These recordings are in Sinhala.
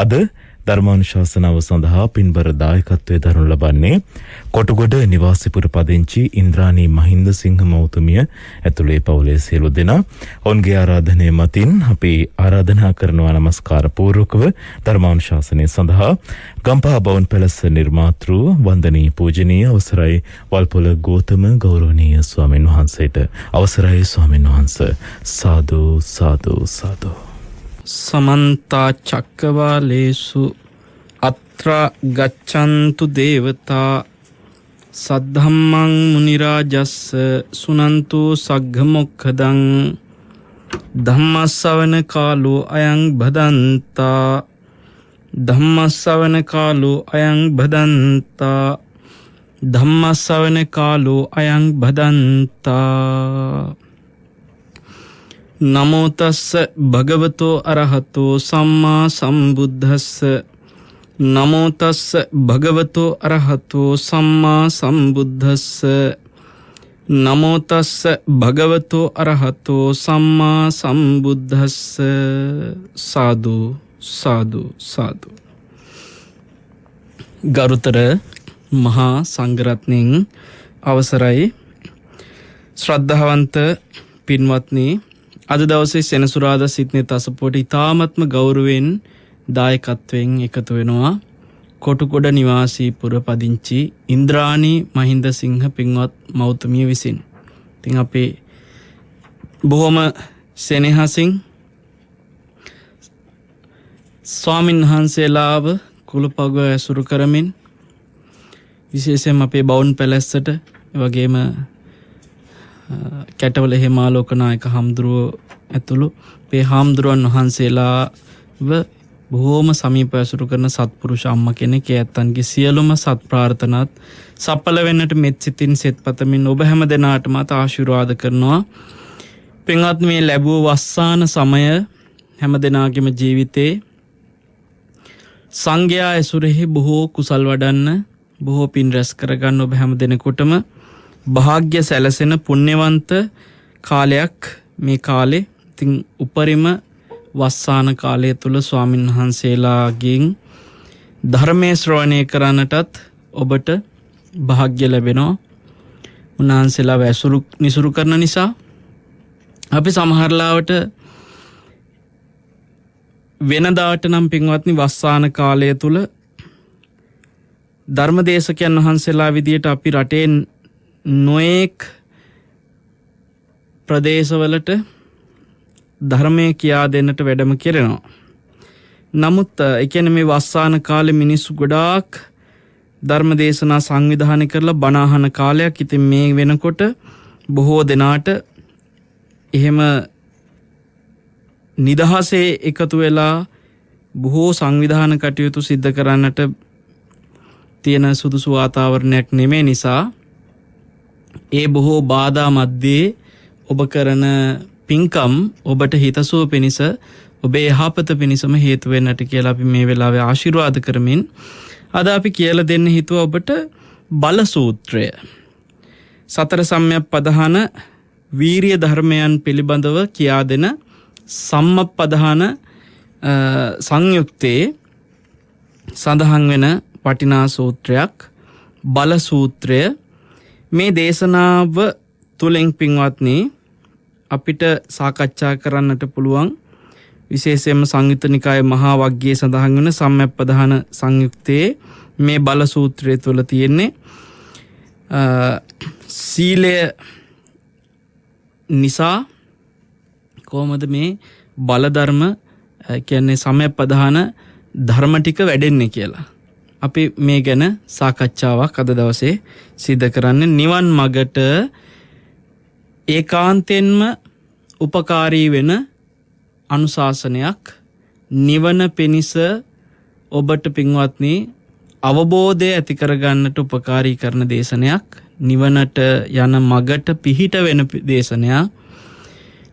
අද ධර්මානුශාසනාව සඳහා පින්බර දායකත්වයේ දරනු ලබන්නේ කොටගොඩ නිවාසීපුර පදිංචි ඉන්ද්‍රාණී මහින්ද සිංහ මෞතුමිය ඇතුළේ පවුලේ සියලු දෙනා. ඔවුන්ගේ ආරාධනය මතින් අපි ආරාධනා කරනවා නමස්කාර පූර්වකව ධර්මානුශාසනය සඳහා ගම්පහ බවුන් පැලස නිර්මාතෘ වන්දනීය පූජනීය අවසරයි වල්පොල ගෞතම ගෞරවනීය ස්වාමීන් වහන්සේට. අවසරයි ස්වාමීන් වහන්සේ. සාදු සාදු සාදු. समन्ता चक्रवालेषु अत्र गच्छन्तु देवता सद्धम्मं मुनिराजस्स सुनन्तु सग्गमोक्खदं धम्मස්සවන කාලෝ අයං භදන්තා ධම්මස්සවන කාලෝ අයං භදන්තා ධම්මස්සවන කාලෝ අයං භදන්තා. නමෝ තස්ස භගවතෝ අරහතෝ සම්මා සම්බුද්දස්ස නමෝ තස්ස භගවතෝ අරහතෝ සම්මා සම්බුද්දස්ස නමෝ තස්ස භගවතෝ අරහතෝ සම්මා සම්බුද්දස්ස. සාදු සාදු සාදු. ගරුතර මහා සංඝරත්නයන් අවසරයි ශ්‍රද්ධාවන්ත පින්වත්නි, අද දවසේ සෙනසුරාදා සිට්නේ තසපොට ඉතාමත්ම ගෞරවයෙන් දායකත්වයෙන් එකතු වෙනවා කොටුගොඩ නිවාසීපුර පදිංචි ඉන්ද්‍රාණී මහින්ද සිංහ පින්වත් මෞතුමිය විසින්. ඉතින් අපි බොහොම සෙනෙහසින් ස්වාමින් වහන්සේලාව කුලපග ඇසුරු කරමින් විශේෂයෙන් අපේ බවුන් පැලැස්සට වගේම කැටවල හේමාලෝක නායක හාමුදුරුවෝ ඇතුළු මේ හාමුදුරුවන් වහන්සේලාව බොහෝම සමීප ඇසුරු කරන සත්පුරුෂ අම්මා කෙනෙක්. ඒ ඇත්තන්ගේ සියලුම සත් ප්‍රාර්ථනාත් සඵල වෙන්නට මෙත් සිතින් සෙත් පතමින් ඔබ හැම දෙනාටම ආශිර්වාද කරනවා. පින්වත් මේ ලැබුව වස්සාන සමය හැම දෙනාගේම ජීවිතේ සංඝයා ඇසුරෙහි බොහෝ කුසල් වඩන්න, බොහෝ පින් රැස් කරගන්න ඔබ හැම දෙනෙකුටම භාග්‍ය සැලසෙන පුණ්‍යවන්ත කාලයක් මේ කාලේ. ඉතින් උපරිම වස්සාන කාලය තුල ස්වාමින් වහන්සේලාගෙන් ධර්මයේ ශ්‍රවණය කරන්නටත් ඔබට භාග්‍ය ලැබෙනවා. උන්වහන්සේලා වැසුරු නිසුරු කරන නිසා අපි සමහරලාවට වෙනදාට නම් පින්වත්නි වස්සාන කාලය තුල ධර්මදේශකයන් වහන්සේලා විදියට අපි රටේ නොඑක් ප්‍රදේශවලට ධර්මය කියා දෙන්නට වැඩම කරනවා. නමුත් ඒ කියන්නේ මේ වස්සාන කාලේ මිනිස්සු ගොඩාක් ධර්ම දේශනා සංවිධානය කරලා බණ අහන කාලයක්. ඉතින් මේ වෙනකොට බොහෝ දෙනාට එහෙම නිදහසේ එකතු වෙලා බොහෝ සංවිධාන කටයුතු සිද්ධ කරන්නට තියෙන සුදුසු වාතාවරණයක් නෙමේ නිසා ඒ බොහෝ බාධා මැද්දේ ඔබ කරන පින්කම් ඔබට හිතසුව පිණිස, ඔබේ යහපත පිණිසම හේතු වෙන්නට කියලා අපි මේ වෙලාවේ ආශිර්වාද කරමින් අද අපි කියලා දෙන්න හිතුවා ඔබට බල සූත්‍රය. සතර සම්‍යක්පදහන වීරිය ධර්මයන් පිළිබඳව කියා දෙන සම්මප්පදහන සංයුක්තේ සඳහන් වෙන වටිනා සූත්‍රයක් බල සූත්‍රය. මේ දේශනාව තුලින් පින්වත්නි අපිට සාකච්ඡා කරන්නට පුළුවන් විශේෂයෙන්ම සංයුත්ත නිකායේ මහා වග්ගයේ සඳහන් වෙන සම්මප්පදහන සංයුක්තයේ මේ බල සූත්‍රය තුල තියෙන්නේ සීලය නිසා කොහොමද මේ බල ධර්ම කියන්නේ සම්මප්පදහන ධර්ම ටික වැඩෙන්නේ කියලා. අපි මේ ගැන සාකච්ඡාවක් අද දවසේ සිදු කරන්නේ. නිවන් මගට ඒකාන්තයෙන්ම උපකාරී වෙන අනුශාසනයක්, නිවන පිණිස ඔබට පින්වත්නි අවබෝධය ඇති කරගන්නට උපකාරී කරන දේශනයක්, නිවනට යන මගට පිහිට වෙන දේශනයක්.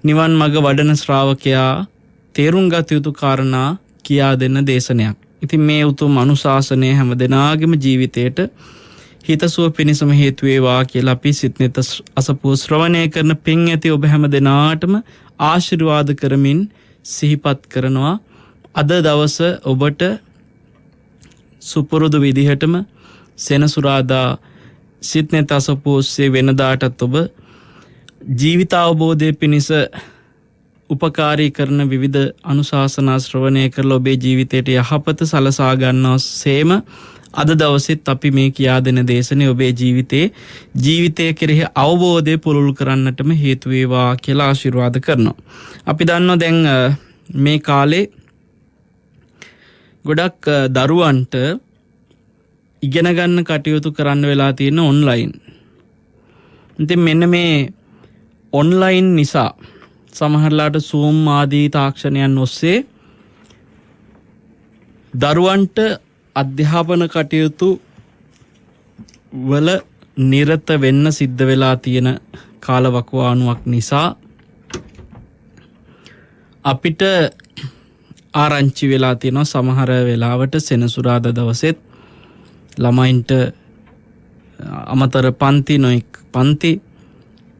නිවන් මඟ වඩන ශ්‍රාවකයා තේරුම් ගත යුතු කාරණා කියා දෙන දේශනයක්. ඉතින් මේ උතුම් අනුශාසනය හැම දෙනාගේම ජීවිතයට හිතසුව පිණිසම හේතු වේවා කියලා අපි සිත්නෙත අසපුව ශ්‍රවණය කරන පින් ඇති ඔබ හැම දෙනාටම ආශිර්වාද කරමින් සිහිපත් කරනවා. අද දවස ඔබට සුපුරුදු විදිහටම සෙනසුරාදා සිත්නෙත අසපුවසේ වෙනදාටත් ඔබ ජීවිත අවබෝධය පිණිස උපකාරී කරන විවිධ අනුශාසනා ශ්‍රවණය කරලා ඔබේ ජීවිතයට යහපත සලසා ගන්නවා සේම අද දවසෙත් අපි මේ කියා දෙන දේශනේ ඔබේ ජීවිතය කෙරෙහි අවබෝධය පුළුල් කරන්නටම හේතු වේවා කියලා ආශිර්වාද කරනවා. අපි දන්නවා දැන් මේ කාලේ ගොඩක් දරුවන්ට ඉගෙන ගන්න කටයුතු කරන්න වෙලා තියෙන ඔන්ලයින්. ඉතින් මෙන්න මේ ඔන්ලයින් නිසා සමහරලාට Zoom ආදී තාක්ෂණයන් ඔස්සේ දරුවන්ට අධ්‍යාපන කටයුතු වල නිරත වෙන්න සිද්ධ වෙලා තියෙන කාලවකවානුවක් නිසා අපිට ආරංචි වෙලා තියෙනවා සමහර වෙලාවට සෙනසුරාදා දවසෙත් ළමයින්ට අමතර පන්ති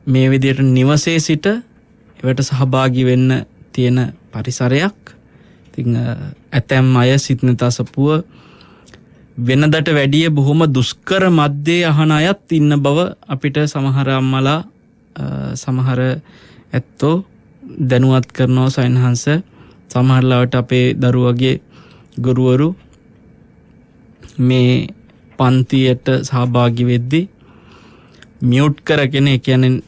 මේ විදිහට නිවසේ සිට ඒවට සහභාගී වෙන්න තියෙන පරිසරයක්. ඉතින් ඇතැම් අය සිත්නෙත අසපුව වෙනදට වැඩිය බොහොම දුෂ්කර මැද්දේ අහන අයත් ඉන්න බව අපිට සමහර අම්මලා සමහර ඇත්තෝ දැනුවත් කරනවා සයන්හන්ස. සමහරලාට අපේ දරුවගේ ගුරුවරු මේ පන්තියට සහභාගී වෙද්දී මියුට් කරගෙන, ඒ කියන්නේ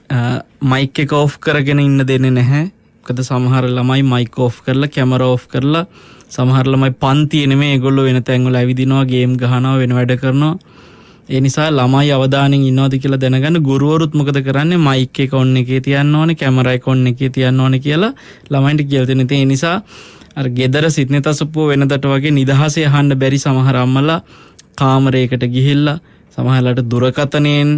මයික් එක ඔෆ් කරගෙන ඉන්න දෙන්නේ නැහැ. මොකද සමහර ළමයි මයික් ඔෆ් කරලා කැමරා ඔෆ් කරලා සමහර ළමයි පන්තියේ නෙමෙයි ඒගොල්ලෝ වෙන තැන්වල ඇවිදිනවා, ගේම් ගහනවා, වෙන වැඩ කරනවා. ඒ නිසා ළමයි අවධානයෙන් ඉන්නවද කියලා දැනගන්න ගුරුවරුත් මොකද කරන්නේ, මයික් එක ඔන් එකේ තියන්න ඕනේ, කැමරා එක ඔන් එකේ තියන්න ඕනේ කියලා ළමයින්ට කියලා දෙන. ඉතින් ඒ නිසා අර ගෙදර සිත්නෙත අසපුව වෙනදට වගේ නිදහසේ අහන්න බැරි සමහර අම්මලා කාමරයකට ගිහිල්ලා සමහරලාට දුරකථනයෙන්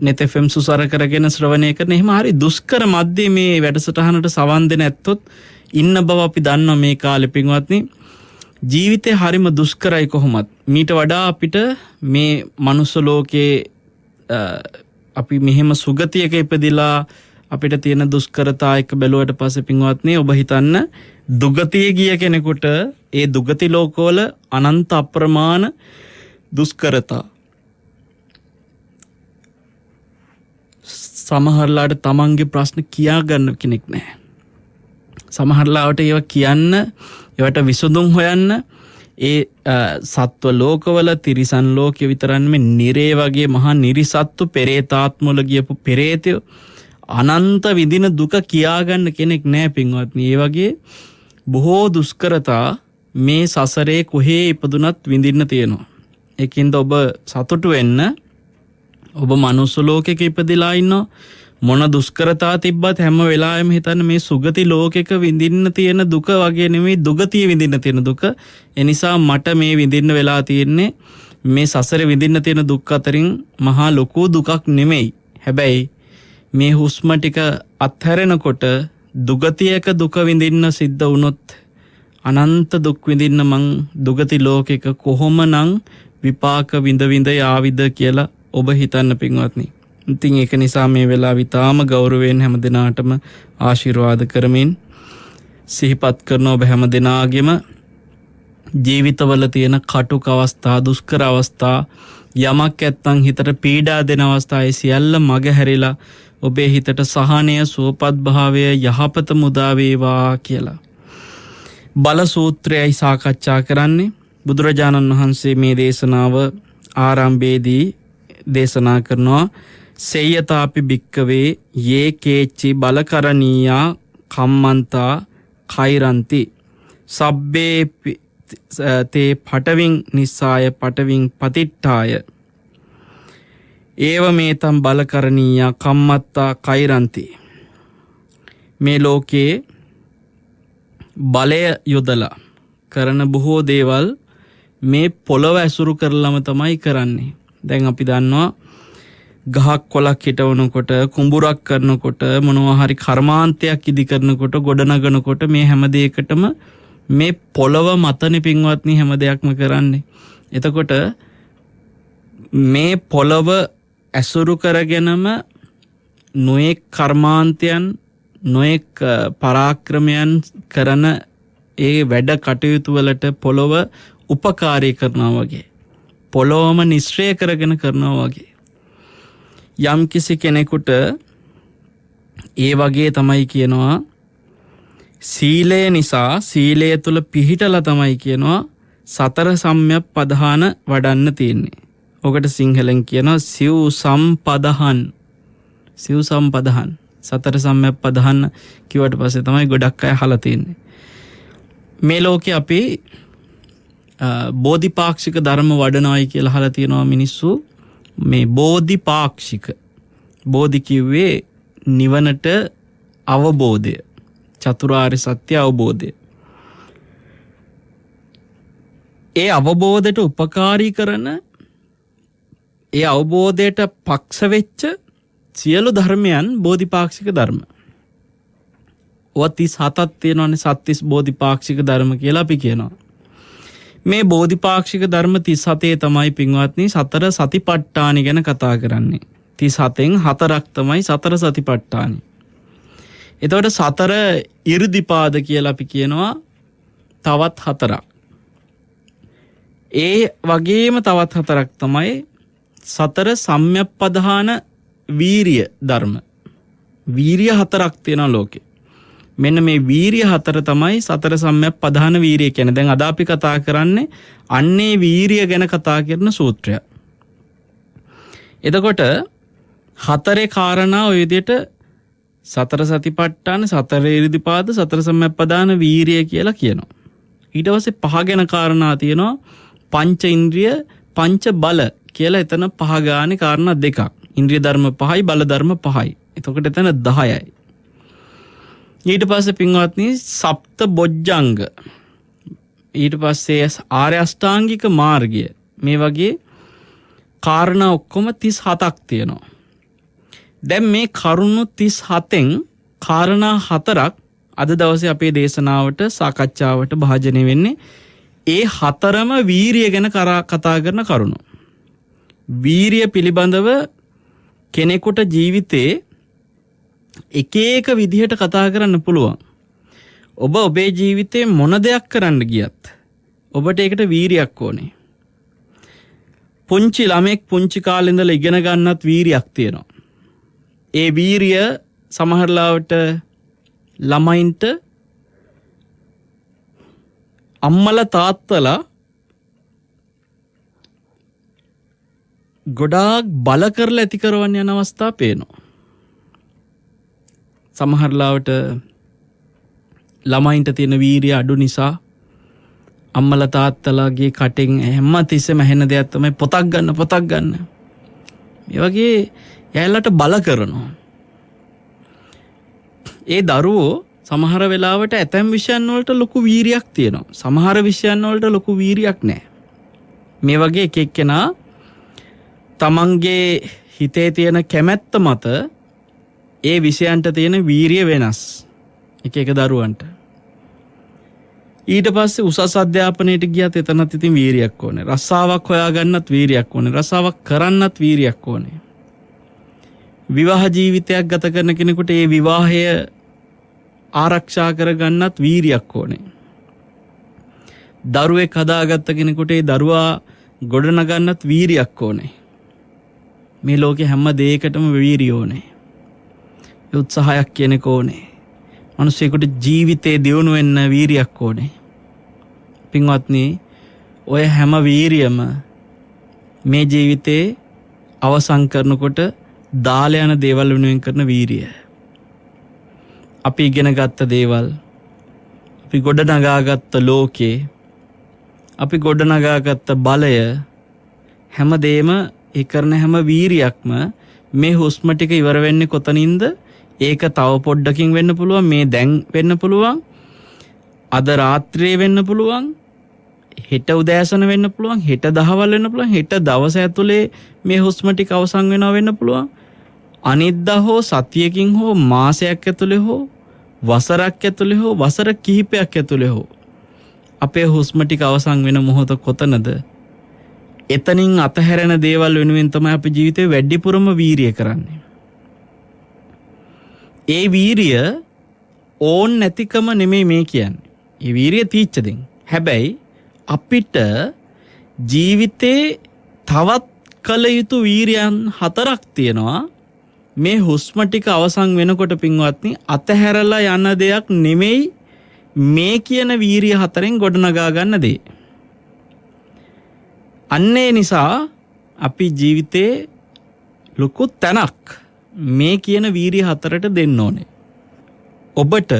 net FM සුසර කරගෙන ශ්‍රවණය කරන එහෙම හරි දුෂ්කර මැද්දේ මේ වැඩසටහනට සවන් දෙන ඇත්තොත් ඉන්න බව අපි දන්නවා. මේ කාලෙ පින්වත්නි ජීවිතේ හරිම දුෂ්කරයි කොහොමත්. මීට වඩා අපිට මේ මනුස්ස ලෝකේ අපි මෙහෙම සුගතියක ඉපදිලා අපිට තියෙන දුෂ්කරතා එක බැලුවට පස්සේ පින්වත්නි ඔබ හිතන්න දුගතිය ගිය කෙනෙකුට ඒ දුගති ලෝකවල අනන්ත අප්‍රමාණ දුෂ්කරතා සමහරලාට තමන්ගේ ප්‍රශ්න කියා ගන්න කෙනෙක් නැහැ. සමහරලාට ඒවා කියන්න, ඒවට විසඳුම් හොයන්න ඒ සත්ව ලෝකවල තිරිසන් ලෝකෙ විතරක් නෙමෙයි නිරේ වගේ මහා නිරිසත්තු පෙරේතාත්මවල ගියපු පෙරේතයෝ අනන්ත විඳින දුක කියා ගන්න කෙනෙක් නැහැ පින්වත්නි. ඒ වගේ බොහෝ දුෂ්කරතා මේ සසරේ කොහේ ඉපදුනත් විඳින්න තියෙනවා. ඒකින්ද ඔබ සතුටු වෙන්න. ඔබ මනුස්ස ලෝකෙක ඉපදිලා ඉන්නවා. මොන දුෂ්කරතා තිබ්බත් හැම වෙලාවෙම හිතන්න මේ සුගති ලෝකෙක විඳින්න තියෙන දුක වගේ නෙමෙයි දුගතිය විඳින්න තියෙන දුක. ඒ නිසා මට මේ විඳින්න වෙලා තියෙන්නේ මේ සසරේ විඳින්න තියෙන දුක් අතරින් මහා ලොකු දුකක් නෙමෙයි. හැබැයි මේ හුස්ම ටික අත්හැරෙනකොට දුගතියක දුක විඳින්න සිද්ධ වුණොත් අනන්ත දුක් විඳින්න මං දුගති ලෝකෙක කොහොමනම් විපාක විඳ යාවිද කියලා ඔබ හිතන්න පින්වත්නි. ඉතින් ඒක නිසා මේ වෙලාව විතාම ගෞරවයෙන් හැම දිනාටම ආශිර්වාද කරමින් සිහිපත් කරන ඔබ හැම දිනාගෙම ජීවිතවල තියෙන කටුක අවස්ථා, දුෂ්කර අවස්ථා, යමක් ඇත්තන් හිතට පීඩා දෙන අවස්ථා ඒ සියල්ල මගහැරිලා ඔබේ හිතට සහනය, සුවපත් භාවය, යහපත මුදා වේවා කියලා බල සූත්‍රයයි සාකච්ඡා කරන්නේ. බුදුරජාණන් වහන්සේ මේ දේශනාව ආරම්භයේදී දේශනා කරනවා සේයතාපි භික්කවේ යේ කේච්චි බලකරණීයා කම්මන්තා කෛරන්ති සබ්බේ තේ පටවින් නිස්සාය පටවින් පතිට්ඨාය ඒව මේතම් බලකරණීයා කම්මත්තා කෛරන්ති. මේ ලෝකයේ බලය යොදලා කරන බොහෝ දේවල් මේ පොළව ඇසුරු කරලම තමයි කරන්නේ. දැන් අපි දන්නවා ගහක් කොලක් හිටවනකොට කුඹුරක් කරනකොට මොනවා හරි කර්මාන්තයක් ඉදි කරනකොට ගොඩනගනකොට මේ හැම දෙයකටම මේ පොළව මතනේ පින්වත්නි හැම දෙයක්ම කරන්නේ. එතකොට මේ පොළව ඇසුරු කරගෙනම නොයෙක් කර්මාන්තයන් නොයෙක් පරාක්‍රමයන් කරන ඒ වැඩ කටයුතු වලට පොළව උපකාරී කරනවා වගේ පොළොවම නිශ්චය කරගෙන කරනවා වගේ යම් කිසි කෙනෙකුට ඒ වගේ තමයි කියනවා සීලය නිසා සීලය තුල පිහිටලා තමයි කියනවා සතර සම්‍යක් පදහාන වඩන්න තියෙන්නේ. ඔකට සිංහලෙන් කියනවා සිව් සම්පදහන්. සිව් සම්පදහන් සතර සම්‍යක් පදහන් කිව්වට පස්සේ තමයි ගොඩක් අය අහලා තියෙන්නේ. මේ ලෝකේ අපි බෝධිපාක්ෂික ධර්ම වඩනවායි කියලා අහලා තියෙනවා මිනිස්සු. මේ බෝධිපාක්ෂික බෝධි කිව්වේ නිවනට අවබෝධය චතුරාර්ය සත්‍ය අවබෝධය. ඒ අවබෝධයට උපකාරී කරන ඒ අවබෝධයට පක්ෂ වෙච්ච සියලු ධර්මයන් බෝධිපාක්ෂික ධර්ම. ඔය 37ක් තියෙනවානේ සත්‍තිස් බෝධිපාක්ෂික ධර්ම කියලා අපි කියනවා. මේ බෝධිපාක්ෂික ධර්ම 37 තමයි පින්වත්නි සතර සතිපට්ඨාන ගැන කතා කරන්නේ. 37න් 4ක් තමයි සතර සතිපට්ඨාන. එතකොට සතර 이르දිපාද කියලා අපි කියනවා තවත් 4ක්. ඒ වගේම තවත් 4ක් තමයි සතර සම්‍යක්පදහාන වීරිය ධර්ම. වීරිය 4ක් තියෙනවා ලෝකේ. මෙන්න මේ වීරිය 4 තමයි සතර සම්‍යක්පදහාන වීරිය කියන්නේ. දැන් අද අපි කතා කරන්නේ අන්නේ වීරිය ගැන කතා කරන සූත්‍රය. එතකොට හතරේ කාරණා ඔය විදිහට සතර සතිපට්ඨාන සතර ඉරිදිපාද සතර සම්‍යක්පදහාන වීරිය කියලා කියනවා. ඊට පස්සේ පහ ගැන කාරණා තියෙනවා පංච ඉන්ද්‍රිය පංච බල කියලා එතන පහ ගානේ කාරණා දෙකක්. ඉන්ද්‍රිය ධර්ම 5යි බල ධර්ම 5යි. එතකොට එතන 10යි. ඊට පස්සේ පින්වත්නි සප්ත බොජ්ජංග ඊට පස්සේ ආර්ය අෂ්ටාංගික මාර්ගය මේ වගේ කාරණා ඔක්කොම 37ක් තියෙනවා. දැන් මේ කරුණු 37න් කාරණා 4ක් අද දවසේ අපේ දේශනාවට සාකච්ඡාවට භාජනය වෙන්නේ. ඒ 4ම වීරිය ගැන කතා කරන කරුණු. වීරිය පිළිබඳව කෙනෙකුට ජීවිතේ එක එක විදිහට කතා කරන්න පුළුවන්. ඔබ ඔබේ ජීවිතේ මොන දෙයක් කරන්න ගියත් ඔබට ඒකට වීරියක් ඕනේ. පුංචි ළමෙක් පුංචි කාලේ ඉඳලා ඉගෙන ගන්නත් වීරියක් තියෙනවා. ඒ වීරිය සමහරලාවට ළමයින්ට අම්මලා තාත්තලා ගොඩාක් බල කරලා ඇති කරවන්න යන අවස්ථා පේනවා. සමහරලාවට ළමයින්ට තියෙන වීරිය අඩු නිසා අම්මලා තාත්තලාගේ කටෙන් හැම තිස්සෙම ඇහෙන දෙයක් තමයි පොතක් ගන්න. මේ වගේ එයාලට බල කරනවා. ඒ දරුවෝ සමහර වෙලාවට ඇතැම් විෂයන් වලට ලොකු වීරියක් තියෙනවා. සමහර විෂයන් වලට ලොකු වීරියක් නැහැ. මේ වගේ එක එක්කෙනා තමන්ගේ හිතේ තියෙන කැමැත්ත මත ඒ විෂයන්ට තියෙන වීරිය වෙනස්. එක එක දරුවන්ට. ඊට පස්සේ උසස් අධ්‍යාපනයට ගියත් එතනත් ඉතින් වීරියක් ඕනේ. රස්සාවක් හොයාගන්නත් වීරියක් ඕනේ. රස්සාවක් කරන්නත් වීරියක් ඕනේ. විවාහ ජීවිතයක් ගත කරන කෙනෙකුට ඒ විවාහය ආරක්ෂා කරගන්නත් වීරියක් ඕනේ. දරුවෙක් හදාගත්ත කෙනෙකුට ඒ දරුවා ගොඩනගන්නත් වීරියක් ඕනේ. මේ ලෝකේ හැම දෙයකටම වීරිය ඕනේ. උත්සාහයක් කියන එක ඕනේ. මිනිස්සෙකුට ජීවිතේ දියුණු වෙන්න වීරියක් ඕනේ. පින්වත්නි, ඔය හැම වීරියම මේ ජීවිතේ අවසන් කරනකොට දාලා යන දේවල් වෙනුවෙන් කරන වීරිය. අපි ඉගෙන ගත්ත දේවල්, අපි ගොඩනගාගත්ත ලෝකේ, අපි ගොඩනගාගත්ත බලය, හැමදේම ඒ කරන හැම වීරියක්ම මේ හුස්ම ටික ඉවර වෙන්නේ කොතනින්ද? ඒක තව පොඩ්ඩකින් වෙන්න පුළුවන්, මේ දැන් වෙන්න පුළුවන්, අද රාත්‍රියේ වෙන්න පුළුවන්, හෙට උදෑසන වෙන්න පුළුවන්, හෙට දහවල් වෙන්න පුළුවන්, හෙට දවස ඇතුලේ මේ හුස්ම ටික අවසන් වෙනවා වෙන්න පුළුවන්. අනිද්දා හෝ සතියකින් හෝ මාසයක් ඇතුලේ හෝ වසරක් ඇතුලේ හෝ වසර කිහිපයක් ඇතුලේ හෝ අපේ හුස්ම ටික අවසන් වෙන මොහොත කොතනද? එතනින් අතහැරෙන දේවල් වෙනුවෙන් තමයි අපි ජීවිතේ වැඩිපුරම වීරිය කරන්නේ. ඒ වීරිය ඕන් නැතිකම නෙමෙයි මේ කියන්නේ. ඒ වීරිය තීච්ච දෙන්. හැබැයි අපිට ජීවිතේ තවත් කළ යුතු වීරියන් 4ක් තියෙනවා. මේ හුස්ම ටික අවසන් වෙනකොට පින්වත්නි අතහැරලා යන දෙයක් නෙමෙයි මේ කියන වීරිය 4ෙන් ගොඩනගා ගන්න දේ. අන්නේ නිසා අපි ජීවිතේ ලොකු තැනක් මේ කියන වීරිය 4ට දෙන්න ඕනේ. ඔබට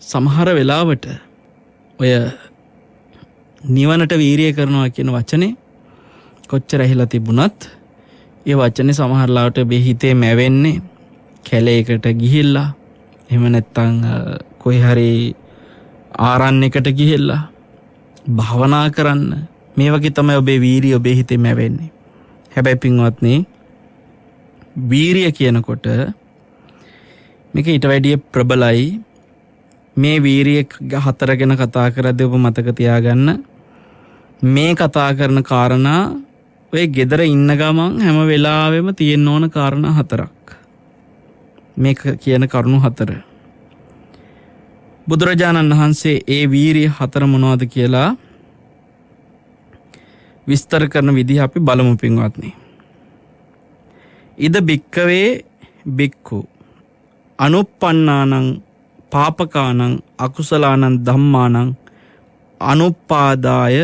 සමහර වෙලාවට ඔය නිවනට වීරිය කරනවා කියන වචනේ කොච්චර ඇහිලා තිබුණත් ඒ වචනේ සමහර ලාවට ඔබේ හිතේ මැවෙන්නේ කැලේකට ගිහිල්ලා එහෙම නැත්නම් කොයි හරි ආරණ්‍යයකට ගිහිල්ලා භාවනා කරන්න මේ වගේ තමයි ඔබේ වීරිය ඔබේ හිතේ මැවෙන්නේ. හැබැයි පින්වත්නි වීරිය කියනකොට මේක ඊට වැඩිය ප්‍රබලයි. මේ වීරිය 4 ගැන කතා කරද්දී ඔබ මතක තියාගන්න මේ කතා කරන කාරණා ඔය ගෙදර ඉන්න ගමන් හැම වෙලාවෙම තියෙන්න ඕන කාරණා 4ක්. මේක කියන කරුණු 4. බුදුරජාණන් වහන්සේ ඒ වීරිය 4 මොනවද කියලා විස්තර කරන විදිහ අපි බලමු පින්වත්නි. ඉද බික්කවේ බික්ඛු අනුප්පන්නානං පාපකානං අකුසලානං ධම්මානං අනුපාදාය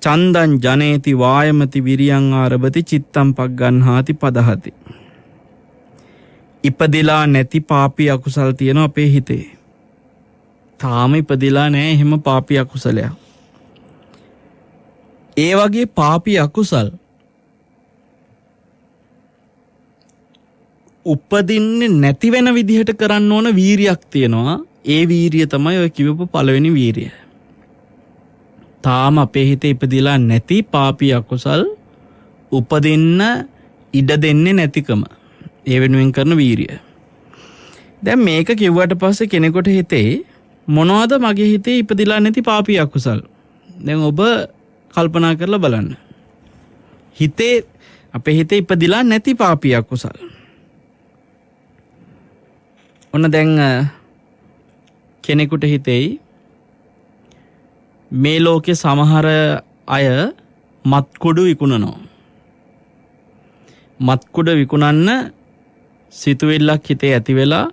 චන්දං ජනේති වායමති විරියං ආරභති චිත්තං පග්ගන්හාති පදහති. ඉපදිලා නැති පාපී අකුසල් තියෙන අපේ හිතේ. තාම ඉපදිලා නැහැ එහෙම පාපී අකුසලයක්. ඒ වගේ පාපී අකුසල් උපදින්නේ නැති වෙන විදිහට කරන්න ඕන වීරියක් තියෙනවා. ඒ වීරිය තමයි ඔය කිව්වපු පළවෙනි වීරිය. තාම අපේ හිතේ ඉපදිලා නැති පාපී අකුසල් උපදින්න ඉඩ දෙන්නේ නැතිකම. ඒ වෙනුවෙන් කරන වීරිය. දැන් මේක කිව්වට පස්සේ කෙනෙකුට හිතේ මොනවද මගේ හිතේ ඉපදිලා නැති පාපී අකුසල්? දැන් ඔබ කල්පනා කරලා බලන්න. හිතේ අපේ හිතේ ඉපදිලා නැති පාපී අකුසල්. ඔන්න දැන් කෙනෙකුට හිතෙයි මේ ලෝකේ සමහර අය මත්කුඩු විකුණනවා. මත්කුඩ විකුණන්න සිතුවිල්ලක් හිතේ ඇති වෙලා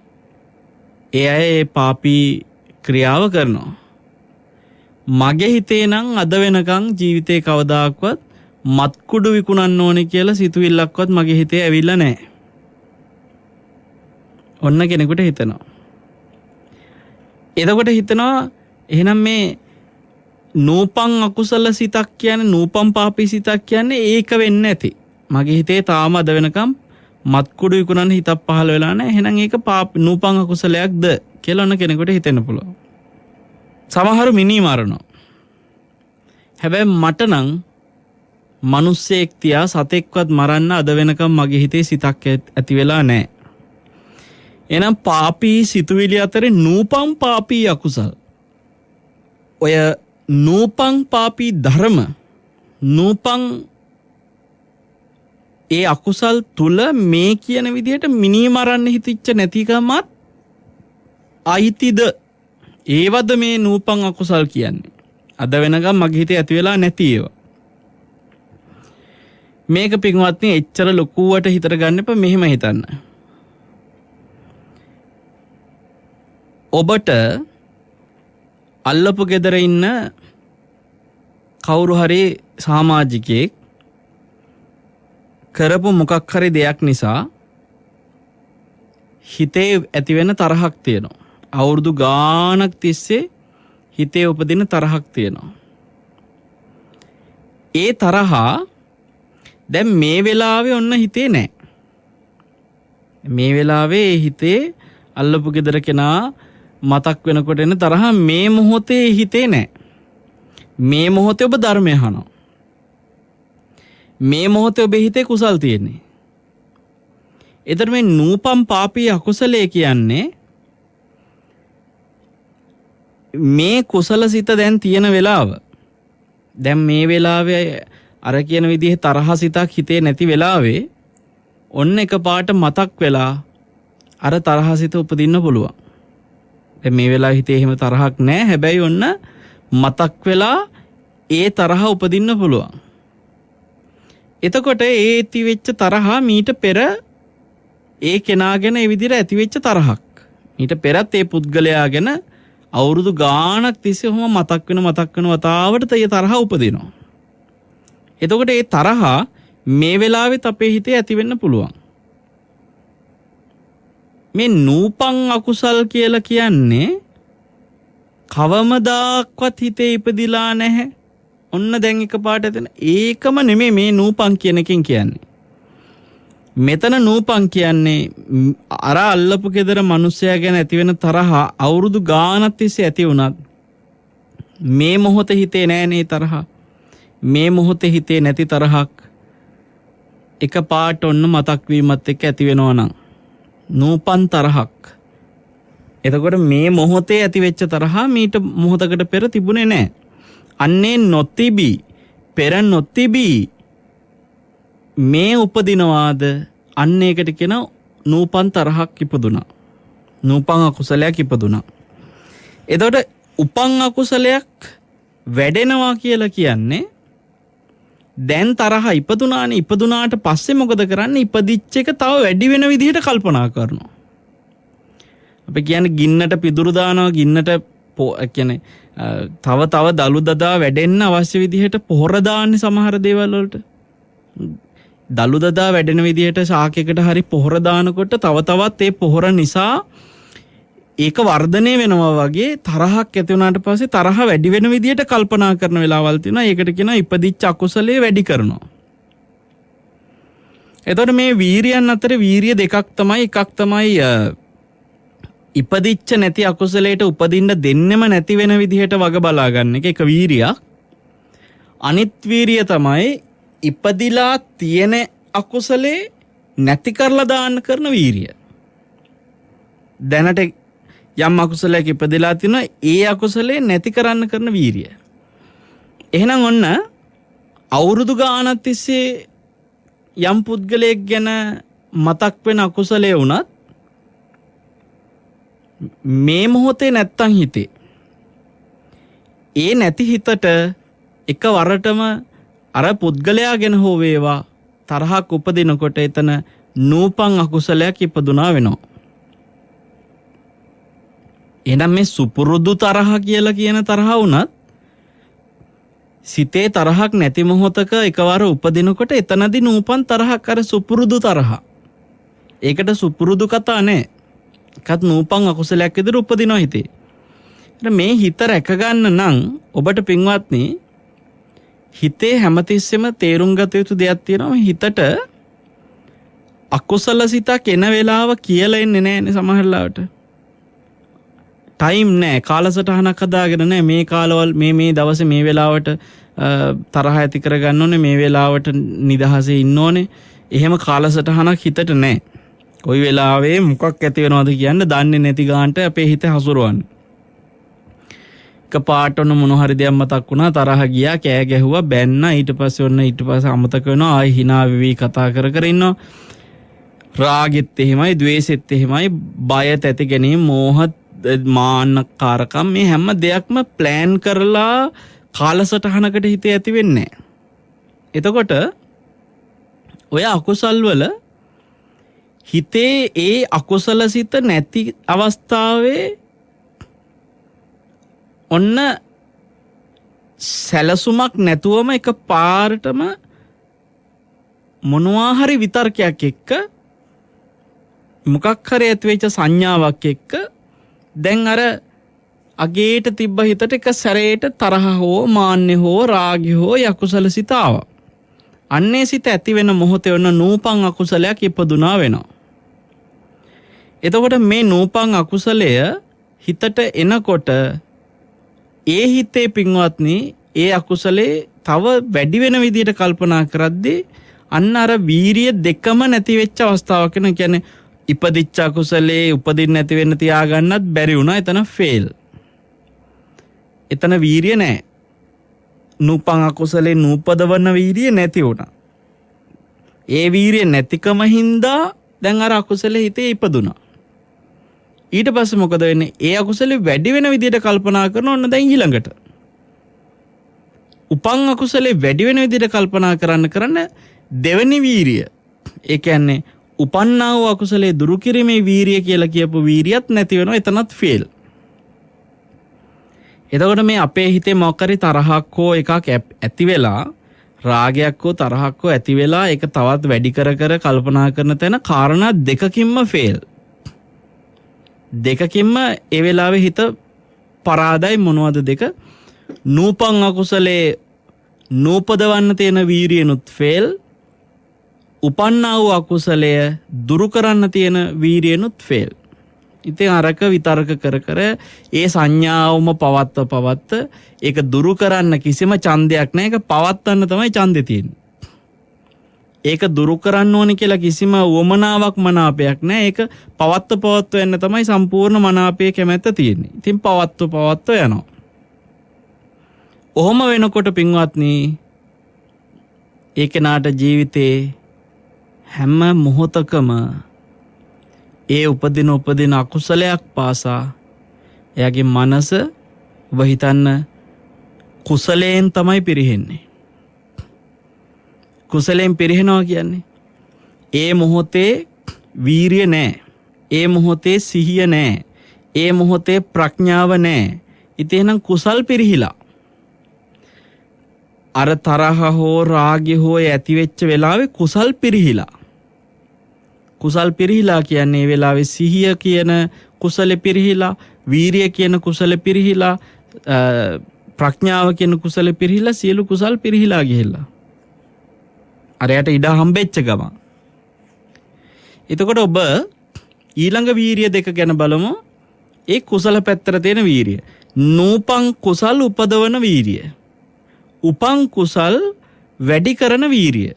ඒ අය ඒ පාපී ක්‍රියාව කරනවා. මගේ හිතේ නම් අද වෙනකන් ජීවිතේ කවදාක්වත් මත්කුඩු විකුණන්න ඕනේ කියලා සිතුවිල්ලක්වත් මගේ හිතේ ඇවිල්ලා නැහැ. ඔන්න කෙනෙකුට හිතනවා. එතකොට හිතනවා එහෙනම් මේ නූපන් අකුසල සිතක් කියන්නේ නූපන් පාපී සිතක් කියන්නේ ඒක වෙන්නේ නැති. මගේ හිතේ තාම අද වෙනකම් මත්කුඩු විකුණන්න හිතක් පහළ වෙලා නැහැ. එහෙනම් ඒක නූපන් අකුසලයක්ද කියලා ඔන්න කෙනෙකුට හිතෙන්න පුළුවන්. සමහරු මිනි මරනවා. හැබැයි මට නම් මිනිස්සෙක් තියා සතෙක්වත් මරන්න අද වෙනකම් මගේ හිතේ සිතක් ඇති වෙලා නැහැ. එහෙනම් පාපී සිතුවිලි අතරේ නූපන් පාපී අකුසල්. ඔය නූපන් පාපී ධර්ම නූපන් ඒ අකුසල් තුල මේ කියන විදිහට මිනි මරන්න හිතෙච්ච නැතිකමත් අයිතිද? ඒවද මේ නූපන් අකුසල් කියන්නේ? අද වෙනකම් මගේ හිතේ ඇති වෙලා නැති ඒවා. මේක පින්වත්නි එච්චර ලොකුවට හිතර ගන්න එපා. මෙහෙම හිතන්න. ඔබට අල්ලපු ගෙදර ඉන්න කවුරු හරි සමාජිකයෙක් කරපු මොකක් හරි දෙයක් නිසා හිතේ ඇතිවෙන තරහක් තියෙනවා. අවුරුදු ගාණක් තිස්සේ හිතේ උපදින තරහක් තියෙනවා. ඒ තරහා දැන් මේ වෙලාවේ ඔන්න හිතේ නැහැ. මේ වෙලාවේ හිතේ අල්ලපු ගෙදර කෙනා මතක් වෙනකොට එන තරහ මේ මොහොතේ හිතේ නැහැ. මේ මොහොතේ ඔබ ධර්මය අහනවා. මේ මොහොතේ ඔබේ හිතේ කුසල් තියෙන්නේ. එතකොට මේ නූපම් පාපී අකුසලයේ කියන්නේ මේ කුසල සිත දැන් තියෙන වෙලාව. දැන් මේ වෙලාවේ අර කියන විදිහේ තරහ සිතක් හිතේ නැති වෙලාවේ ඔන්න එකපාරට මතක් වෙලා අර තරහ සිත උපදින්න පුළුවන්. දැන් මේ වෙලාවේ හිතේ එහෙම තරහක් නැහැ. හැබැයි ඔන්න මතක් වෙලා ඒ තරහ උපදින්න පුළුවන්. එතකොට ඒ ඇති වෙච්ච තරහ මීට පෙර ඒ කෙනාගෙන ඒ විදිහට ඇති වෙච්ච තරහක්. මීට පෙරත් ඒ පුද්ගලයා ගැන අවුරුදු ගාණක් තිස්සේ ඔහොම මතක් වෙන වතාවට තේ තරහ උපදිනවා. එතකොට ඒ තරහ මේ වෙලාවෙත් අපේ හිතේ ඇති වෙන්න පුළුවන්. මේ නූපං අකුසල් කියලා කියන්නේ කවමදාක්වත් හිතේ ඉපදිලා නැහැ. ඔන්න දැන් එකපාරට එතන ඒකම නෙමෙයි මේ නූපං කියන එකෙන් කියන්නේ. මෙතන නූපං කියන්නේ අර අල්ලපු ගෙදර මිනිස්සයා ගැන ඇති වෙන තරහ අවුරුදු ගානක් තිස්සේ ඇති වුණත් මේ මොහොතේ හිතේ නෑනේ තරහ. මේ මොහොතේ හිතේ නැති තරහක් එකපාරට ඔන්න මතක් වීමත් එක්ක ඇති වෙනවා නම් නූපන් තරහක්. එතකොට මේ මොහොතේ ඇති වෙච්ච තරහ මීට මොහොතකට පෙර තිබුණේ නැහැ. අන්නේ නොතිබී පෙර නොතිබී මේ උපදිනවාද අන්න ඒකට කියන නූපන් තරහක් ඉපදුනා. නූපන් අකුසලයක් ඉපදුනා. එතකොට උපන් අකුසලයක් වැඩෙනවා කියලා කියන්නේ දැන් තරහ ඉපදුනානේ. ඉපදුනාට පස්සේ මොකද කරන්නේ? ඉපදිච්ච එක තව වැඩි වෙන විදිහට කල්පනා කරනවා. අපි කියන්නේ ගින්නට පිදුරු දානවා. ගින්නට කියන්නේ තව දලු දදා වැඩෙන්න අවශ්‍ය විදිහට පොහොර දාන්නේ සමහර දේවල් වලට. දලු දදා වැඩෙන විදිහට ශාකයකට හරි පොහොර දානකොට තව තවත් ඒ පොහොර නිසා ඒක වර්ධනය වෙනවා වගේ තරහක් ඇති වුණාට පස්සේ තරහ වැඩි වෙන විදිහට කල්පනා කරන වෙලාවල් තියෙනවා. ඒකට කියනවා ඉපදිච්ච අකුසලයේ වැඩි කරනවා. එතකොට මේ වීරියන් අතර වීරිය දෙකක් තමයි. එකක් තමයි ඉපදිච්ච නැති අකුසලයට උපදින්න දෙන්නෙම නැති වෙන විදිහට වග බලා ගන්න එක. ඒක වීරියක්. අනිත් වීරිය තමයි ඉපදිලා තියෙන අකුසලේ නැති කරලා දාන්න කරන වීරිය. දැනට යම් අකුසලයක් ඉපදලා තිනවා ඒ අකුසලේ නැති කරන්න කරන වීරිය. එහෙනම් ඔන්න අවුරුදු ගානක් තිස්සේ යම් පුද්ගලයෙක් ගැන මතක් වෙන අකුසලයේ වුණත් මේ මොහොතේ නැත්තම් හිතේ ඒ නැති හිතට එකවරටම අර පුද්ගලයා ගැන හෝ වේවා තරහක් උපදිනකොට එතන නූපන් අකුසලයක් ඉපදුනා වෙනවා. එහෙනම් මේ සුපුරුදු තරහ කියලා කියන තරහ වුණත් සිතේ තරහක් නැති මොහොතක එකවර උපදිනකොට එතනදී නූපන් තරහක් අර සුපුරුදු තරහ. ඒකට සුපුරුදු කතා නැහැ. එකත් නූපන් අකුසලයක් විදිහට උපදිනවා හිතේ. මේ හිත රැක ගන්න නම් ඔබට පින්වත්නි හිතේ හැමතිස්සෙම තේරුම් ගත යුතු දෙයක් තියෙනවා. හිතට අකුසල සිතක් එන වෙලාව කියලා එන්නේ නැහැනේ සමහරවිට. ටයිම් නැහැ. කාලසටහනක් හදාගෙන නැහැ. මේ කාලවල මේ දවසේ මේ වෙලාවට තරහ ඇති කරගන්න ඕනේ. මේ වෙලාවට නිදහසේ ඉන්න ඕනේ. එහෙම කාලසටහනක් හිතට නැහැ. කොයි වෙලාවෙ මොකක් ඇති වෙනවද කියන්න දන්නේ නැති ගානට අපේ හිත හසුරවන්නේ. එකපාරට ඔන්න මොන හරි දෙයක් මතක් වුණා තරහ ගියා කෑ ගැහුවා බැන්නා ඊට පස්සේ අමතක වෙනවා ආයි hina වෙවි කතා කර කර ඉන්නවා. රාගෙත් එහෙමයි ද්වේෂෙත් එහෙමයි බය තැති ගැනීම මෝහ මාන්නකාරකම් මේ හැම දෙයක්ම ප්ලෑන් කරලා කාලසටහනකට හිතේ ඇති වෙන්නේ නැහැ. එතකොට ඔය අකුසල් වල හිතේ ඒ අකුසල සිත නැති අවස්ථාවේ ඔන්න සැලසුමක් නැතුවම එක පාරටම මොනවා හරි විතර්කයක් එක්ක මොකක් හරි ඇතිවෙච්ච සංඥාවක් එක්ක දැන් අර අගේට තිබ්බ හිතට එක සැරේට තරහ හෝ මාන්නේ හෝ රාගය හෝ යකුසල සිත ආවා. අන්නේ සිත ඇති වෙන මොහොතේ ඔන්න නූපන් අකුසලයක් ඉපදුනා වෙනවා. එතකොට මේ නූපන් අකුසලය හිතට එනකොට ඒ හිතේ පින්වත්නි ඒ අකුසලේ තව වැඩි වෙන විදියට කල්පනා කරද්දී අන්න අර වීරිය දෙකම නැති වෙච්ච අවස්ථාවක් වෙන. කියන්නේ ඉපදිච්ච අකුසලේ උපදින්න නැති වෙන්න තියාගන්නත් බැරි වුණා. එතන ෆේල්. එතන වීරිය නැහැ. නූපන් අකුසලේ නූපදවන වීරිය නැති වුණා. ඒ වීරිය නැතිකම හින්දා දැන් අර අකුසලේ හිතේ ඉපදුනා. ඊට පස්සේ මොකද වෙන්නේ? ඒ අකුසලේ වැඩි වෙන විදියට කල්පනා කරන ඕන දැන් ඊළඟට. උපන් අකුසලේ වැඩි වෙන විදියට කල්පනා කරන්න දෙවෙනි වීරිය. ඒ කියන්නේ උපන්නා වූ අකුසලේ දුරු කිරීමේ වීරිය කියලා කියපු වීරියත් නැති වෙනවා. එතනත් ෆේල්. එතකොට මේ අපේ හිතේ මොකක් හරි තරහක් හෝ එකක් ඇති වෙලා රාගයක් හෝ තරහක් හෝ ඇති වෙලා ඒක තවත් වැඩි කර කල්පනා කරන තැන කාරණා දෙකකින්ම ෆේල්. දෙකකින්ම ඒ වෙලාවේ හිත පරාදයි. මොනවද දෙක? නූපන් අකුසලේ නූපදවන්න තියෙන වීරියනුත් ෆේල්. උපන්නා වූ අකුසලය දුරු කරන්න තියෙන වීරියනුත් ෆේල්. ඉතින් අරක විතර්ක කර ඒ සංඥාවම පවත්ත ඒක දුරු කරන්න කිසිම ඡන්දයක් නැහැ. ඒක පවත්වන්න තමයි ඡන්දේ තියෙන්නේ. ඒක දුරු කරන්න ඕනි කියලා කිසිම වමනාවක් මනාපයක් නැහැ. ඒක පවත්ව යන්න තමයි සම්පූර්ණ මනාපයේ කැමැත්ත තියෙන්නේ. ඉතින් පවත්ව යනවා. ඔහොම වෙනකොට පින්වත්නි ඒ කෙනාට ජීවිතේ හැම මොහොතකම ඒ උපදින අකුසලයක් පාසා එයාගේ මනස ඔබ හිතන්න කුසලයෙන් තමයි පිරිහෙන්නේ. කුසලයෙන් පිරිහෙනවා කියන්නේ ඒ මොහොතේ වීරිය නැහැ. ඒ මොහොතේ සිහිය නැහැ. ඒ මොහොතේ ප්‍රඥාව නැහැ. ඉතින් එහෙනම් කුසල් පිරිහිලා. අර තරහ හෝ රාගය හෝ ඇති වෙච්ච වෙලාවේ කුසල් පිරිහිලා. කුසල් පිරිහිලා කියන්නේ ඒ වෙලාවේ සිහිය කියන කුසලෙ පිරිහිලා, වීරිය කියන කුසලෙ පිරිහිලා, ප්‍රඥාව කියන කුසලෙ පිරිහිලා, සියලු කුසල් පිරිහිලා ගිහිල්ලා. අරයට ඉඩ හම්බෙච්ච ගම. එතකොට ඔබ ඊළඟ වීරිය දෙක ගැන බලමු. ඒ කුසල පැත්තට තියෙන වීරිය. නූපන් කුසල් උපදවන වීරිය. උපන් කුසල් වැඩි කරන වීරිය.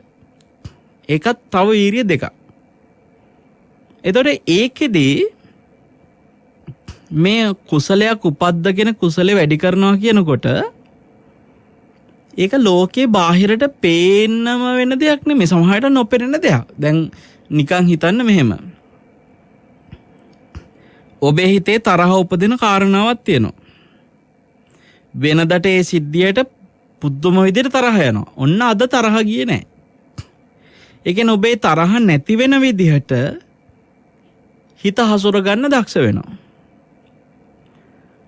ඒකත් තව වීරිය දෙකක්. එතකොට ඒකෙදී මේ කුසලයක් උපද්දගෙන කුසලෙ වැඩි කරනවා කියනකොට ඒක ලෝකේ බාහිරට පේන්නම වෙන දෙයක් නෙමෙයි. සමහරට නොපෙනෙන දෙයක්. දැන් නිකන් හිතන්න මෙහෙම. ඔබේ හිතේ තරහ උපදින කාරණාවක් තියෙනවා. වෙනදට ඒ සිද්ධියට පුදුම විදිහට තරහ යනවා. ඔන්න අද තරහ ගියේ නැහැ. ඒ කියන්නේ ඔබේ තරහ නැති වෙන විදිහට හිත හසුර ගන්න දක්ෂ වෙනවා.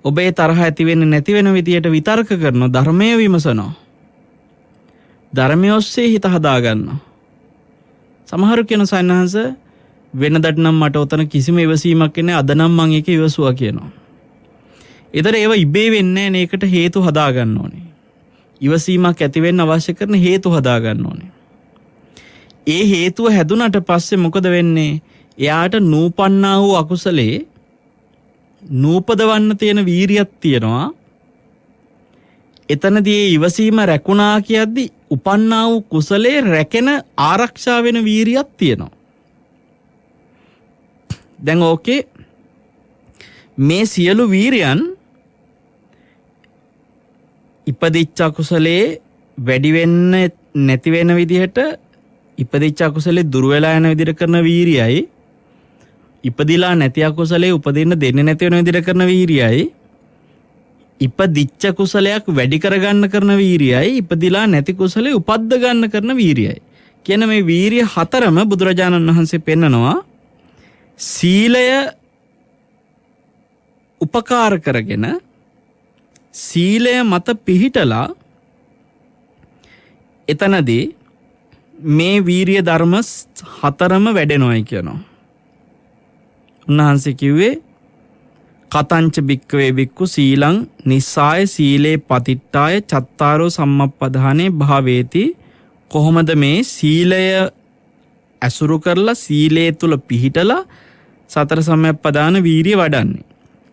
ඔබේ තරහ ඇති වෙන්නේ නැති වෙන විදිහට විතර්ක කරනවා, ධර්මය විමසනවා. ධර්මය ඔස්සේ හිත හදා ගන්නවා. සමහරු කියන සයන්හස වෙනදට නම් මට උතන කිසිම ඉවසීමක් නැහැ, අද නම් මම ඒක ඉවසුවා කියනවා. ඒතර ඒව ඉබේ වෙන්නේ නැහැ. ඒකට හේතු හදා ගන්න ඕනේ. ඉවසීමක් ඇති වෙන්න අවශ්‍ය කරන හේතු හදා ගන්න ඕනේ. ඒ හේතුව හැදුනට පස්සේ මොකද වෙන්නේ? එයාට නූපන්නා වූ අකුසලේ නූපදවන්න තියෙන වීරියක් තියෙනවා. එතනදී ඉවසීම රැකුණා කියද්දි උපන්නා වූ කුසලේ රැකෙන ආරක්ෂා වෙන වීරියක් තියෙනවා. දැන් ඕකේ මේ සියලු වීරියන් ඉපදිච්ච කුසලේ වැඩි වෙන්න නැති වෙන විදිහට, ඉපදිච්ච කුසලේ දුර වෙලා යන විදිහට කරන වීරියයි, ඉපදිලා නැති අකුසලේ උපදින්න දෙන්නේ නැති වෙන විදිහට කරන වීරියයි, ඉපදිච්ච කුසලයක් වැඩි කරගන්න කරන වීරියයි, ඉපදිලා නැති කුසලේ උපද්ද ගන්න කරන වීරියයි කියන මේ වීරිය හතරම බුදුරජාණන් වහන්සේ පෙන්නනවා. සීලය උපකාර කරගෙන සීලය මත පිහිටලා එතනදී මේ වීරිය ධර්ම හතරම වැඩෙනවයි කියනවා. උන්වහන්සේ කිව්වේ කතංච බික්කවේ බික්කු සීලං නිස්සාය සීලේ පතිට්ඨාය චත්තාරෝ සම්මප්පදානේ භාවේති. කොහොමද මේ සීලය ඇසුරු කරලා සීලයේ තුල පිහිටලා සතර සම්මප්පදාන වීරිය වඩන්නේ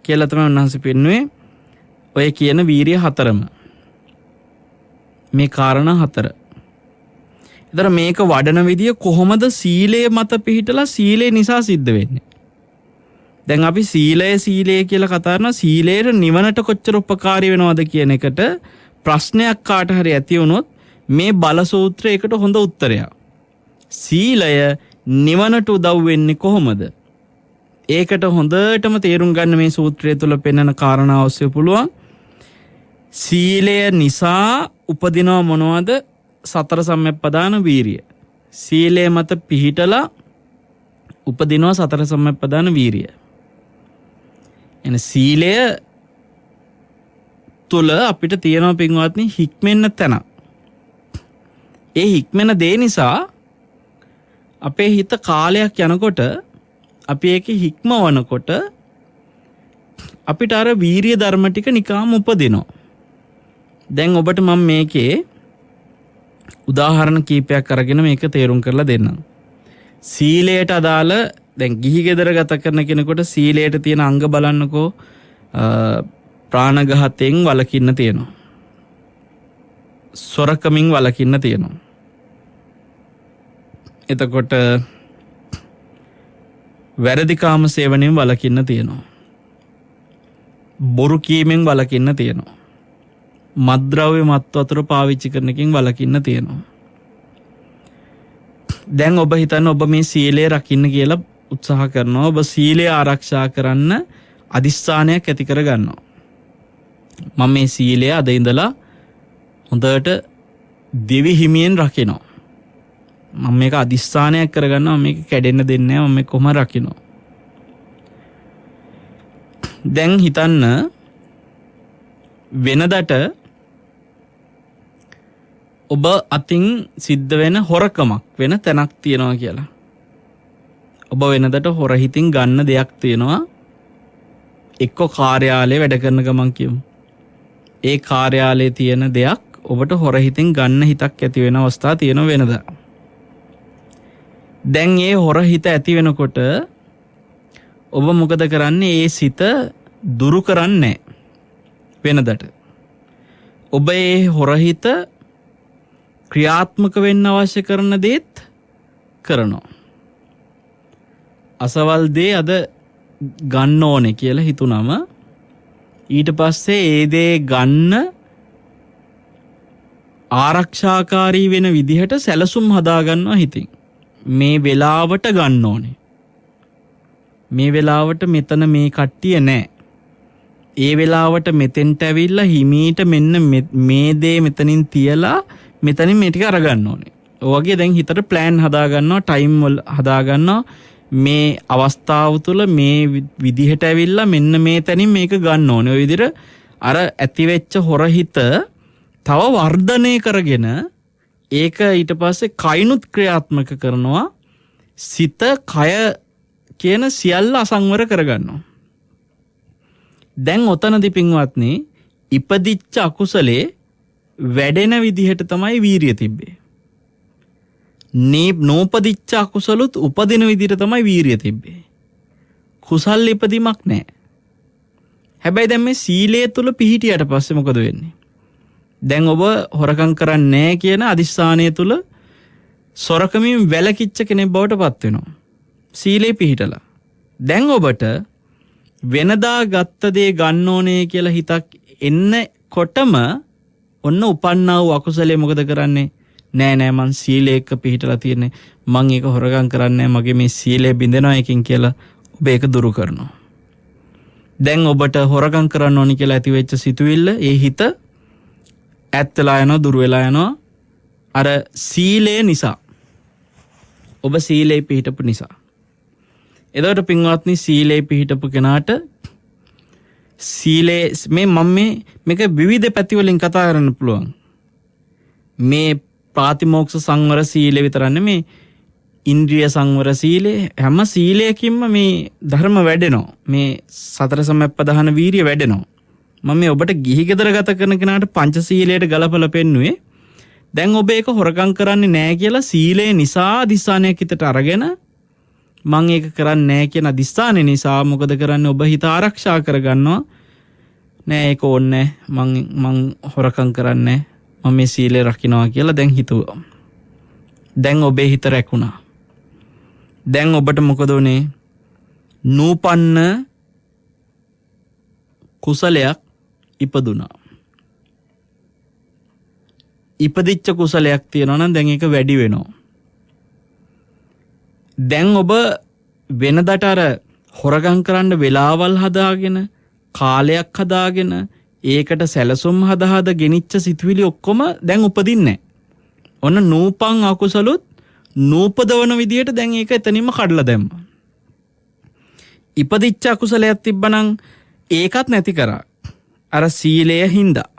කියලා තමයි උන්වහන්සේ පෙන්වුවේ. ඔය කියන වීරිය හතරම. මේ කාරණා 4. ඒතර මේක වඩන විදිය කොහොමද සීලය මත පිහිටලා සීලේ නිසා සිද්ධ වෙන්නේ? දැන් අපි සීලය කියලා කතා කරනවා. සීලයට නිවනට කොච්චර උපකාරී වෙනවද කියන එකට ප්‍රශ්නයක් කාට හරි ඇති වුණොත් මේ බල සූත්‍රයකට හොඳ උත්තරයක්. සීලය නිවනට උදව් වෙන්නේ කොහොමද? ඒකට හොඳටම තේරුම් ගන්න මේ සූත්‍රය තුල පෙන්වන කාරණා ඔස්සේ පුළුවන්. සීලය නිසා උපදිනව මොනවද? සතර සම්‍යක්පදාන වීරිය. සීලය මත පිහිටලා උපදිනව සතර සම්‍යක්පදාන වීරිය. එන සීලය තුල අපිට තියෙනවා පින්වත්නි හික්මෙන්න තැන. ඒ හික්මෙන දේ නිසා අපේ හිත කාලයක් යනකොට අපි ඒකේ හික්මවනකොට අපිට අර වීරිය ධර්ම ටික නිකාම උපදිනවා. දැන් ඔබට මම මේකේ උදාහරණ කීපයක් අරගෙන මේක තේරුම් කරලා දෙන්නම්. සීලයට අදාළ දැන් ගිහි ගෙදර ගත කරන කෙනෙකුට සීලයට තියෙන අංග බලන්නකෝ. ප්‍රාණඝාතයෙන් වළකින්න තියෙනවා. සොරකමින් වළකින්න තියෙනවා. එතකොට වැරදි කාම සේවනයෙන් වළකින්න තියෙනවා. බොරු කීමෙන් වළකින්න තියෙනවා. මත්ද්‍රව්‍ය මත් වතුර පාවිච්චි කරන එකෙන් වළකින්න තියෙනවා. දැන් ඔබ හිතන්න ඔබ මේ සීලය රකින්න කියලා උත්සාහ කරනවා. ඔබ සීලය ආරක්ෂා කරන්න අදිස්ථානයක් ඇති කර ගන්නවා. මම මේ සීලය අද ඉඳලා හොඳට දෙවි හිමියෙන් රකිනවා. මම මේක අදිස්ථානයක් කරගන්නවා. මේක කැඩෙන්න දෙන්නේ නැහැ. මම මේක කොහොම රකිනවා. දැන් හිතන්න වෙනදට ඔබ අතින් සිද්ධ වෙන හොරකමක් වෙන තැනක් තියෙනවා කියලා. ඔබ වෙනදට හොර හිතින් ගන්න දෙයක් තියෙනවා. එක්ක කාර්යාලයේ වැඩ කරන ගමන් කියමු. ඒ කාර්යාලයේ තියෙන දෙයක් ඔබට හොර හිතින් ගන්න හිතක් ඇති වෙන අවස්ථා තියෙනවා වෙනදා. දැන් ඒ හොර හිත ඇති වෙනකොට ඔබ මොකද කරන්නේ? ඒ සිත දුරු කරන්නේ වෙනදට. ඔබ ඒ හොර හිත ක්‍රියාත්මක වෙන්න අවශ්‍ය කරන දේත් කරනවා. අසවල් දේ අද ගන්න ඕනේ කියලා හිතුනම ඊට පස්සේ ඒ දේ ගන්න ආරක්ෂාකාරී වෙන විදිහට සැලසුම් හදාගන්නවා හිතින්. මේ වෙලාවට ගන්න ඕනේ. මේ වෙලාවට මෙතන මේ කට්ටිය නැහැ. ඒ වෙලාවට මෙතෙන්ට ඇවිල්ලා හිමීට මෙන්න මේ දේ මෙතනින් තියලා මෙතනින් මේ ටික අරගන්න ඕනේ. ඔය වගේ දැන් හිතට ප්ලෑන් හදාගන්නවා, ටයිම් වල හදාගන්නවා. මේ අවස්ථාව තුළ මේ විදිහට ඇවිල්ලා මෙන්න මේ තැනින් මේක ගන්න ඕනේ. ඔය විදිහට අර ඇතිවෙච්ච හොරහිත තව වර්ධනය කරගෙන ඒක ඊට පස්සේ කයිනුත් ක්‍රියාත්මක කරනවා. සිත කය කියන සියල්ල අසංවර කරගන්නවා. දැන් ඔතනදී පින්වත්නි ඉපදිච්ච අකුසලේ වැඩෙන විදිහට තමයි වීරිය තිබ්බේ. නෝපදිච්ච අකුසලුත් උපදින විදිහට තමයි වීරිය තිබ්බේ. කුසල් ඉපදීමක් නැහැ. හැබැයි දැන් මේ සීලය තුල පිහිටියට පස්සේ මොකද වෙන්නේ? දැන් ඔබ හොරකම් කරන්නේ නැහැ කියන අදිස්ථානය තුල සොරකමින් වැළකිච්ච කෙනෙක් බවට පත් වෙනවා. සීලේ පිහිටලා. දැන් ඔබට වෙනදා ගත්ත දේ ගන්න ඕනේ කියලා හිතක් එන්නකොටම ඔන්න උපන්නා වූ අකුසලයේ මොකද කරන්නේ? නෑ මං සීලයක පිහිටලා තියෙන්නේ. මං ඒක හොරගම් කරන්නේ මගේ මේ සීලය බිඳෙනවා එකකින් කියලා ඔබ ඒක දුරු කරනවා. දැන් ඔබට හොරගම් කරන්න ඕනි කියලා ඇති වෙච්ච සිතුවිල්ල ඒ හිත ඈත් වෙලා යනවා, දුර වෙලා යනවා. අර සීලය නිසා. ඔබ සීලේ පිහිටපු නිසා. එතකොට පින්වත්නි සීලේ පිහිටපු කෙනාට සීලේ මේක විවිධ පැති වලින් කතා කරන්න පුළුවන්. මේ ප්‍රාතිමෝක්ෂ සංවර සීලය විතරක් නෙමේ ඉන්ද්‍රිය සංවර සීලය හැම සීලයකින්ම මේ ධර්ම වැඩෙනවා. මේ සතර සම්‍යක්පදාන වීරිය වැඩෙනවා. මම මේ ඔබට ගිහි ගෙදර ගත කරන කෙනාට පංච සීලයට ගලපලා පෙන්නුවේ. දැන් ඔබ ඒක හොරකම් කරන්නේ නැහැ කියලා සීලය නිසා අදිස්ථානයක් හිතට අරගෙන මම ඒක කරන්නේ නැහැ කියන අදිස්ථානය නිසා මොකද කරන්නේ? ඔබ හිත ආරක්ෂා කරගන්නවා. නෑ ඒක ඕනේ මං හොරකම් කරන්නේ මම මේ සීලය රකින්නවා කියලා දැන් හිතුවා. දැන් ඔබේ හිත රැකුණා. දැන් ඔබට මොකද උනේ? නූපන්න කුසලයක් ඉපදුනා. ඉපදිච්ච කුසලයක් තියෙනවා නම් දැන් ඒක වැඩි වෙනවා. දැන් ඔබ වෙනදට අර හොරගම් කරන්න වෙලාවල් හදාගෙන කාලයක් හදාගෙන ඒකට සැලසුම් හදා ගෙනිච්ච සිතුවිලි ඔක්කොම දැන් උපදින්නේ. ඔන්න නූපන් අකුසලුත් නූපදවන විදියට දැන් ඒක එතනින්ම කඩලා දැම්මා. ඉපදිච්ච අකුසලයක් තිබ්බනම් ඒකත් නැති කරා. අර සීලය හින්දා.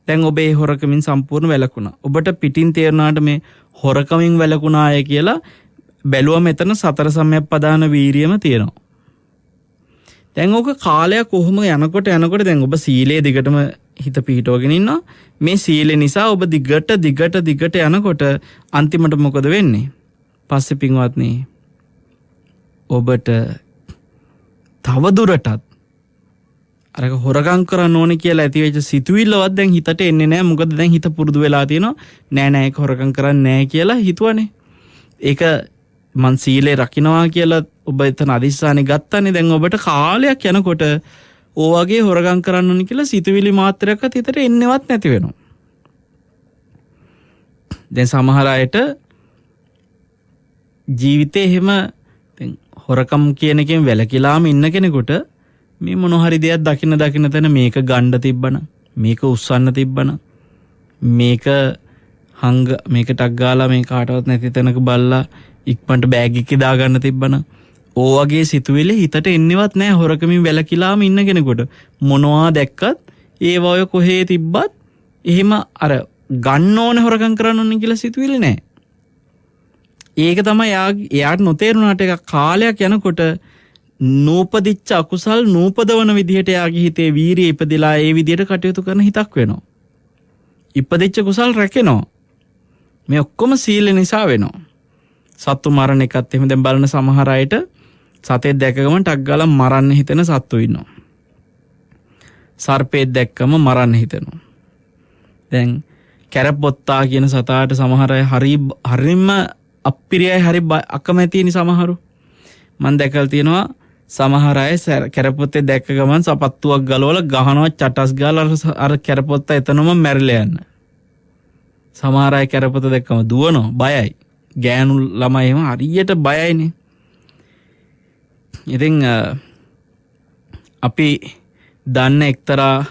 දැන් ඔබේ හොරකමින් සම්පූර්ණ වැළකුණා. ඔබට පිටින් තේරුණාට මේ හොරකමින් වැළකුණාය කියලා බැලුවා මෙතන සතර සම්‍යක්පදාන වීරියම තියෙනවා. දැන් ඕක කාලයක් කොහොම යනකොට දැන් ඔබ සීලයේ දිගටම හිත පිහිටවගෙන ඉන්නවා. මේ සීලේ නිසා ඔබ දිගට යනකොට අන්තිමට මොකද වෙන්නේ? පස්සේ පින්වත්නි ඔබට තවදුරටත් අර හොරගම් කරන්න ඕනේ කියලා ඇති වෙච්ච සිතුවිල්ලවත් දැන් හිතට එන්නේ නැහැ. මොකද දැන් හිත පුරුදු වෙලා තියෙනවා නෑ ඒක හොරගම් කරන්නේ නෑ කියලා හිතුවනේ. ඒක මං සීලේ රකින්නවා කියලා ඔබ එතන අදිස්ථානෙ ගත්තානේ. දැන් ඔබට කාලයක් යනකොට ඕ වගේ හොරගම් කරන්න ඕනේ කියලා සිතුවිලි මාත්‍රයක්වත් හිතට එන්නේවත් නැති වෙනවා. දැන් සමහර අයට ජීවිතේ එහෙම දැන් හොරකම් කියන එකෙන් වැළකීලාම ඉන්න කෙනෙකුට මේ මොන හරි දෙයක් දකින්න තැන මේක ගන්න තිබ්බනම් මේක උස්සන්න තිබ්බනම් මේක මේකටක් ගාලා මේ කාටවත් නැති තැනක බල්ලා ඉක්මනට බෑග් එකේ දාගන්න තිබ්බනම් ඕ වගේ සිතුවිලි හිතට එන්නේවත් නැහැ. හොරකමින් වැළකීලාම ඉන්න කෙනෙකුට මොනවා දැක්කත් ඒව ඔය කොහේ තිබ්බත් එහෙම අර ගන්න ඕනේ හොරකම් කරන්න ඕනේ කියලා සිතුවිලි නැහැ. ඒක තමයි එයාට නොතේරුණාට එක කාලයක් යනකොට නූපදිච්ච අකුසල් නූපදවන විදිහට යාගේ හිතේ වීරිය ඉපදිලා ඒ විදිහට කටයුතු කරන හිතක් වෙනවා. ඉපදිච්ච කුසල් රැකෙනවා. මේ ඔක්කොම සීල නිසා වෙනවා. සත්තු මරණ එකත් එහෙම දැන් බලන සමහර අයට සතෙක් දැක ගමන් ටක් ගාලා මරන්න හිතෙන සත්තු ඉන්නවා. සර්පෙක් දැක්කම මරන්න හිතෙනවා. දැන් කැරපොත්තා කියන සතාට සමහර අය හරිම අප්පිරියයි හරි අකමැතිනි සමහරු. මම දැකලා තියෙනවා සමහර අය කැරපොත්තේ දැක්ක ගමන් සපත්තුවක් ගලවලා ගහනවා චටස් ගාලා අර කැරපොත්තා එතනම මැරිලා යන්න. සමහර අය කැරපොත්ත දැක්කම දුවනවා බයයි. ගෑනු ළමයි එහෙම හරියට බයයිනේ. ඉතින් අපි දන්න එක්තරා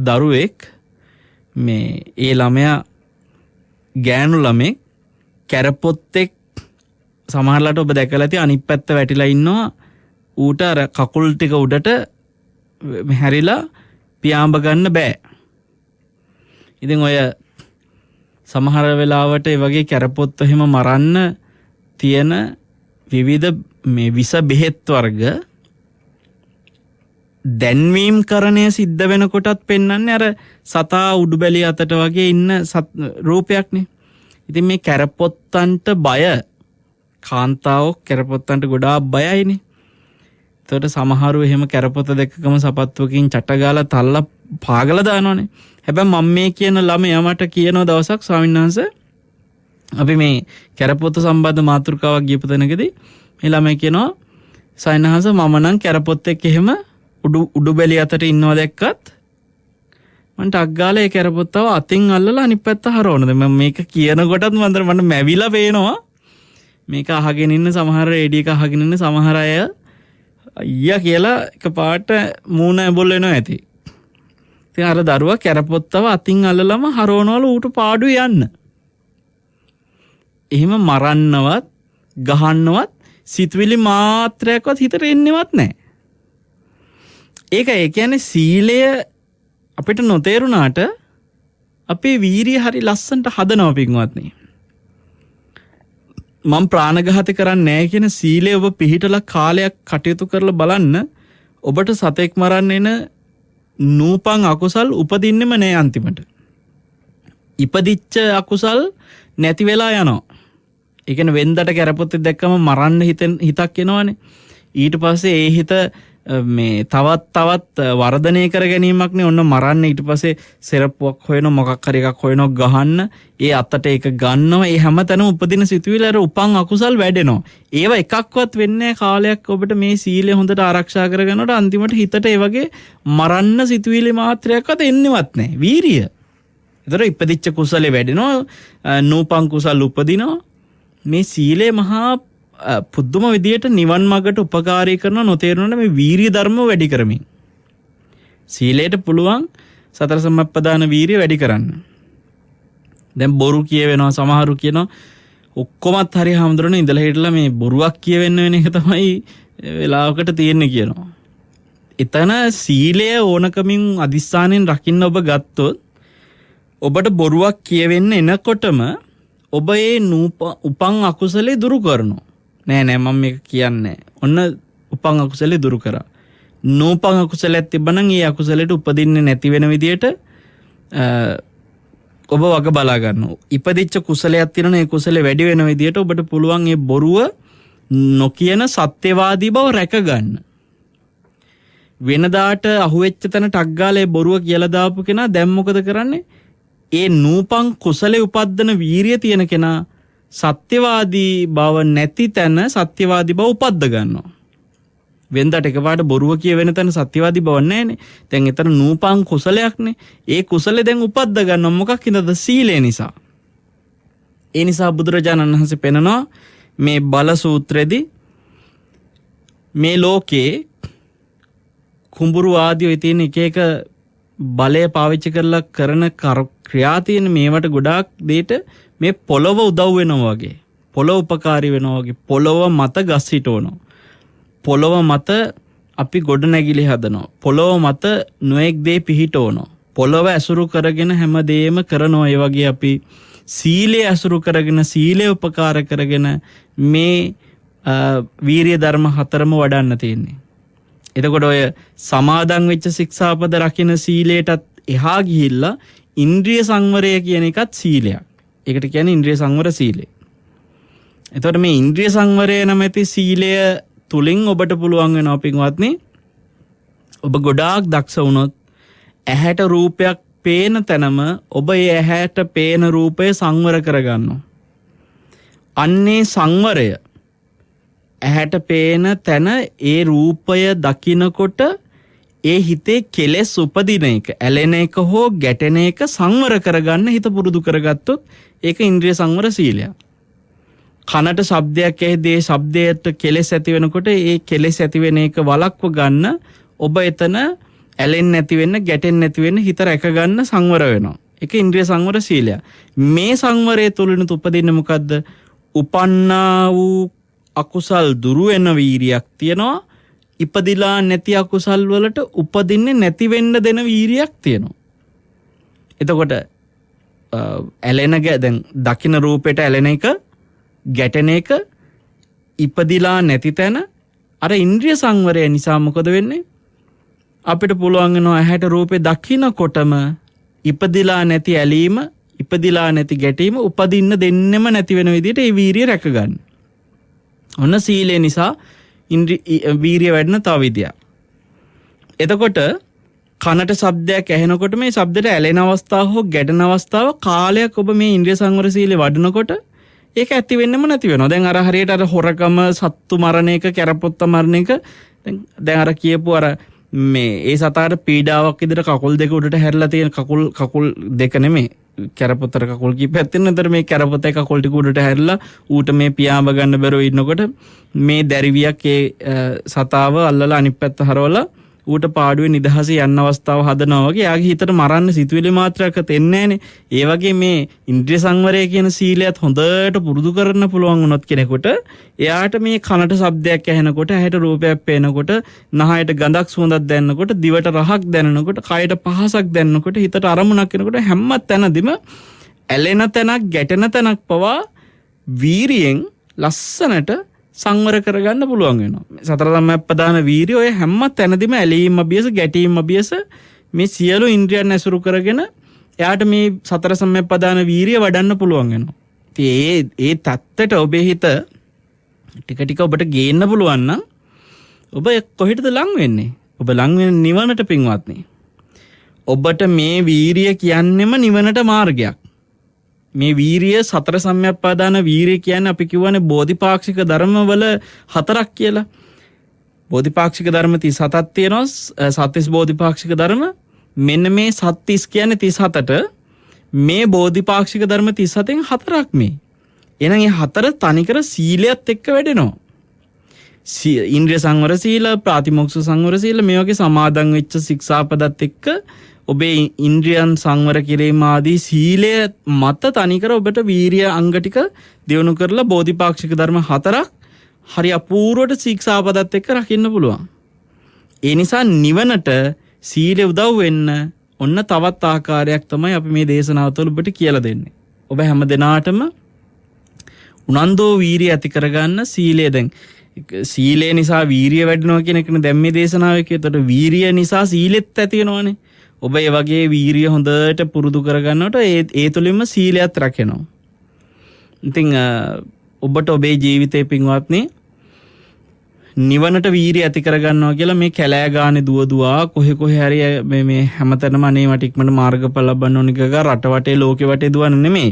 දරුවෙක් මේ ඒ ළමයා ගෑනු ළමෙක් කැරපොත්තෙක් සමහරලාට ඔබ දැකලා ඇති අනිත් පැත්ත වැටිලා ඉන්නවා. ඌට අර කකුල් ටික උඩට හැරිලා පියාඹ ගන්න බෑ. ඉතින් ඔය සමහර වෙලාවට ඒ වගේ කැරපොත්ත එහෙම මරන්න තියෙන විවිධ මේ විස බෙහෙත් වර්ග දැන්වීම් කරණය සිද්ධ වෙනකොටත් පෙන්වන්නේ අර සතා උඩුබැලිය අතට වගේ ඉන්න රූපයක්නේ. ඉතින් මේ කැරපොත්තන්ට බය කාන්තාවෝ කැරපොත්තන්ට ගොඩාක් බයයිනේ. එතකොට සමහරු එහෙම කැරපොත්ත දැක්කම සපත්තුවකින් චටගාලා තල්ලා පාගලා දානවනේ. හැබැයි මම මේ කියන ළමයා මට කියන දවසක් ස්වාමීන් වහන්සේ අපි මේ කැරපොත්ත සම්බන්ධ මාතෘකාවක් ගියපු තැනකදී මේ ළමයා කියනවා ස්වාමීන් වහන්සේ මම නම් කැරපොත්තෙක් එහෙම උඩුබැලිය අතට ඉන්නවා දැක්කත් මන්ට අග්ගාලා ඒ කැරපොත්තව අතින් අල්ලලා අනිත් පැත්ත හරවනද මම මේක කියනකොටත් මන්ට මැවිලා පේනවා. මේක අහගෙන ඉන්න සමහර රේඩියෝ එක අහගෙන ඉන්න සමහර අය අයියා කියලා එකපාරට මූණ ඇඹුල් වෙනවා ඇති. ඉතින් අර දරුවා කැරපොත්තව අතින් අල්ලලම හරවනවලු ඌට පාඩු යන්න. එහෙම මරන්නවත් ගහන්නවත් සිතුවිලි මාත්‍රයක්වත් හිතට එන්නේවත් නැහැ. ඒක ඒ කියන්නේ සීලය අපිට නොතේරුණාට අපේ වීරිය හරි ලස්සනට හදනවා පින්වත්නි. මම ප්‍රාණඝාතය කරන්නේ නැහැ කියන සීලය ඔබ පිළිහිටලා කාලයක් කටයුතු කරලා බලන්න ඔබට සතෙක් මරන්න එන නූපන් අකුසල් උපදින්නෙම නෑ අන්තිමට. ඉපදිච්ච අකුසල් නැති වෙලා යනවා. ඒ කියන්නේ වෙන්දට කැරපොත්තේ දැක්කම මරන්න හිතක් එනවනේ. ඊට පස්සේ ඒ හිත මේ තවත් වර්ධනය කර ගැනීමක්නේ. ඔන්න මරන්න ඊට පස්සේ සෙරප්පුවක් හොයන මොකක් හරි එකක් හොයනවා ගහන්න. ඒ අතට ඒක ගන්නවා. ඒ හැමතැනම උපදින සිතුවිලි අර උපන් අකුසල් වැඩෙනවා. ඒව එකක්වත් වෙන්නේ කාලයක් ඔබට මේ සීලය හොඳට ආරක්ෂා කරගන්නකොට අන්තිමට හිතට ඒ වගේ මරන්න සිතුවිලි මාත්‍රයක්වත් එන්නේවත් නැහැ. වීරිය. ඒතර ඉපදිච්ච කුසලේ වැඩෙනවා. නූපන් කුසල් උපදිනවා. මේ සීලය මහා පුදුම විදියට නිවන් මාර්ගට උපකාරී කරන නොතේරුණාට මේ වීරිය ධර්ම වැඩි කරමින් සීලයට පුළුවන් සතර සම්ප්‍රදාන වීරිය වැඩි කරන්න. දැන් බොරු කියවෙනවා සමහරු කියනවා ඔක්කොමත් හරි හැමදෙරෝනේ ඉඳලා හිටලා මේ බොරුවක් කියවෙන්න වෙන එක තමයි වෙලාවකට තියෙන්නේ කියනවා. එතන සීලය ඕනකමින් අදිස්ථානෙන් රකින්න ඔබ ගත්තොත් ඔබට බොරුවක් කියවෙන්න එනකොටම ඔබ ඒ උපන් අකුසලේ දුරු කරනවා. නෑ මම මේක කියන්නේ. ඔන්න උපන් අකුසලේ දුරු කරා. නූපන් අකුසලයක් තිබ්බනම් ඒ අකුසලයට උපදින්නේ නැති වෙන විදියට ඔබ වග බලා ගන්නවා. ඉපදිච්ච කුසලයක් තියෙනවා. ඒ කුසලේ වැඩි වෙන විදියට ඔබට පුළුවන් මේ බොරුව නොකියන සත්‍යවාදී බව රැක ගන්න. වෙනදාට අහුවෙච්ච තැන ටක් ගාලා ඒ බොරුව කියලා දාපු කෙනා දැන් මොකද කරන්නේ? ඒ නූපන් කුසලේ උපද්දන වීරිය තියෙන කෙනා සත්‍යවාදී බව නැති තැන සත්‍යවාදී බව උපද්ද ගන්නවා. වෙනදාට එකපාරට බොරුව කියවෙන තැන සත්‍යවාදී බව නැහැනේ. දැන් එතන නූපන් කුසලයක්නේ. ඒ කුසලේ දැන් උපද්ද ගන්නවා. මොකක් හින්දාද? සීලය නිසා. ඒ නිසා බුදුරජාණන් වහන්සේ පෙන්නනවා මේ බල සූත්‍රයේදී මේ ලෝකේ කුඹුරු ආදී ඔය තියෙන එක එක බලය පාවිච්චි කරලා කරන ක්‍රියා තියෙන මේවට ගොඩාක් දෙයට මේ පොළව උදව් වෙනවා වගේ. පොළව උපකාරී වෙනවා වගේ. පොළව මත ගස් හිටවනවා. පොළව මත අපි ගොඩ නැගිලි හදනවා. පොළව මත නොඑක් දේ පිහිටවනවා. පොළව ඇසුරු කරගෙන හැමදේම කරනවා. ඒ වගේ අපි සීලය ඇසුරු කරගෙන සීලය උපකාර කරගෙන මේ වීරිය ධර්ම හතරම වඩන්න තියෙන්නේ. එතකොට ඔය සමාදන් වෙච්ච ශික්ෂාපද රකින්න සීලයටත් එහා ගිහිල්ලා ඉන්ද්‍රිය සංවරය කියන එකත් සීලයක්. ඒකට කියන්නේ ඉන්ද්‍රිය සංවර සීලය. එතකොට මේ ඉන්ද්‍රිය සංවරය නැමැති සීලය තුලින් ඔබට පුළුවන් වෙනවා පින්වත්නි. ඔබ ගොඩාක් දක්ෂ වුණොත් ඇහැට රූපයක් පේන තැනම ඔබ ඒ ඇහැට පේන රූපය සංවර කරගන්නවා. අන්නේ සංවරය ඇහැට පේන තැන ඒ රූපය දකිනකොට ඒ හිතේ කෙලෙස් උපදින එක, ඇලෙන එක හෝ ගැටෙන එක සංවර කරගන්න හිත පුරුදු කරගත්තොත් ඒක ඉන්ද්‍රිය සංවර සීලයක්. කනට ශබ්දයක් ඇහෙද්දී ඒ ශබ්දයට කෙලෙස් ඇති වෙනකොට ඒ කෙලෙස් ඇති වෙන එක වළක්ව ගන්න ඔබ එතන ඇලෙන්නේ නැති වෙන්න, ගැටෙන්නේ නැති වෙන්න හිත රැක ගන්න සංවර වෙනවා. ඒක ඉන්ද්‍රිය සංවර සීලයක්. මේ සංවරයේ තුලිනුත් උපදින්නේ මොකද්ද? උපන්නා වූ අකුසල් දුරු වෙන වීරියක් තියෙනවා. ඉපදිලා නැති අකුසල් වලට උපදින්නේ නැති වෙන්න දෙන වීරියක් තියෙනවා. එතකොට ඇලෙන දැන් දකින්න රූපෙට ඇලෙන එක, ගැටෙන එක ඉපදිලා නැති තැන අර ඉන්ද්‍රිය සංවරය නිසා මොකද වෙන්නේ? අපිට පුළුවන් වෙනවා ඇහැට රූපේ දකින්නකොටම ඉපදිලා නැති ඇලීම, ඉපදිලා නැති ගැටීම උපදින්න දෙන්නෙම නැති වෙන විදිහට ඒ වීරිය රැක ගන්න. ඔන්න සීලය නිසා වීරිය වැඩෙන තව විදියක්. එතකොට කනට ශබ්දයක් ඇහෙනකොට මේ ශබ්දයට ඇලෙන අවස්ථාව හෝ ගැටෙන අවස්ථාව කාලයක් ඔබ මේ ඉන්ද්‍රිය සංවර සීලය වඩනකොට ඒක ඇති වෙන්නෙම නැති වෙනවා. දැන් අර හරියට අර හොරකම, සත්තු මරණ එක, කැරපොත්ත මරණ එක දැන් අර කියපු අර මේ ඒ සතාට පීඩාවක් විදිහට කකුල් දෙක උඩට හැරිලා තියෙන කකුල් දෙක නෙමෙයි කැරපොත්තට කකුල් කීපයක් තියෙන. නතර මේ කැරපොත්තේ කකුල් ටික උඩට හැරිලා ඌට මේ පියාඹ ගන්න බැරුව ඉන්නකොට මේ දැරිවියක් ඒ සතාව අල්ලලා අනිත් පැත්ත හරවලා ඌට පාඩුවේ නිදහසේ යන්න අවස්ථාව හදනවා වගේ යාගේ හිතට මරන්න සිතුවිලි මාත්‍රයක්වත් එන්නේ නැහනේ. ඒ වගේ මේ ඉන්ද්‍රිය සංවරය කියන සීලයත් හොඳට පුරුදු කරන්න පුළුවන් වුණොත් කෙනෙකුට එයාට මේ කනට ශබ්දයක් ඇහෙනකොට, ඇහැට රූපයක් පේනකොට, නහයට ගඳක් සුවඳක් දැනෙනකොට, දිවට රහක් දැනෙනකොට, කයට පහසක් දැනෙනකොට, හිතට අරමුණක් එනකොට හැම තැනදීම ඇලෙන තැනක්, ගැටෙන තැනක් පවා වීරියෙන් ලස්සනට සංවර කරගන්න පුළුවන් වෙනවා. සතර සම්ප්‍රදාන වීරිය ඔය හැම තැනදීම ඇලීම් අභියස, ගැටීම් අභියස මේ සියලු ඉන්ද්‍රියන් ඇසුරු කරගෙන එයාට මේ සතර සම්ප්‍රදාන වීරිය වඩන්න පුළුවන් වෙනවා. ඉතින් ඒ தත්තට ඔබේ හිත ටික ටික ඔබට ගේන්න පුළුවන් නම් ඔබ කොහෙටද ලං වෙන්නේ? ඔබ ලං වෙන්නේ නිවනට පින්වත්නි. ඔබට මේ වීරිය කියන්නෙම නිවනට මාර්ගයක්. මේ වීරිය සතර සම්‍යක්පාදාන වීරිය කියන්නේ අපි කියවනේ බෝධිපාක්ෂික ධර්මවල 4ක් කියලා. බෝධිපාක්ෂික ධර්ම 37ක් තියෙනවා. සත්‍තිස් බෝධිපාක්ෂික ධර්ම. මෙන්න මේ සත්‍තිස් කියන්නේ 37ට මේ බෝධිපාක්ෂික ධර්ම 37න් 4ක් මේ. එහෙනම් මේ 4 තනිකර සීලයත් එක්ක වැඩෙනවා. ඉන්ද්‍රිය සංවර සීල, ප්‍රාතිමෝක්ෂ සංවර සීල මේ වගේ සමාදන් වෙච්ච ශික්ෂාපදත් එක්ක ඔබේ ඉන්ද්‍රියන් සංවර කිරීම ආදී සීලය මත තනිකර ඔබට වීරිය අංග ටික දියුණු කරලා බෝධිපාක්ෂික ධර්ම 4ක් හරි අපූර්වට ශික්ෂාපදත් එක්ක රකින්න පුළුවන්. ඒ නිසා නිවනට සීලය උදව් වෙන්න ඔන්න තවත් ආකාරයක් තමයි අපි මේ දේශනාව තුළ ඔබට කියලා දෙන්නේ. ඔබ හැම දිනාටම උනන්දෝ වීරිය ඇති කරගන්න සීලය දැන් සීලය නිසා වීරිය වැඩෙනවා කියන එකනේ දැන් මේ දේශනාවේ කියතොට වීරිය නිසා සීලෙත් ඇති වෙනවනේ. ඔබ ඒ වගේ වීරිය හොඳට පුරුදු කරගන්නකොට ඒ තුළින්ම සීලයත් රැකෙනවා. ඉතින් ඔබට ඔබේ ජීවිතේ පින්වත්නි නිවනට වීරිය ඇති කරගන්නවා කියලා මේ කැලෑ ගානේ දුවදුවා කොහේ හරි මේ හැමතැනම අනේ මට ඉක්මනට මාර්ගඵල ලබන්න ඕන එකක රට වටේ ලෝකෙ වටේ දුවන නෙමෙයි.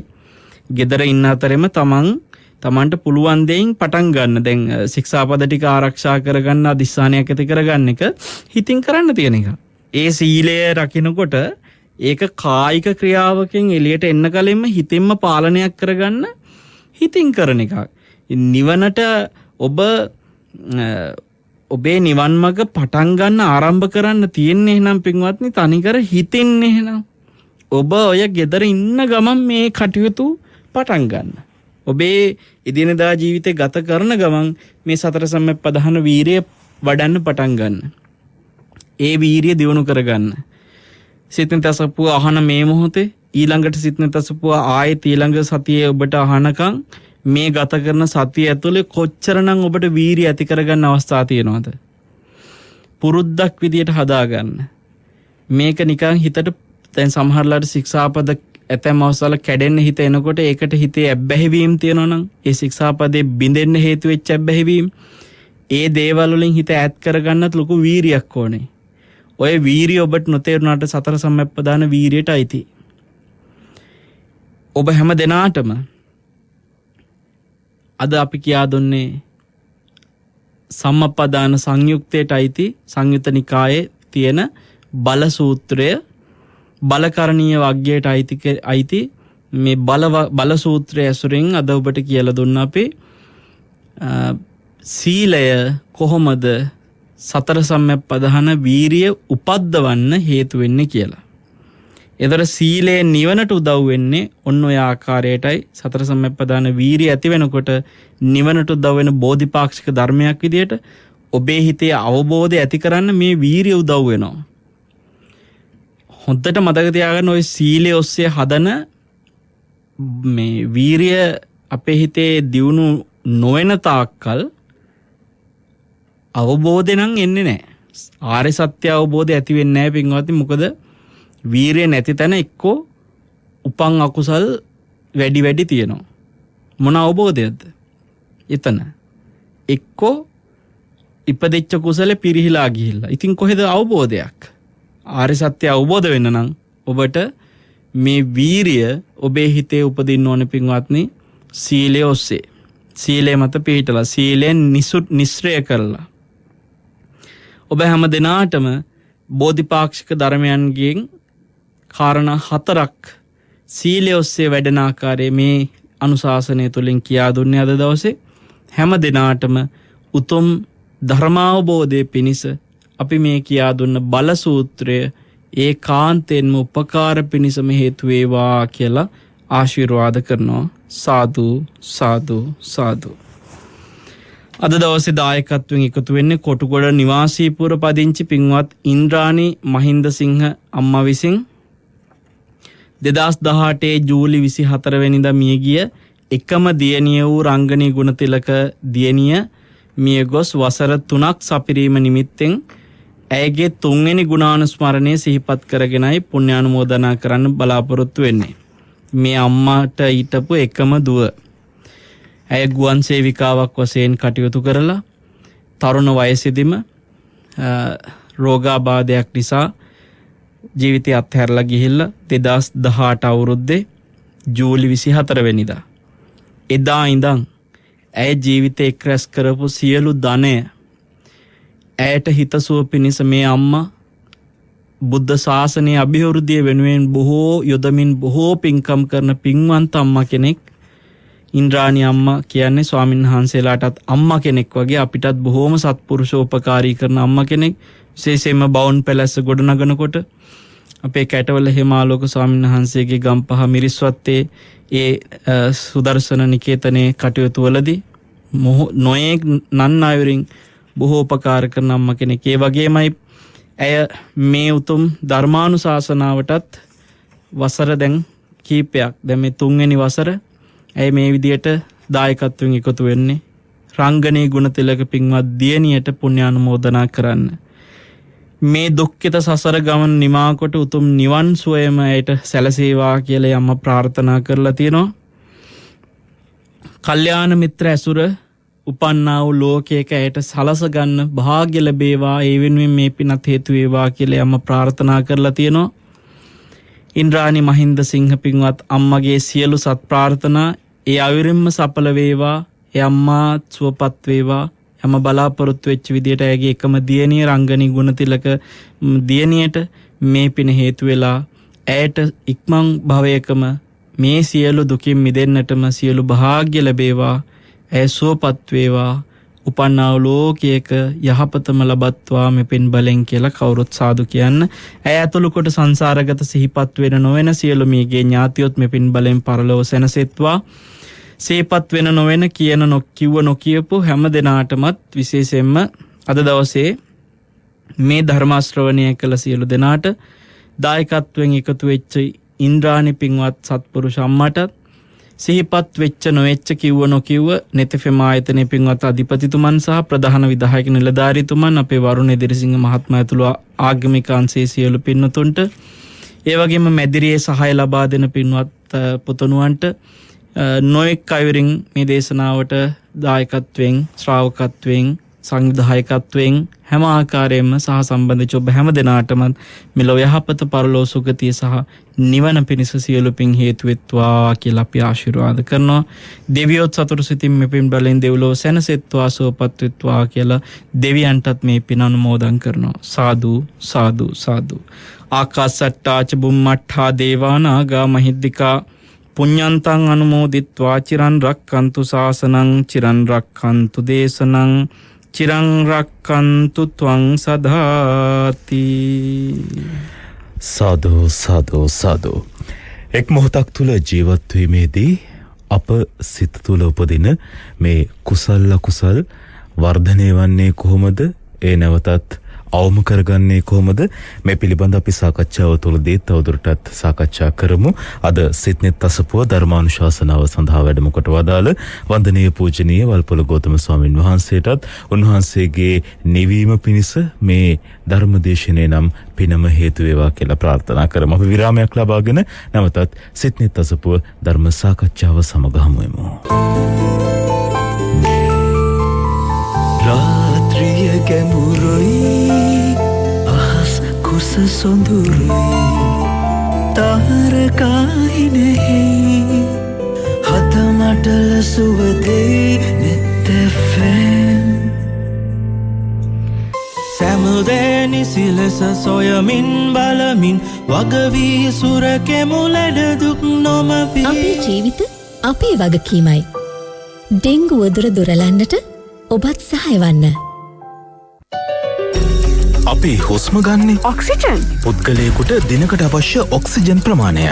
ගෙදර ඉන්න අතරෙම තමන්ට පුළුවන් දෙයින් පටන් ගන්න. දැන් ශික්ෂාපද ටික ආරක්ෂා කරගන්න අදිස්ථානයක් ඇති කරගන්න එක හිතින් කරන්න තියෙන එක. ඒ සීලය රකින්නකොට ඒක කායික ක්‍රියාවකින් එළියට එන්න කලින්ම හිතින්ම පාලනයක් කරගන්න හිතින් කරන එකක්. නිවනට ඔබේ නිවන් මඟ පටන් ගන්න ආරම්භ කරන්න තියෙන්නේ එහෙනම් පින්වත්නි තනිකර හිතින් එහෙනම්. ඔබ ඔය ගෙදර ඉන්න ගමන් මේ කටයුතු පටන් ගන්න. ඔබේ එදිනෙදා ජීවිතේ ගත කරන ගමන් මේ සතර සම්‍යක්පදහන වීරිය වඩන්න පටන් ගන්න. ඒ වීරිය දියුණු කරගන්න. සිතෙන් තසපුව අහන මේ මොහොතේ ඊළඟට සිතෙන් තසපුව ආයෙත් ඊළඟ සතියේ ඔබට අහනකම් මේ ගත කරන සතිය ඇතුලේ කොච්චරනම් ඔබට වීරිය ඇති කරගන්න අවස්ථා තියෙනවද? පුරුද්දක් විදියට හදාගන්න. මේක නිකන් හිතට දැන් සමහරලාට ශික්ෂාපද ඇතැම් අවස්ථාවල කැඩෙන්න හිත එනකොට ඒකට හිතේ ඇබ්බැහිවීම තියෙනවා නම් ඒ ශික්ෂාපදේ බිඳෙන්න හේතු වෙච්ච ඇබ්බැහිවීම ඒ දේවල් වලින් හිත ඈත් කරගන්නත් ලොකු වීරියක් ඕනේ. ඔය වීරිය ඔබට නොතේරුණාට සතර සම්‍යක්පදාන වීරියට අයිති. ඔබ හැම දිනාටම අද අපි කියා දුන්නේ සම්මප්පදාන සංයුක්තයට අයිති සංයුත නිකායේ තියෙන බල සූත්‍රය බලකරණීය වග්ගයට අයිති මේ බල සූත්‍රය ඇසුරින් අද ඔබට කියලා දුන්න අපි සීලය කොහොමද සතර සම්‍යක්පදහන වීරිය උපද්දවන්න හේතු වෙන්නේ කියලා. එතකොට සීලේ නිවනට උදව් වෙන්නේ ඔන්න ඔය ආකාරයටයි. සතර සම්‍යක්පදහන වීරිය ඇති වෙනකොට නිවනට උදව් වෙන බෝධිපාක්ෂික ධර්මයක් විදියට ඔබේ හිතේ අවබෝධය ඇති කරන්න මේ වීරිය උදව් වෙනවා. හොඳට මතක තියාගන්න ඔය සීලය ඔස්සේ හදන මේ වීරිය අපේ හිතේ දියුණු නොවන තාක්කල් අවබෝධය නම් එන්නේ නැහැ. ආර්ය සත්‍ය අවබෝධය ඇති වෙන්නේ නැහැ පින්වත්නි. මොකද වීරිය නැති තැන එක්කෝ උපන් අකුසල් වැඩි තියෙනවා. මොන අවබෝධයක්ද? එතන එක්කෝ ඉපදෙච්ච කුසලේ පිරිහිලා ගිහිල්ලා. ඉතින් කොහෙද අවබෝධයක්? ආර්ය සත්‍ය අවබෝධ වෙන්න නම් ඔබට මේ වීරිය ඔබේ හිතේ උපදින්න ඕනේ පින්වත්නි. සීලය ඔස්සේ. සීලය මත පිහිටලා සීලෙන් නිස්සය කරලා ඔබ හැම දිනාටම බෝධිපාක්ෂික ධර්මයන්ගෙන් කාරණා 4ක් සීලය ඔස්සේ වැඩෙන ආකාරයේ මේ අනුශාසනය තුළින් කියා දුන්නේ අද දවසේ. හැම දිනාටම උතුම් ධර්මාවබෝධයේ පිණිස අපි මේ කියා දුන්න බල සූත්‍රය ඒකාන්තයෙන්ම උපකාර පිණිසම හේතු වේවා කියලා ආශිර්වාද කරනවා. සාදු සාදු සාදු. අද දවසේ දායකත්වයෙන් එකතු වෙන්නේ කොටුගොඩ නිවාසීපුර පදිංචි පින්වත් ඉන්ද්‍රාණි මහින්දසිංහ අම්මා විසින් 2018 ජූලි 24 වෙනිදා මියගිය එකම දියණිය වූ රංගනී ගුණතිලක දියණිය මියගොස් වසර 3ක් සපිරීම නිමිත්තෙන් ඇයගේ 3 වෙනි ගුණානුස්මරණය සිහිපත් කරගෙනයි පුණ්‍යානුමෝදනා කරන්න බලාපොරොත්තු වෙන්නේ. මේ අම්මාට ඊටපු එකම දුව. ඇය ගුවන් සේවිකාවක් වශයෙන් කටයුතු කරලා තරුණ වයසේදීම රෝගාබාධයක් නිසා ජීවිතය අත්හැරලා ගිහිල්ලා 2018 අවුරුද්දේ ජූලි 24 වෙනිදා එදා ඉඳන් ඇය ජීවිතේ එක් රැස් කරපු සියලු ධනය ඇයට හිතසුව පිණිස මේ අම්මා බුද්ධ ශාසනයේ අභිවෘද්ධිය වෙනුවෙන් බොහෝ යොදමින් බොහෝ පින්කම් කරන පින්වන්ත අම්මා කෙනෙක්. ඉන්ද්‍රාණි අම්මා කියන්නේ ස්වාමීන් වහන්සේලාටත් අම්මා කෙනෙක් වගේ අපිටත් බොහෝම සත්පුරුෂෝපකාරී කරන අම්මා කෙනෙක්. විශේෂයෙන්ම බවුන් පැලැස්ස ගොඩනගනකොට අපේ කැටවල හේමාලෝක ස්වාමීන් වහන්සේගේ ගම්පහ මිරිස්වත්තේ ඒ සුදර්ශන නිකේතනයේ කටයුතු වලදී නොයෙක් නන් අයුරින් බොහෝ උපකාර කරන අම්මා කෙනෙක්. ඒ වගේමයි ඇය මේ උතුම් ධර්මානුශාසනාවටත් වසර දැන් කීපයක් දැන් මේ 3 වෙනි වසර ඇය මේ විදියට දායකත්වයෙන් එකතු වෙන්නේ රංගනී ගුණතිලක පින්වත් දියණියට පුණ්‍යානුමෝදනා කරන්න. මේ දුක්ඛිත සසර ගමන නිමා කොට උතුම් නිවන් සුවයම ඇයට සැලසේවා කියලා යම්ම ප්‍රාර්ථනා කරලා තියෙනවා. කල්යාණ මිත්‍ර ඇසුර උපන්නා වූ ලෝකයක ඇයට සලස ගන්න භාග්‍ය ලැබේවා. ඒ වෙනුවෙන් මේ පිනත් හේතු වේවා කියලා යම්ම ප්‍රාර්ථනා කරලා තියෙනවා. ඉන්ද්‍රාණි මහින්ද සිංහ පින්වත් අම්මගේ සියලු සත් ප්‍රාර්ථනා ඒ අවිරින්ම සඵල වේවා. ඒ අම්මා සුවපත් වේවා. යම බලාපොරොත්තු වෙච්ච විදියට ඇගේ එකම දියණිය රංගනී ගුණතිලක දියණියට මේ පින හේතු වෙලා ඇයට ඉක්මන් භවයකම මේ සියලු දුකින් මිදෙන්නටම සියලු භාග්‍ය ලැබේවා. ඇය සුවපත් වේවා. උපන්නා වූ ලෝකයක යහපතම ලබත්වා මෙපින් බලෙන් කියලා කවුරුත් සාදු කියන්න. ඇය ඇතුළු කොට සංසාරගත සිහිපත් වෙන නොවන සියලු මීගේ ඥාතියොත් මෙපින් බලෙන් පරලොව සැනසෙත්වා. සිහිපත් වෙන නොවන කියන නොකියව නොකියපු හැම දෙනාටමත් විශේෂයෙන්ම අද දවසේ මේ ධර්ම ශ්‍රවණය කළ සියලු දෙනාට දායකත්වයෙන් එකතු වෙච්ච ඉන්ද්‍රාණි පින්වත් සත්පුරුෂ අම්මට සිහිපත් වෙච්ච නොවෙච්ච කිව්ව නොකිව්ව නෙතෙෆෙම ආයතනයේ පින්වත් අධිපතිතුමන් සහ ප්‍රධාන විධායක නිලධාරීතුමන් අපේ වරුණ එදිරිසිංහ මහත්මයා ඇතුළු ආගමික අංශයේ සියලු පින්වතුන්ට ඒ වගේම මැදිරියේ සහාය ලබා දෙන පින්වත් පුතණුවන්ට නොඑක් අයුරින් මේ දේශනාවට දායකත්වයෙන් ශ්‍රාවකත්වයෙන් සංවිධායකත්වයෙන් හැම ආකාරයෙන්ම සහ සම්බන්ධ ඔබ හැම දෙනාටම මෙලොව යහපත පරලෝ සුගතිය සහ නිවන පිණිස සියලු පින් හේතු වෙත්වා කියලා අපි ආශිර්වාද කරනවා. දෙවියොත් සතුටු සිතින් මෙපින් බලෙන් දෙව්ලොව සැනසෙත්වා සුවපත් වෙත්වා කියලා දෙවියන්ටත් මේ පින අනුමෝදන් කරනවා. සාදු සාදු සාදු. ආකාසට්ටා ච බුම්මට්ඨා දේවානාගා මහිද්దికා පුඤ්ඤන්තං අනුමෝදිත්වා චිරන් රක්칸තු ශාසනං චිරන් රක්칸තු දේශනං චිරං රක්칸තු ත්වං සදාති. සාදු සාදු සාදු. එක් මොහොතක් තුල ජීවත් වීමේදී අප සිත තුල උපදින මේ කුසල කුසල් වර්ධනය වන්නේ කොහොමද? ඒ නැවතත් අවම කරගන්නේ කොහොමද? මේ පිළිබඳ අපි සාකච්ඡාව තුළදී තවදුරටත් සාකච්ඡා කරමු. අද සිත්නෙත් අසපුව ධර්මානුශාසනාව සඳහා වැඩම කොට වදාළ වන්දනීය පූජනීය වල්පොළ ගෞතම ස්වාමින් වහන්සේටත් උන්වහන්සේගේ නිවීම පිණිස මේ ධර්මදේශනයේ නම් පිනම හේතු වේවා කියලා ප්‍රාර්ථනා කරමු. අපි විරාමයක් ලබාගෙන නැවතත් සිත්නෙත් අසපුව ධර්ම සාකච්ඡාව සමග හමු වෙමු. රාත්‍රිය ගැඹුරුයි අහස් කුස සොඳුරුයි තාරකාහිනෙහි හතමටල සුවදේ නෙත්තැෆැම් සැමුදෑනි සිලෙස සොයමින් බලමින් වගවී සුරකෙමු ලැඩදුක් නොමවී අපේ ජීවිත අපේ වගකීමයි. ඩෙංගු වදුර දුරලන්නට ඔබත් සහාය වන්න. අපි හුස්ම ගන්නේ ඔක්සිජන් පුද්ගලයෙකුට දිනකට අවශ්‍ය ඔක්සිජන් ප්‍රමාණය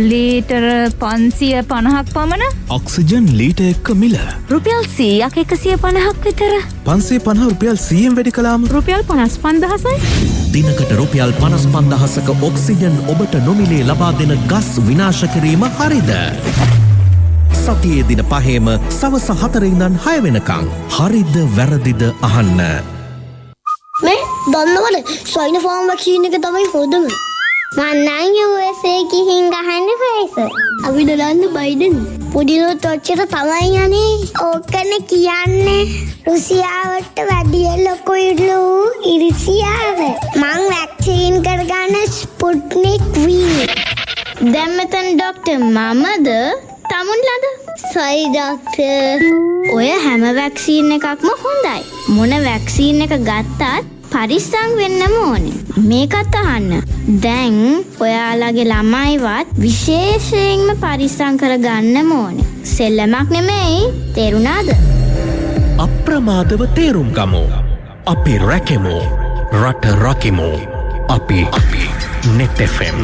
ලීටර 550ක් පමණ ඔක්සිජන් ලීටර් 1 මිල රුපියල් 100ක් 150ක් විතර 550 රුපියල් 100න් වැඩි කළාම රුපියල් 55000යි දිනකට රුපියල් 55000ක ඔක්සිජන් ඔබට නොමිලේ ලබා දෙන ගස් විනාශ කිරීම හරිද? සතියේ දින පහේම සවස 4 ඉඳන් 6 වෙනකන් හරිද වැරදිද අහන්න. මේ දන්නවද සයින ෆාම් වැක්සීන් එක තමයි හොඳම. මන්නං USA ගිහින් ගහන්න පයිස. අපි දොලන්න බයිඩන්. පුඩිලොත් ඔච්චර තමයි යන්නේ. ඕකනේ කියන්නේ. රුසියාවට වැඩිය ලොකුයිලු ඉරිසියාව. මං වැක්සින් කරගන්න ස්පුට්නික් V. දැන් මෙතන ડોක්ටර් මමද තමුන්ලද? සයි ડોක්ටර්. ඔය හැම වැක්සින් එකක්ම හොඳයි. මොන වැක්සින් එක ගත්තත් පරිස්සම් වෙන්නම ඕනේ. මේකත් අහන්න. දැන් ඔයාලගේ ළමයිවත් විශේෂයෙන්ම පරිස්සම් කරගන්නම ඕනේ. සෙල්ලමක් නෙමෙයි. තේරුණාද? අප්‍රමාදව තේරුම් ගමු. අපි රැකෙමු. රට රකිමු. අපි net FM.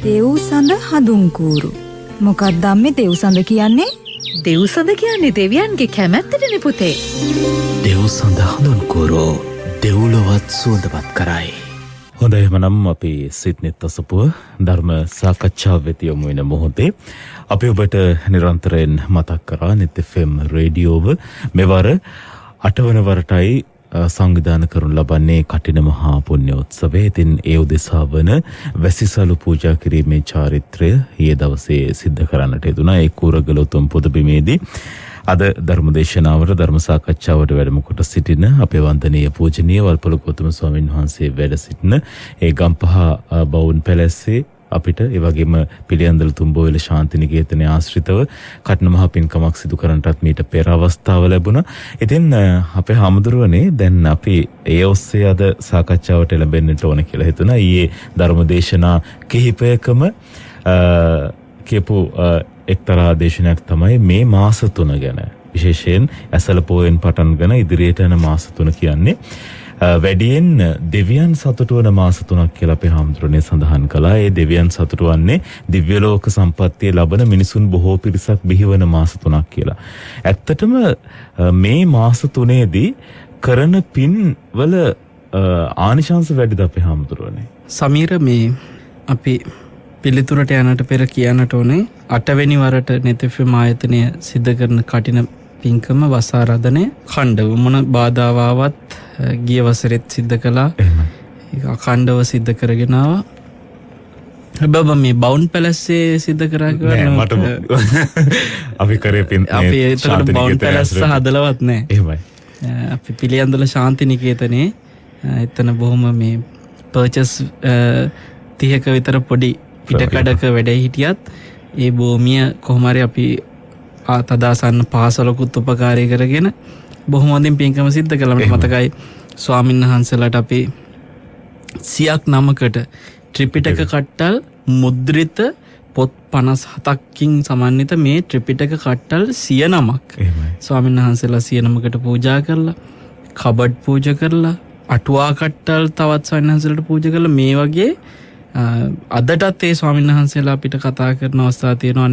දෙව්සඳ හඳුන්කූරු. මොකක්ද අම්මේ දෙව්සඳ කියන්නේ? දෙව්සඳ කියන්නේ දෙවියන්ගේ කැමැත්තටනේ පුතේ. දෙව් සඳ හඳුන්කෝරෝ දෙව්ලොවත් සුවඳපත් කරයි. හොඳයි එමනම් අපි සිත්නෙත් අසපුව ධර්ම සාකච්ඡාව වෙත යමු වෙන මොහොතේ අපි ඔබට නිරන්තරයෙන් මතක් කරා net FM රේඩියෝව මෙවර 8 වන වරටයි සංවිධානය කරනු ලබන්නේ කටින මහා පුණ්‍ය උත්සවය. ඉතින් ඒ උදෙසා වන වැසිසලු පූජා කිරීමේ චාරිත්‍රය ඊයේ දවසේ සිද්ධ කරන්නට යෙදුණා. ඒ කූරගල උතුම් පුදබිමේදී අද ධර්ම දේශනාවට ධර්ම සාකච්ඡාවට වැඩම කොට සිටින අපේ වන්දනීය පූජනීය වල්පොළ ගෞතම ස්වාමීන් වහන්සේ වැඩ සිටින ඒ ගම්පහ බවුන් පැලැස්සේ අපිට ඒ වගේම පිළියන්දල තුම්බෝවිල ශාන්ති නිකේතනයේ ආශ්‍රිතව කටන මහ පින්කමක් සිදු කරන්නටත් මීට පෙර අවස්ථාව ලැබුණා. ඉතින් අපේ හාමුදුරුවනේ දැන් අපි ඒ ඔස්සේ අද සාකච්ඡාවට එළඹෙන්නට ඕන කියලා හිතුණා. ඊයේ ධර්ම දේශනා කිහිපයකම කියපු එක්තරා දේශනයක් තමයි මේ මාස 3 ගැන. විශේෂයෙන් ඇසළ පොයෙන් පටන්ගෙන ඉදිරියට යන මාස 3 කියන්නේ වැඩියෙන් දෙවියන් සතුටු වන මාස 3ක් කියලා අපේ හාමුදුරනේ සඳහන් කළා. ඒ දෙවියන් සතුටු වන්නේ දිව්‍ය ලෝක සම්පත්තිය ලබන මිනිසුන් බොහෝ පිරිසක් බිහිවන මාස 3ක් කියලා. ඇත්තටම මේ මාස 3ේදී කරන පින් වල ආනිශංස වැඩිද අපේ හාමුදුරනේ? සමීර මේ අපි පිළිතුරට යනට පෙර කියන්නට ඕනේ 8 වෙනි වරට net FM ආයතනය සිද්ධ කරන කටින පින්කම වසාරාධනය ඛණ්ඩව මොන බාධාවාවත් ගිය වසරෙත් සිද්ධ කළා. ඒක අඛණ්ඩව සිද්ධ කරගෙන ආවා. හැබැයි මේ බවුන් පැලස්සේ සිද්ධ කරා කියලා අපි කරේ පින් අපි ඒකට බවුන් පැලස්ස හදලවත් නැහැ. එහෙමයි. අපි පිළියන්දල ශාන්ති නිකේතනේ එතන බොහොම මේ පර්චස් 30ක විතර පොඩි පිටකඩක වැඩ හිටියත් ඒ භූමිය කොහොම හරි අපි තදාසන්න පාසලකුත් උපකාරය කරගෙන බොහොම හොඳින් පින්කම සිද්ධ කළා. මට මතකයි ස්වාමීන් වහන්සේලාට අපි 109කට ත්‍රිපිටක කට්ටල් මුද්‍රිත පොත් 57කින් සමන්විත මේ ත්‍රිපිටක කට්ටල් 109ක් ස්වාමීන් වහන්සේලා 109කට පූජා කරලා කබඩ් පූජා කරලා අටුවා කට්ටල් තවත් ස්වාමීන් වහන්සේලාට පූජා කරලා මේ වගේ අදටත් ඒ ස්වාමීන් වහන්සේලා අපිට කතා කරන අවස්ථා තියෙනවා.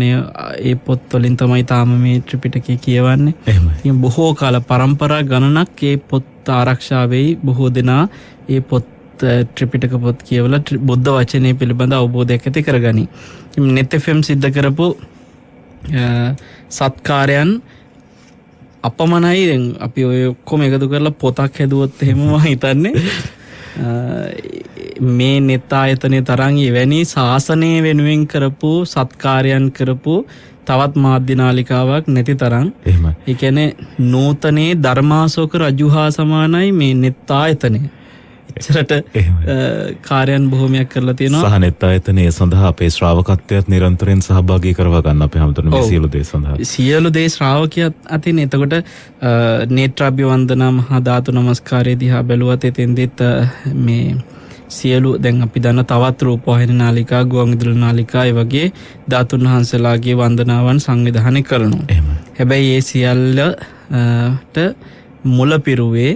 ඒ පොත් වලින් තමයි තාම මේ ත්‍රිපිටකය කියවන්නේ. එහෙමයි. බොහෝ කාල පරම්පරා ගණනක් ඒ පොත් ආරක්ෂා වෙයි. බොහෝ දෙනා ඒ පොත් ත්‍රිපිටක පොත් කියවලා බුද්ධ වචනේ පිළිබඳ අවබෝධයක් ඇති කරගනි. net FM සිද්ධ කරපු සත්කාරයන් අපමණයි. දැන් අපි ඔය ඔක්කොම එකතු කරලා පොතක් හැදුවොත් එහෙම මම හිතන්නේ මේ net ආයතනයේ තරම් එවැනි ශාසනය වෙනුවෙන් කරපු සත්කාරයන් කරපු තවත් මාධ්‍ය නාලිකාවක් නැති තරම්. එහෙමයි. ඒ කියන්නේ නූතනේ ධර්මාශෝක රජු හා සමානයි මේ net ආයතනය. එච්චරට කාර්යයන් බොහොමයක් කරලා තියෙනවා. සහ net ආයතනය සඳහා අපේ ශ්‍රාවකත්වයට නිරන්තරයෙන් සහභාගී කරවා ගන්න අපේ හැමතැනම මේ සියලු දේ සඳහා. සියලු දේ ශ්‍රාවකයන් අතින්. එතකොට නේත්‍රාභ්‍ය වන්දනා මහා ධාතු නමස්කාරය දිහා බැලුවත් එතෙන්දෙත් මේ සියලු දැන් අපි දන්න තවත් රූපවාහිනී නාලිකා ගුවන්විදුලි නාලිකා ඒ වගේ ධාතුන් වහන්සේලාගේ වන්දනාවන් සංවිධානය කරනවා. හැබැයි ඒ සියල්ලට මුල පිරුවේ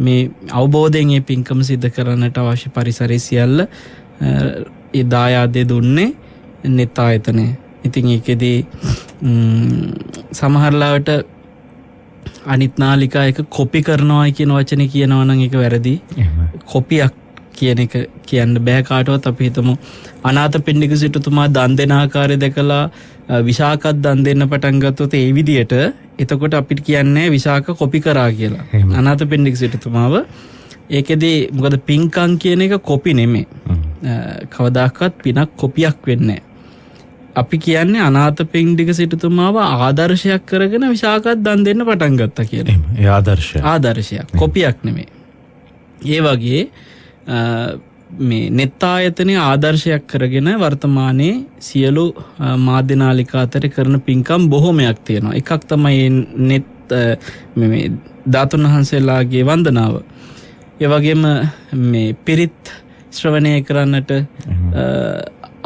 මේ අවබෝධයෙන් මේ පින්කම සිද්ධ කරන්නට අවශ්‍ය පරිසරය සියල්ල ඒ දායාදේ දුන්නේ net ආයතනය. ඉතින් ඒකෙදී සමහරලාවට අනිත් නාලිකා එක කොපි කරනවා කියන වචනේ කියනවා නම් ඒක වැරදි. කොපියක් කියන එක කියන්න බෑ කාටවත්. අපි හිතමු අනාථපිණ්ඩික සිටුතුමා දන් දෙන ආකාරය දැකලා විශාකත් දන් දෙන්න පටන් ගත්තොත් ඒ විදියට එතකොට අපිට කියන්නේ විශාක කොපි කරා කියලා. අනාථපිණ්ඩික සිටුතුමාව ඒකෙදී මොකද පින්කම් කියන එක කොපි නෙමෙයි. කවදාකවත් පිනක් කොපියක් වෙන්නේ නැහැ. අපි කියන්නේ අනාථපිණ්ඩික සිටුතුමාව ආදර්ශයක් කරගෙන විසාකත් දන් දෙන්න පටන් ගත්තා කියලා. ඒ ආදර්ශය. ආදර්ශයක් කොපියක් නෙමෙයි. ඒ වගේ මේ නෙත් ආයතනයේ ආදර්ශයක් කරගෙන වර්තමානයේ සියලු මාධ්‍ය නාලිකා අතර කරන පින්කම් බොහෝමයක් තියෙනවා. එකක් තමයි නෙත් මේ ධාතුන් වහන්සේලාගේ වන්දනාව. ඒ වගේම මේ පිරිත් ශ්‍රවණය කරන්නට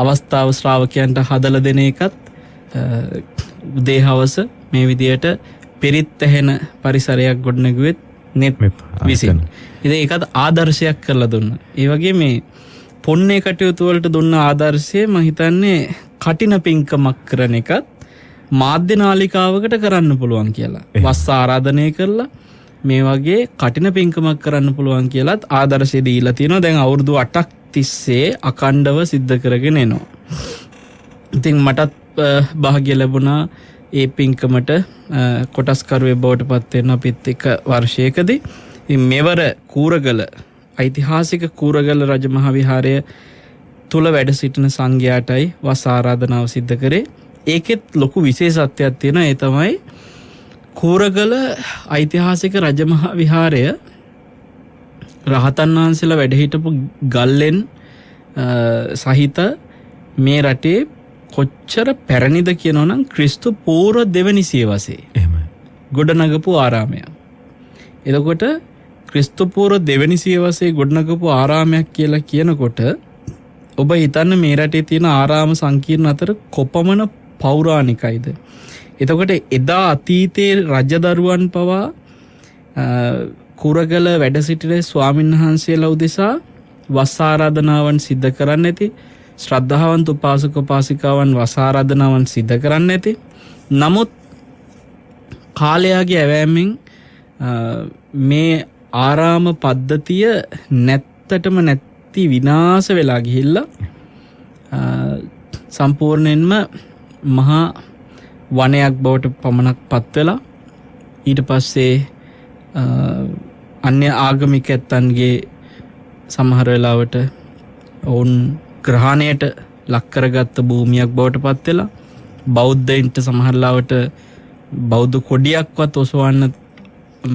අවස්ථාව ශ්‍රාවකයන්ට හදලා දෙන එකත් උදේ හවස මේ විදියට පිරිත් ඇහෙන පරිසරයක් ගොඩනගුවෙත් නෙත් විසින්. ඉතින් ඒකත් ආදර්ශයක් කරලා දුන්නා. ඒ වගේ මේ පුණ්‍ය කටයුතු වලට දුන්න ආදර්ශය මම හිතන්නේ කටින පින්කමක් කරන එකත් මාධ්‍ය නාලිකාවකට කරන්න පුළුවන් කියලා. වස් ආරාධනය කරලා මේ වගේ කටින පින්කමක් කරන්න පුළුවන් කියලාත් ආදර්ශය දීලා තියෙනවා. දැන් අවුරුදු 8ක් තිස්සේ අකණ්ඩව සිද්ධ කරගෙන එනවා. ඉතින් මටත් භාග්‍ය ලැබුණා ඒ පින්කමට කොටස්කරුවේ බවට පත් වෙන්න අපිත් එක වර්ෂයකදී. මෙවර කූරගල ඓතිහාසික කූරගල රජමහා විහාරය තුල වැඩ සිටින සංඝයාටයි වස් ආරාධනාව සිද්ධ කරේ. ඒකෙත් ලොකු විශේෂත්වයක් තියෙනවා. ඒ තමයි කූරගල ඓතිහාසික රජමහා විහාරය රහතන් වහන්සේලා වැඩ හිටපු ගල්ලෙන් සහිත මේ රටේ කොච්චර පැරණිද කියනවනම් ක්‍රිස්තු පූර්ව දෙවනි සියවසේ එහෙමයි. ගොඩනගපු ආරාමයක්. එතකොට ක්‍රිස්තු පූර්ව දෙවනි සියවසේ ගොඩනගපු ආරාමයක් කියලා කියනකොට ඔබ හිතන්න මේ රටේ තියෙන ආරාම සංකීර්ණ අතර කොපමණ පෞරාණිකයිද. එතකොට එදා අතීතයේ රජදරුවන් පවා කුරගල වැඩ සිටින ස්වාමීන් වහන්සේලා උදෙසා වස් ආරාධනාවන් සිද්ධ කරන්න ඇති. ශ්‍රද්ධාවන්ත උපාසක උපාසිකාවන් වස් ආරාධනාවන් සිද්ධ කරන්න ඇති. නමුත් කාලයාගේ ඇවෑමෙන් මේ ආරාම පද්ධතිය නැත්තටම නැති විනාශ වෙලා ගිහිල්ලා සම්පූර්ණයෙන්ම මහා වනයක් බවට පමණක් පත් වෙලා ඊට පස්සේ අන්‍ය ආගමික ඇත්තන්ගේ සමහර වෙලාවට ඔවුන් ග්‍රහණයට ලක් කරගත්ත භූමියක් බවට පත් වෙලා බෞද්ධයින්ට සමහර ලාවට බෞද්ධ කොඩියක්වත් ඔසවන්න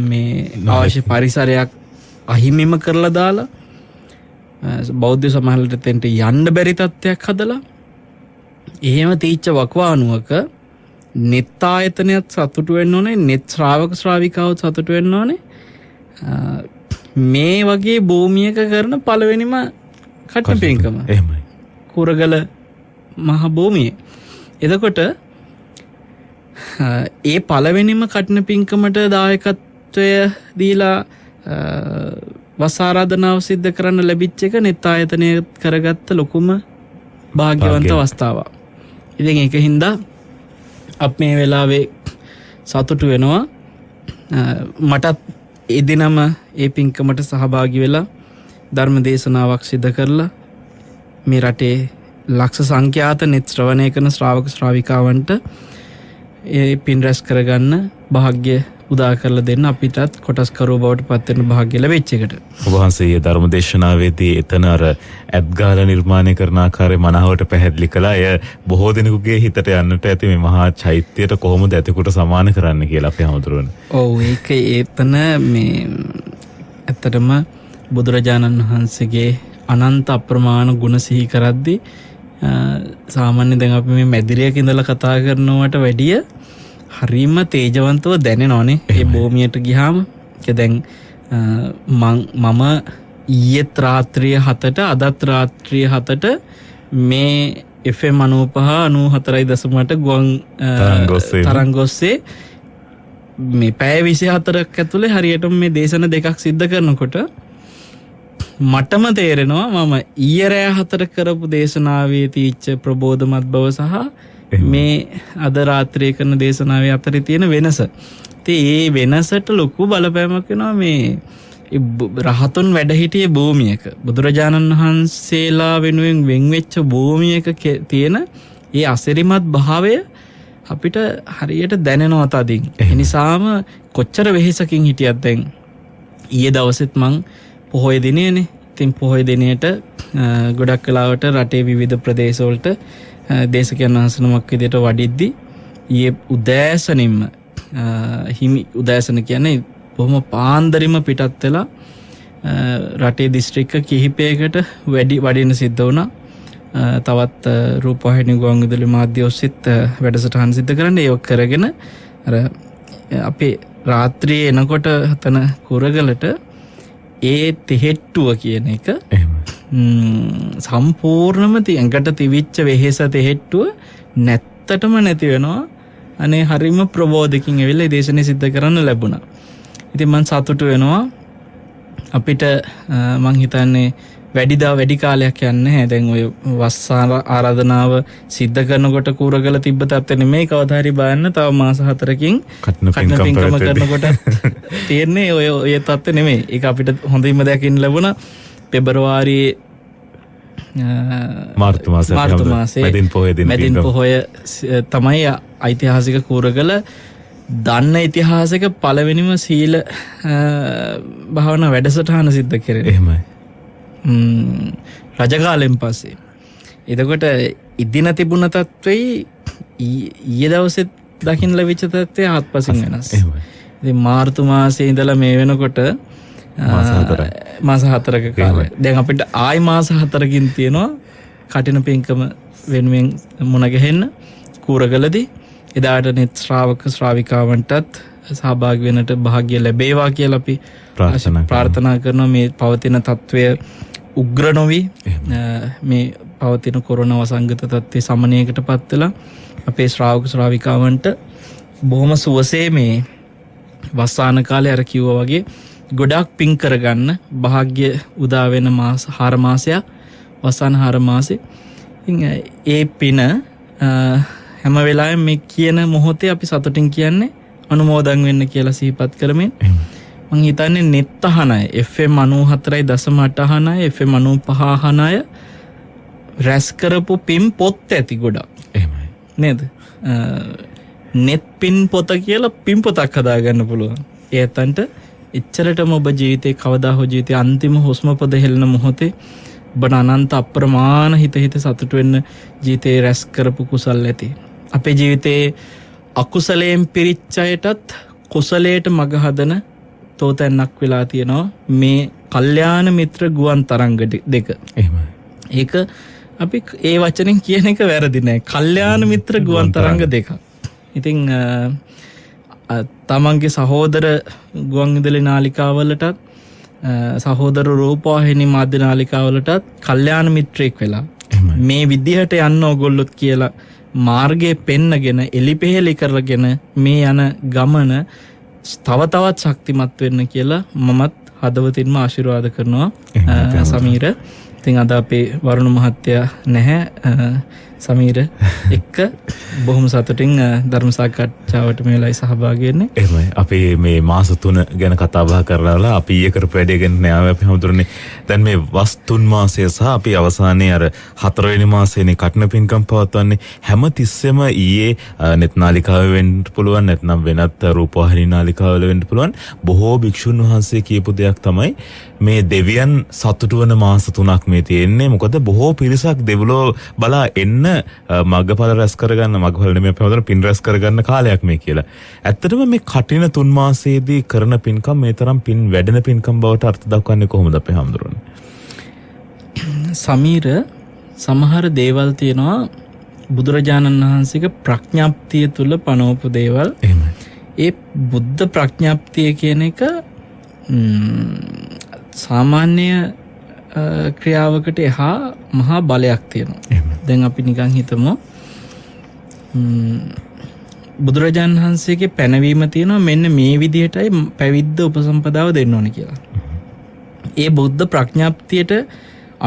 මේ අවශ්‍ය පරිසරයක් අහිමිම කරලා දාලා බෞද්ධ සමහරවිට තෙන්ට යන්න බැරි තත්ත්වයක් හදලා එහෙම තීච්ච වකවානුවක නෙත් ආයතනයත් සතුටු වෙන්න ඕනේ, නෙත් ශ්‍රාවක ශ්‍රාවිකාවත් සතුටු වෙන්න ඕනේ. මේ වගේ භූමියක කරන පළවෙනිම කටන පින්කම එහෙමයි. කුරගල මහ භූමියේ. එතකොට ඒ පළවෙනිම කටන පින්කමට දායකත්වය දීලා වස් ආරාධනාව සිද්ධ කරන්න ලැබිච්ච එක නෙත් ආයතනය කරගත්ත ලොකුම භාග්‍යවන්ත අවස්ථාවක්. ඉතින් ඒක හින්දා අප මේ වෙලාවේ සතුටු වෙනවා. මටත් එදිනම ඒ පින්කමට සහභාගී වෙලා ධර්ම දේශනාවක් සිදු කරලා මේ රටේ ලක්ෂ සංඛ්‍යාත නෙත් ශ්‍රවණය කරන ශ්‍රාවක ශ්‍රාවිකාවන්ට ඒ පින් රැස් කරගන්න වාසනාව උදා කරලා දෙන්න අපිටත් කොටස්කරුව බවට පත් වෙන වාසනාව ලැබෙච්ච එකට. ඔබ වහන්සේ ධර්ම දේශනාවේදී එතන අර ඇත්ගාල නිර්මාණය කරන ආකාරය මනාවට පැහැදිලි කළා. එය බොහෝ දෙනෙකුගේ හිතට යන්නට ඇති මේ මහා චෛත්‍යයට කොහොමද ඇතෙකුට සමාන කරන්න කියලා අපි හමුදුරන. ඔව් ඒක එතන මේ ඇත්තටම බුදුරජාණන් වහන්සේගේ අනන්ත අප්‍රමාණ ගුණ සිහි කරද්දී සාමාන්‍ය දැන් අපි මේ මැදිරියක ඉඳලා කතා කරනවට වැඩිය හරිම තේජවන්තව දැනෙනවනේ ඒ භූමියට ගියාම. ඒක දැන් මම ඊයේත් රාත්‍රිය 7ට අදත් රාත්‍රිය 7ට මේ FM 95.94.8 ගුවන් තරංගොස්සේ මේ පැය 24ක් ඇතුලේ හරියටම මේ දේශන දෙකක් සිද්ධ කරනකොට මටම තේරෙනවා මම ඊයේ රෑ 4 කරපු දේශනාවේ තීච්ච ප්‍රබෝධමත් බව සහ මේ අද රාත්‍රියේ කරන දේශනාවේ අතරේ තියෙන වෙනස. ඉතින් ඒ වෙනසට ලොකු බලපෑමක් වෙනවා මේ රහතුන් වැඩ හිටියේ භූමියක. බුදුරජාණන් වහන්සේලා වෙනුවෙන් වෙන් වෙච්ච භූමියක තියෙන ඒ අසිරිමත් භාවය අපිට හරියට දැනෙනවා තදින්. ඒ නිසාම කොච්චර වෙහෙසකින් හිටියත් දැන් ඊයේ දවසෙත් මං පොහොය දිනයනේ. ඉතින් පොහොය දිනයට ගොඩක් කලාවට රටේ විවිධ ප්‍රදේශවලට දේශකයන් වහන්සේනමක් විදිහට වඩිද්දි ඊයේ උදෑසනින්ම හිමි උදෑසන කියන්නේ බොහොම පාන්දරින්ම පිටත් වෙලා රටේ දිස්ත්‍රික්ක කිහිපයකට වඩින්න සිද්ධ වුණා. තවත් රූපවාහිනී ගුවන්විදුලි මාධ්‍ය ඔස්සේත් වැඩසටහන් සිද්ධ කරන්න ඒක කරගෙන අර අපේ රාත්‍රියේ එනකොට හතන කුරගලට ඒ තෙහෙට්ටුව කියන එක සම්පූර්ණම ඇඟට තිවිච්ච වෙහෙස තෙහෙට්ටුව නැත්තටම නැති වෙනවා. අනේ හරිම ප්‍රබෝධකින් ඇවිල්ලා දේශනේ සිද්ධ කරන්න ලැබුණා. ඉතින් මම සතුටු වෙනවා. අපිට මං හිතන්නේ වැඩි කාලයක් යන්නේ නැහැ. දැන් ඔය වස් ආරාධනාව සිද්ධ කරනකොට කුරගල තිබ්බ තත්ත්වෙ නෙමෙයි කවදා හරි බලන්න තව මාස 4කින් කටන පින්කම කරනකොට තියෙන්නේ ඔය තත්ත්වෙ නෙමෙයි. ඒක අපිට හොඳින්ම දැකින්න ලැබුණා. පෙබරවාරියේ මාර්තු මාසයේ මැදින් පොහොය තමයි ඓතිහාසික කුරගල දන්න ඉතිහාසක පළවෙනිම සීල භාවනා වැඩසටහන සිද්ධ කරේ. එහෙමයි. රජකාලෙන් පස්සේ. එතකොට ඉදින තිබුණ තත්ත්වෙයි ඊයේ දවසේ දකින්න ලැබිච්ච තත්ත්වය හත්පසින් වෙනස්. ඉතින් මාර්තු මාසයේ ඉඳලා මේ වෙනකොට මාස 4ක කාලය. දැන් අපිට ආයි මාස 4කින් තියෙනවා කටින පින්කම වෙනුවෙන් මුණ ගැහෙන්න කුරගලදී. එදාට net ශ්‍රාවක ශ්‍රාවිකාවන්ටත් සහභාගී වෙන්නට වාසනාව ලැබේවා කියලා අපි ප්‍රාර්ථනා කරනවා. මේ පවතින තත්ත්වය උග්‍ර නොවි මේ පවතින කොරෝනා වසංගත තත්ත්වයේ සමනයකටපත් වෙලා අපේ ශ්‍රාවක ශ්‍රාවිකාවන්ට බොහොම සුවසේ මේ වස්සාන කාලේ අර කිව්වා වගේ ගොඩක් පින් කරගන්න වාසනාව උදා වෙන මාස 4 මාසයක් වස්සාන 4 මාසේ. ඉතින් ඒ පින හැම වෙලාවෙම මේ කියන මොහොතේ අපි සතුටින් කියන්නේ අනුමෝදන් වෙන්න කියලා සිහිපත් කරමින් මං හිතන්නේ net අහනය FM 94.8 අහනය FM 95 අහනය රැස් කරපු පින් පොත් ඇති ගොඩක්. එහෙමයි නේද? net පින් පොත කියලා පින් පොතක් හදාගන්න පුළුවන්. ඒතන්ට එච්චරටම ඔබ ජීවිතේ කවදා හෝ ජීවිතේ අන්තිම හුස්ම පොද හෙළන මොහොතේ ඔබට අනන්ත අප්‍රමාණ හිත සතුට වෙන්න ජීවිතේ රැස් කරපු කුසල් ඇති. අපේ ජීවිතේ අකුසලයෙන් පිරිච්ච අයටත් කුසලයට මඟ හදන තෝතැන්නක් වෙලා තියෙනවා මේ කල්යාණ මිත්‍ර ගුවන් තරංග දෙක. එහෙමයි. ඒක අපි ඒ වචනෙන් කියන එක වැරදි නෑ. කල්යාණ මිත්‍ර ගුවන් තරංග දෙකක්. ඉතින් තමන්ගේ සහෝදර ගුවන්විදුලි නාලිකාවලටත් සහෝදර රූපවාහිනී මාධ්‍ය නාලිකාවලටත් කල්යාණ මිත්‍රයෙක් වෙලා මේ විදිහට යන්න ඕගොල්ලොත් කියලා මාර්ගයේ පෙන්නගෙන එලිපෙහෙලි කරගෙන මේ යන ගමන තව තවත් ශක්තිමත් වෙන්න කියලා මමත් හදවතින්ම ආශිර්වාද කරනවා. සමීර ඉතින් අද අපේ වරුණ මහත්තයා නැහැ. සමීර එක්ක බොහොම සතුටින් ධර්ම සාකච්ඡාවට මේ වෙලාවේ සහභාගී වෙන්නේ. එහෙමයි. අපි මේ මාස 3 ගැන කතා බහ කරලා අපි ඊයේ කරපු වැඩේ ගැන නෑ අපි හමුදුරනේ. දැන් මේ වස් 3 මාසය සහ අපි අවසානයේ අර 4 වෙනි මාසයේනේ කටන පින්කම් පවත්වන්නේ. හැම තිස්සෙම ඊයේ net නාලිකාවේ වෙන්න පුළුවන් නැත්නම් වෙනත් රූපවාහිනී නාලිකාවල වෙන්න පුළුවන්. බොහෝ භික්ෂුන් වහන්සේ කියපු දෙයක් තමයි මේ දෙවියන් සතුටු වෙන මාස 3ක් මේ තියෙන්නේ. මොකද බොහෝ පිරිසක් දෙවිලෝ බලා එන්න මග්ගඵල රැස් කරගන්න මග්ගඵල නෙමෙයි අපි හදන පින් රැස් කරගන්න කාලයක් මේ කියලා. ඇත්තටම මේ කටින 3 මාසයේදී කරන පින්කම් මේ තරම් පින් වැඩෙන පින්කම් බවට අර්ථ දක්වන්නේ කොහොමද අපේ හඳුරන්නේ? සමීර සමහර දේවල් තියෙනවා බුදුරජාණන් වහන්සේගේ ප්‍රඥාප්තිය තුල පනවපු දේවල්. එහෙමයි. ඒ බුද්ධ ප්‍රඥාප්තිය කියන එක සාමාන්‍ය ක්‍රියාවකට එහා මහා බලයක් තියෙනවා. දැන් අපි නිකන් හිතමු බුදුරජාණන් වහන්සේගේ පැනවීම තියෙනවා මෙන්න මේ විදිහටයි පැවිද්ද උපසම්පදාව දෙන්න ඕනේ කියලා. ඒ බුද්ධ ප්‍රඥාප්තියට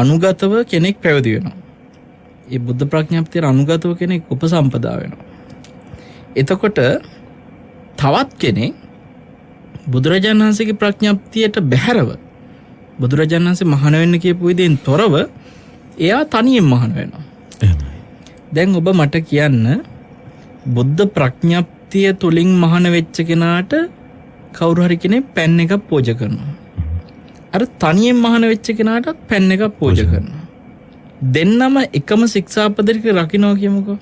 අනුගතව කෙනෙක් පැවිදි වෙනවා. ඒ බුද්ධ ප්‍රඥාප්තියට අනුගතව කෙනෙක් උපසම්පදා වෙනවා. එතකොට තවත් කෙනෙක් බුදුරජාණන් වහන්සේගේ ප්‍රඥාප්තියට බැහැරව බුදුරජාණන් වහන්සේ මහාන වෙන්න කියපු විදිහෙන් තොරව එයා තනියෙන් මහාන වෙනවා. දැන් ඔබ මට කියන්න බුද්ධ ප්‍රඥාප්තිය තුලින් මහාන වෙච්ච කෙනාට කවුරු හරි කෙනෙක් පැන් එකක් පූජා කරනවා. අර තනියෙන් මහාන වෙච්ච කෙනාටත් පැන් එකක් පූජා කරනවා. දෙන්නම එකම ශික්ෂාපදයක රකින්නවා කියමුකෝ.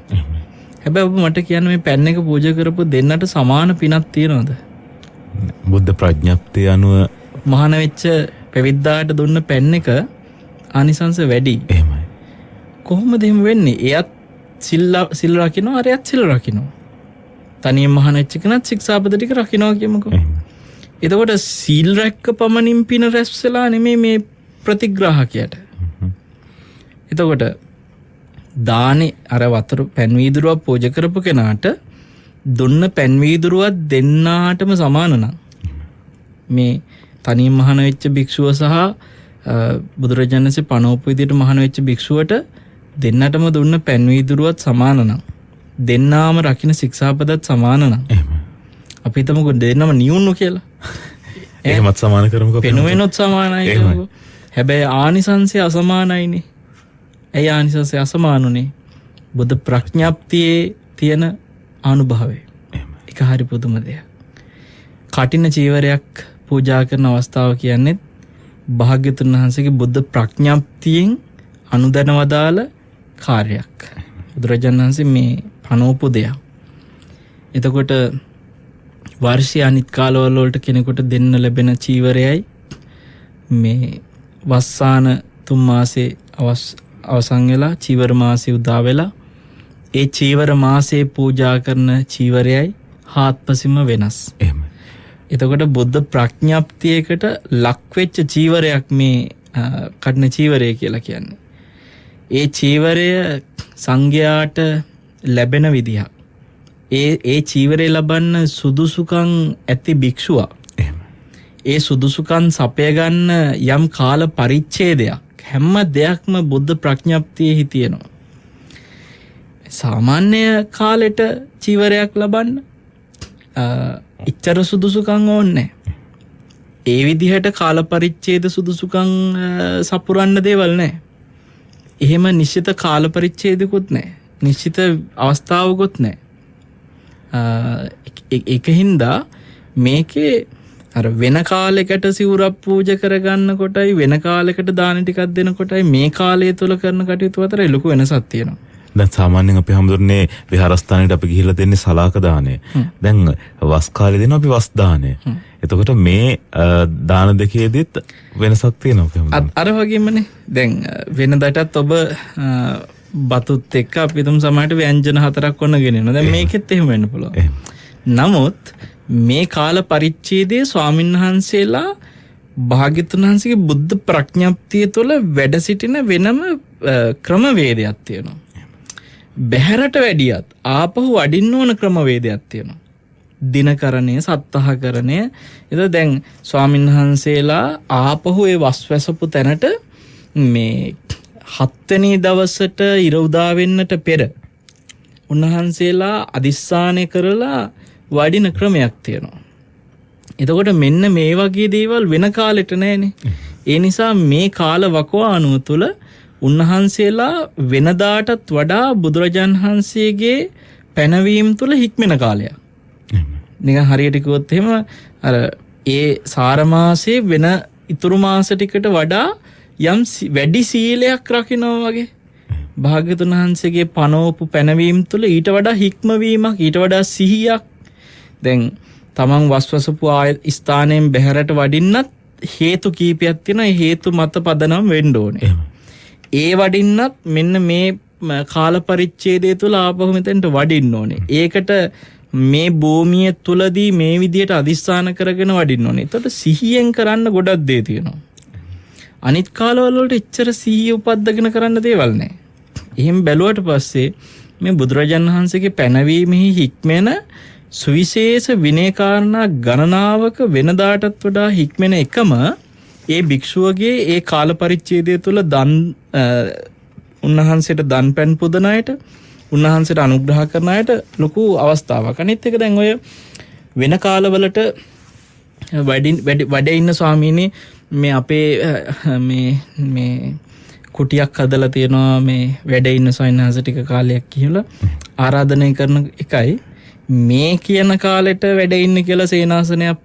හැබැයි ඔබ මට කියන්න මේ පැන් එක පූජා කරපු දෙන්නට සමාන පිනක් තියනවද? බුද්ධ ප්‍රඥප්තිය අනුව මහාන වෙච්ච පැවිද්දාට දුන්න පැන් එක ආනිසංස වැඩි. එහෙමයි. කොහොමද එහෙම වෙන්නේ? එයත් සිල් රකින්නවා, අරයත් සිල් රකින්නවා. තනියෙන් මහාන වෙච්ච කෙනත් ශික්ෂාපද ටික රකින්නවා කියමුකෝ. එතකොට සීල් රැක්ක පමණින් පින රැස් වෙලා නෙමෙයි මේ ප්‍රතිග්‍රාහකයට. එතකොට දානේ අර වතුර පැන් වීදුරුවක් පූජා කරපු කෙනාට දුන්න පැන් වීදුරුවක් දෙන්නාටම සමාන නම් මේ තනියෙන් මහාන වෙච්ච භික්ෂුව සහ බුදුරජාණන්සේ පනෝපු විදියට මහාන වෙච්ච භික්ෂුවට දෙන්නටම දුන්න පැන් වීදුරුවත් සමාන නම් දෙන්නාම රකින්න ශික්ෂාපදත් සමාන නම් අපි හිතමුකෝ දෙන්නම නියුණු කියලා. එහෙමත් සමාන කරමුකෝ. පෙනුවෙනොත් සමානයි කියමුකෝ. හැබැයි ආනිසංසය අසමානයිනේ. ඇයි ආනිසංසය අසමානුනේ? බුද්ධ ප්‍රඥාප්තියේ තියෙන අනුභවය. ඒක හරි පුදුම දෙයක්. කටින චීවරයක් පූජා කරන අවස්ථාව කියන්නේ භාග්‍යතුන් වහන්සේගේ බුද්ධ ප්‍රඥාප්තියෙන් අනුදැන වදාළ කාර්යයක්. බුදුරජාණන් වහන්සේ මේ පනෝපු දෙයක්. එතකොට වර්ෂයේ අනිත් කාලවල වලට කෙනෙකුට දෙන්න ලැබෙන චීවරයයි මේ වස්සාන 3 මාසේ අවසන් වෙලා චීවර මාසෙ උදා වෙලා ඒ චීවර මාසේ පූජා කරන චීවරයයි හාත්පසින්ම වෙනස්. එහෙම. එතකොට බුද්ධ ප්‍රඥාප්තියකට ලක් වෙච්ච චීවරයක් මේ කඩන චීවරය කියලා කියන්නේ. ඒ චීවරය සංඝයාට ලැබෙන විදිහක්. ඒ චීවරය ලබන්න සුදුසුකම් ඇති භික්ෂුවක්. ඒ සුදුසුකම් සපය ගන්න යම් කාල පරිච්ඡේදයක් හැම දෙයක්ම බුද්ධ ප්‍රඥාප්තියේ තියෙනවා. සාමාන්‍ය කාලෙට චීවරයක් ලබන්න ඉච්ඡර සුදුසුකම් ඕනේ. ඒ විදිහට කාල පරිච්ඡේද සුදුසුකම් සපුරන්න දේවල් නැහැ. එහෙම නිශ්චිත කාල පරිච්ඡේදකුත් නැහැ. නිශ්චිත අවස්ථාවකුත් නැහැ. ඒකින්දා මේකේ අර වෙන කාලයකට සිවුරක් පූජා කරගන්න කොටයි වෙන කාලයකට දාන ටිකක් දෙන කොටයි මේ කාලය තුල කරන කටයුතු අතර ලොකු වෙනසක් තියෙනවා. දැන් සාමාන්‍යයෙන් අපි හැමදෙන්නේ විහාරස්ථානෙට අපි ගිහිල්ලා දෙන්නේ සලාක දාණය. දැන් වස් කාලේ දෙනවා අපි වස් දාණය. එතකොට මේ දාන දෙකේදීත් වෙනසක් තියෙනවා. අර වගේමනේ දැන් වෙනදටත් ඔබ බතුත් එක්ක අපි තුම් සමහරට ව්‍යංජන 4ක් වොන්න ගෙනියනවා. දැන් මේකෙත් එහෙම වෙන්න පුළුවන්. නමුත් මේ කාල පරිච්ඡේදයේ ස්වාමින්වහන්සේලා භාග්‍යතුන් වහන්සේගේ බුද්ධ ප්‍රඥාප්තිය තුළ වැඩ සිටින වෙනම ක්‍රමවේදයක් තියෙනවා. බහැරට වැඩියත් ආපහු වඩින්න ඕන ක්‍රමවේදයක් තියෙනවා. දිනකරණය, සත්තහකරණය. එතකොට දැන් ස්වාමින්වහන්සේලා ආපහු ඒ වස්වැසපු තැනට මේ 7 වෙනි දවසට ඉර උදා වෙන්නට පෙර උන්වහන්සේලා අදිස්ථානය කරලා වඩින ක්‍රමයක් තියෙනවා. එතකොට මෙන්න මේ වගේ දේවල් වෙන කාලෙට නැහැනේ. ඒ නිසා මේ කාල වකවානුව තුළ උන්වහන්සේලා වෙනදාටත් වඩා බුදුරජාන් වහන්සේගේ පැනවීම තුළ හික්මෙන කාලයක්. නිකන් හරියට කිව්වොත් එහෙම අර ඒ සාර මාසයේ වෙන ඉතුරු මාස ටිකට වඩා යම් වැඩි සීලයක් රකින්නවා වගේ. භාග්‍යතුන් වහන්සේගේ පනෝපු පැනවීම තුළ ඊට වඩා හික්මවීමක්, ඊට වඩා සිහියක්. දැන් තමන් වස්වසපු ස්ථානයෙන් බැහැරට වඩින්නත් හේතු කීපයක් තියෙනවා. ඒ හේතු මත පදනම් වෙන්න ඕනේ. ඒ වඩින්නත් මෙන්න මේ කාල පරිච්ඡේදය තුළ ආපහු මෙතෙන්ට වඩින්න ඕනේ. ඒකට මේ භූමිය තුලදී මේ විදියට අදිස්ථාන කරගෙන වඩින්න ඕනේ. එතකොට සිහියෙන් කරන්න ගොඩක් දේ තියෙනවා. අනිත් කාලවල වලට එච්චර සිහිය උපද්දගෙන කරන්න දේවල් නැහැ. එහෙම බැලුවට පස්සේ මේ බුදුරජාණන් වහන්සේගේ පැනවීමෙහි හික්මෙන සුවිශේෂ විනය කාරණා ගණනාවක වෙනදාටත් වඩා හික්මෙන එකම ඒ භික්ෂුවගේ ඒ කාල පරිච්ඡේදය තුළ දන් උන්වහන්සේට දන් පැන් පුදන අයට, උන්වහන්සේට අනුග්‍රහ කරන අයට ලොකු අවස්ථාවක්. අනිත් එක දැන් ඔය වෙන කාලවලට වැඩ ඉන්න ස්වාමීනි මේ අපේ මේ කුටියක් හදලා තියෙනවා මේ වැඩ ඉන්න ස්වාමීන් ටික කාලයක් කියලා ආරාධනය කරන එකයි මේ කියන කාලෙට වැඩ ඉන්න කියලා සේනාසනයක්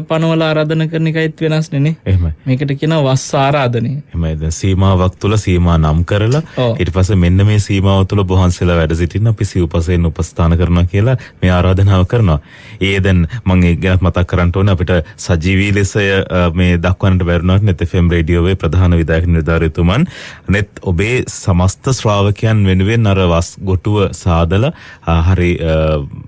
පනවල ආරාධන කරන එකයිත් වෙනස්නේ නේ. එහෙමයි. මේකට කියනවා වස් ආරාධනය. එහෙමයි. දැන් සීමාවක් තුල සීමා නම් කරලා ඊට පස්සේ මෙන්න මේ සීමාව තුල බොහන්සලා වැඩ සිටින්න අපි සිව්පසයෙන් උපස්ථාන කරනවා කියලා මේ ආරාධනාව කරනවා. ඒ දැන් මම ඒ ගැන මතක් කරන්න ඕනේ අපිට සජීවී ලෙස මේ දක්වන්නට බැරිුණාට net FM රේඩියෝවේ ප්‍රධාන විධායක නිලධාරීතුමන් net ඔබේ සමස්ත ශ්‍රාවකයන් වෙනුවෙන් අර වස් ගොටුව සාදලා හරි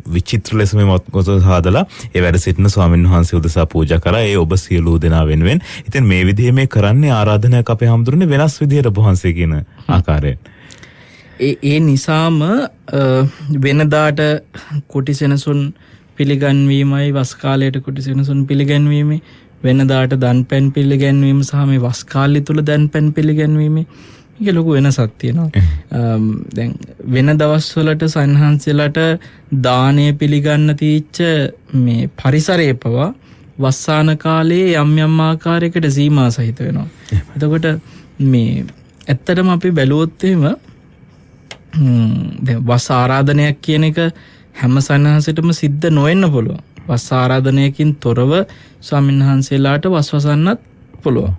විචිත්‍ර ලෙස මේ මත් සාදලා ඒ වැඩ සිටින ස්වාමීන් වහන්සේ උදෙසා පූජා කරා. ඒ ඔබ සියලු දෙනා වෙනුවෙන්. ඉතින් මේ විදිහේ මේ කරන්නේ ආරාධනාවක් අපේ හැමදෙරුනේ වෙනස් විදිහට වහන්සේ කියන ආකාරයෙන්. ඒ නිසාම වෙනදාට කුටි සෙනසුන් පිළිගන්වීමයි වස් කාලයට කුටි සෙනසුන් පිළිගන්වීමයි වෙනදාට දන්පැන් පිළිගැන්වීම සහ මේ වස් කාලය තුල දන්පැන් පිළිගැන්වීම මේක ලොකු වෙනසක් තියෙනවා. දැන් වෙන දවස්වලට සන්හන්සලට දානය පිළිගන්න තීච්ච මේ පරිසරය පවා වස්සාන කාලයේ යම් යම් ආකාරයකට සීමා සහිත වෙනවා. එතකොට මේ ඇත්තටම අපි බැලුවොත් එහෙම දැන් වස් ආරාධනයක් කියන එක හැම සන්හන්සෙටම සිද්ධ නොවෙන්න පුළුවන්. වස් ආරාධනයකින් තොරව ස්වාමීන් වහන්සේලාට වස්වසන්නත් පුළුවන්.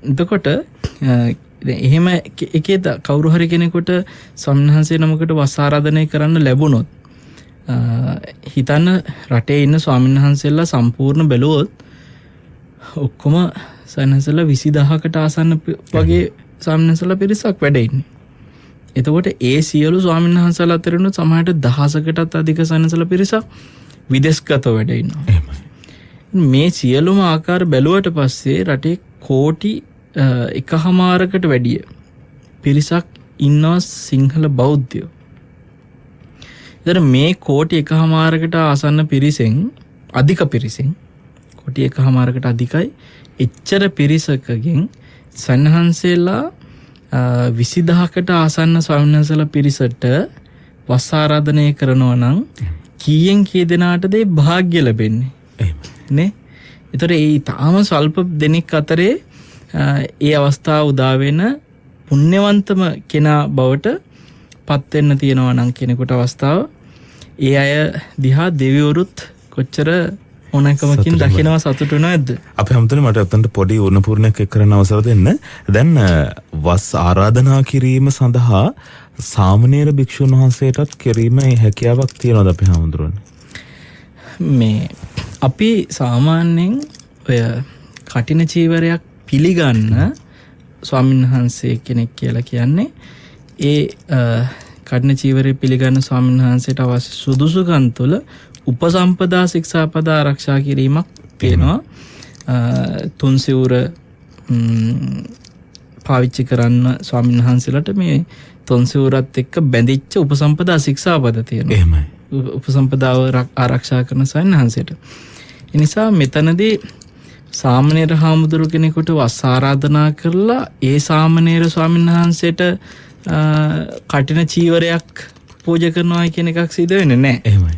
එතකොට එහෙම එකේ කවුරු හරි කෙනෙකුට ස්වාමීන් වහන්සේ නමකට වස් ආරාධනය කරන්න ලැබුණොත් හිතන්න රටේ ඉන්න ස්වාමීන් වහන්සේලා සම්පූර්ණ බැලුවොත් ඔක්කොම සන්හන්සේලා 20000කට ආසන්න වගේ ස්වාමීන් වහන්සේලා පිරිසක් වැඩ ඉන්නේ. එතකොට ඒ සියලු ස්වාමීන් වහන්සේලා අතරින් සමහරට 1000කටත් අධික සන්හන්සේලා පිරිසක් විදේශගත වැඩ ඉන්නවා. මේ සියලුම ආකාර බැලුවට පස්සේ රටේ කෝටි 1.5කට වැඩිය පිරිසක් ඉන්නවා සිංහල බෞද්ධයෝ. ඉතින් මේ කෝටි 1.5කට ආසන්න පිරිසෙන් අධික පිරිසෙන් කෝටි 1.5කට අධිකයි එච්චර පිරිසකගෙන් සන්හන්සේලා 20000කට ආසන්න ස්වාමීන් වහන්සේලා පිරිසට වස් ආරාධනය කරනවා නම් කීයෙන් කී දෙනාටද ඒ වාග්ය ලැබෙන්නේ නේ? ඒතර ඒ තාම ස්වල්ප දෙනෙක් අතරේ ඒ අවස්ථාව උදා වෙන පුණ්‍යවන්තම කෙනා බවට පත් වෙන්න තියෙනවා නම් කෙනෙකුට අවස්ථාව ඒ අය දිහා දෙවිවරුත් කොච්චර ඕනකමකින් දකිනවා සතුටු නැද්ද? අපි හැමතැනම මට අතන්ට පොඩි උණපූර්ණයක් එක් කරන්න අවසර දෙන්න. දැන් වස් ආරාධනා කිරීම සඳහා සාමණේර භික්ෂුන් වහන්සේටත් කිරීමේ හැකියාවක් තියෙනවද අපි හැමදෙරුනේ? මේ අපි සාමාන්‍යයෙන් ඔය කටින චීවරයක් පිළිගන්න ස්වාමීන් වහන්සේ කෙනෙක් කියලා කියන්නේ ඒ කටින චීවරය පිළිගන්න ස්වාමීන් වහන්සේට අවශ්‍ය සුදුසුකම් තුළ උපසම්පදා ශික්ෂාපද ආරක්ෂා කිරීමක් තියෙනවා. තුන් සිවුර පාවිච්චි කරන්න ස්වාමීන් වහන්සේලාට මේ තුන් සිවුරත් එක්ක බැඳිච්ච උපසම්පදා ශික්ෂාපද තියෙනවා. එහෙමයි. උපසම්පදාව ආරක්ෂා කරන ස්වාමීන් වහන්සේට. ඒ නිසා මෙතනදී සාමණේර හාමුදුරු කෙනෙකුට වස් ආරාධනා කරලා ඒ සාමණේර ස්වාමීන් වහන්සේට කටින චීවරයක් පූජා කරනවා කියන එකක් සිදු වෙන්නේ නැහැ. එහෙමයි.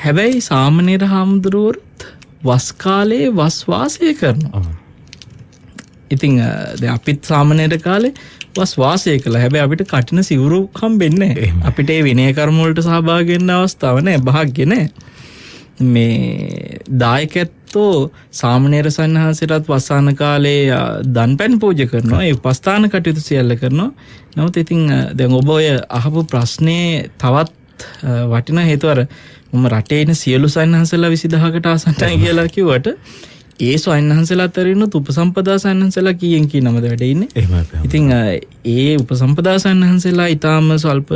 හැබැයි සාමණේර හාමුදුරුවෝත් වස් කාලේ වස් වාසය කරනවා. ඉතින් දැන් අපිත් සාමණේර කාලේ වස් වාසය කළා. හැබැයි අපිට කටින සිවුරු හම්බෙන්නේ නැහැ. අපිට ඒ විනය කර්ම වලට සහභාගී වෙන්න අවස්ථාව නැහැ. භාග්‍ය නැහැ. මේ දායකත්වෝ සාමණේර සන්හන්සේටත් වස්සාන කාලේ දන්පැන් පූජා කරනවා. ඒ උපස්ථාන කටයුතු සියල්ල කරනවා. නමුත් ඉතින් දැන් ඔබ ඔය අහපු ප්‍රශ්නේ තවත් වටින හේතුව අර මම රටේ ඉන්න සියලු සන්හන්සලා 20000කට ආසන්නයි කියලා කිව්වට ඒ සන්හන්සලා අතරින් උපසම්පදා සන්හන්සලා කීයෙන් කී නමද වැඩ ඉන්නේ? ඉතින් ඒ උපසම්පදා සන්හන්සලා ඊටාම ස්වල්ප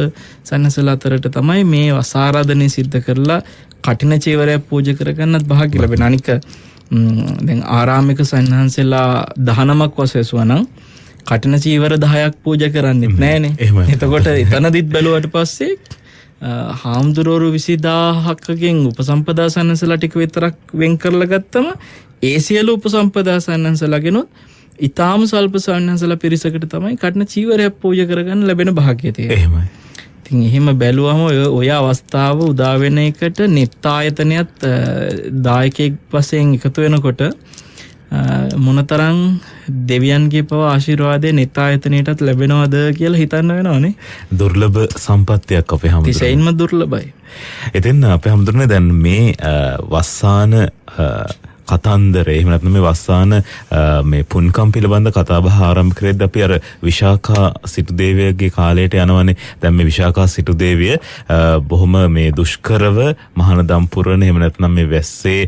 සන්හන්සලා අතරට තමයි මේ වස් ආරාධනය සිද්ධ කරලා කටින චීවරයක් පූජා කරගන්නත් භාග්‍ය ලැබෙන. අනික දැන් ආරාමික සන්හන්සලා 19ක් වසෙසුවා නම් කටින චීවර 10ක් පූජා කරන්නෙත් නෑනේ. එතකොට එතනදිත් බැලුවට පස්සේ හාමුදුරුවරු 20000කගෙන් උපසම්පදා සන්හන්සලා ටික විතරක් වෙන් කරලා ගත්තම ඒ සියලු උපසම්පදා සන්හන්සලාගෙනුත් ඊටාම ස්වල්ප සන්හන්සලා පිරිසකට තමයි කටින චීවරයක් පූජා කරගන්න ලැබෙන භාග්‍යය තියෙන්නේ. එහෙමයි. ඉතින් එහෙම බැලුවම ඔය අවස්ථාව උදා වෙන එකට net ආයතනයත් දායකයෙක් වශයෙන් එකතු වෙනකොට මොනතරම් දෙවියන්ගේ පව ආශිර්වාදයේ net ආයතනයටත් ලැබෙනවද කියලා හිතන්න වෙනවනේ. දුර්ලභ සම්පත්තියක් අපේ හැමෝටම. තිසයින්ම දුර්ලභයි. ඉතින් අපේ හැමදෙරනේ දැන් මේ වස්සාන කතන්දර එහෙම නැත්නම් මේ වස්සාන මේ පුන්කම් පිළිබඳ කතා බහ ආරම්භ කරද්දී අපි අර විශාඛා සිටුදේවියගේ කාලයට යනවනේ. දැන් මේ විශාඛා සිටුදේවිය බොහොම මේ දුෂ්කරව මහානදම් පුරන එහෙම නැත්නම් මේ වැස්සේ